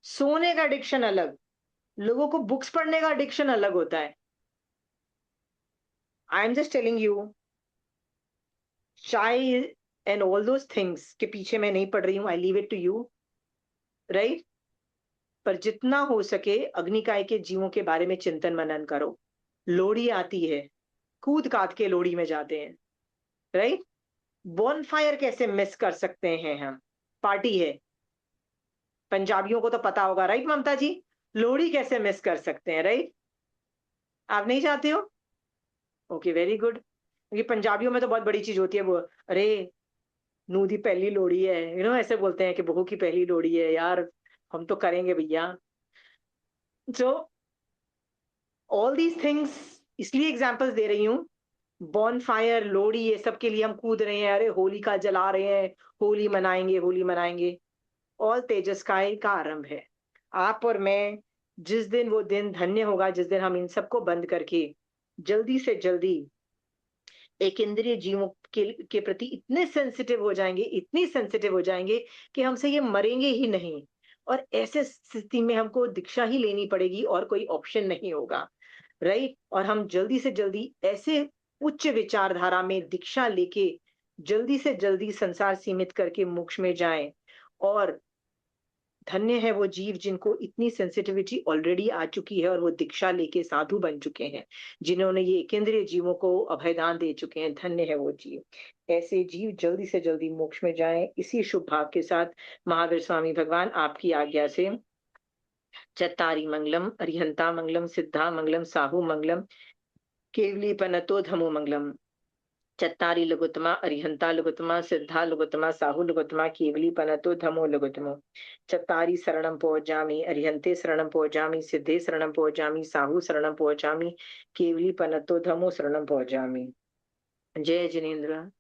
सोने का एडिक्शन अलग, लोगों को बुक्स पढ़ने का एडिक्शन अलग होता है। I am just telling you, chai and all those things के पीछे मैं नहीं पढ़ रही हूं, I leave it to you, right? पर जितना हो सके अग्निकाय के जीवों के बारे में चिंतन मनन करो। लोहड़ी आती है, कूद काद के लोहड़ी में जाते हैं, राइट? बॉनफायर कैसे मिस कर सकते हैं हम? पार्टी है, पंजाबियों को तो पता होगा, राइट ममता जी? लोहड़ी कैसे मिस कर सकते हैं, राइट? आप नहीं चाहते हो? Okay, very good. क्योंकि पंजाबियों में तो बहुत बड़ी चीज होती है वो, अरे नू दी पहली लोहड़ी है, ऐसे बोलते हैं कि बहू की पहली लोहड़ी है यार, हम तो करेंगे भैया। सो ऑल दीज थिंग्स, इसलिए एग्जांपल्स दे रही हूँ। बॉन फायर, लोहड़ी, ये सब के लिए हम कूद रहे हैं, अरे होली का जला रहे हैं, होली मनाएंगे, होली मनाएंगे। ऑल तेजस्काय का आरंभ है। आप और मैं, जिस दिन वो दिन धन्य होगा जिस दिन हम इन सबको बंद करके जल्दी से जल्दी एक इंद्रिय जीवों के प्रति इतने सेंसिटिव हो जाएंगे, इतनी सेंसिटिव हो जाएंगे कि हमसे ये मरेंगे ही नहीं। और ऐसे स्थिति में हमको दीक्षा ही लेनी पड़ेगी और कोई ऑप्शन नहीं होगा, राइट? और हम जल्दी से जल्दी ऐसे उच्च विचारधारा में दीक्षा लेके जल्दी से जल्दी संसार सीमित करके मोक्ष में जाएं और धन्य है वो जीव जिनको इतनी सेंसिटिविटी ऑलरेडी आ चुकी है और वो दीक्षा लेके साधु बन चुके हैं, जिन्होंने ये एकेंद्रीय जीवों को अभयदान दे चुके हैं। धन्य है वो जीव। ऐसे जीव जल्दी से जल्दी मोक्ष में जाएं। इसी शुभ भाव के साथ महावीर स्वामी भगवान आपकी आज्ञा से चत्तारी मंगलम, अरिहंता मंगलम, सिद्धा मंगलम, साहू मंगलम, केवली पनतो धमो मंगलम। चत्तारी लघुत्तमा, अरिहंता लघुत्तमा, सिद्धा लघुत्तमा, साहू लघुत्तमा, केवली पनतो धमो लघुत्तमो। चत्तारी शरणं पहुंचामि, अरिहंते शरणं पहुंचामि, सिद्धे शरणं पहुंचामि, साहू शरणं पहुंचामि, केवली पनतो धमो शरणं पहुंचामि। जय जिनेन्द्र।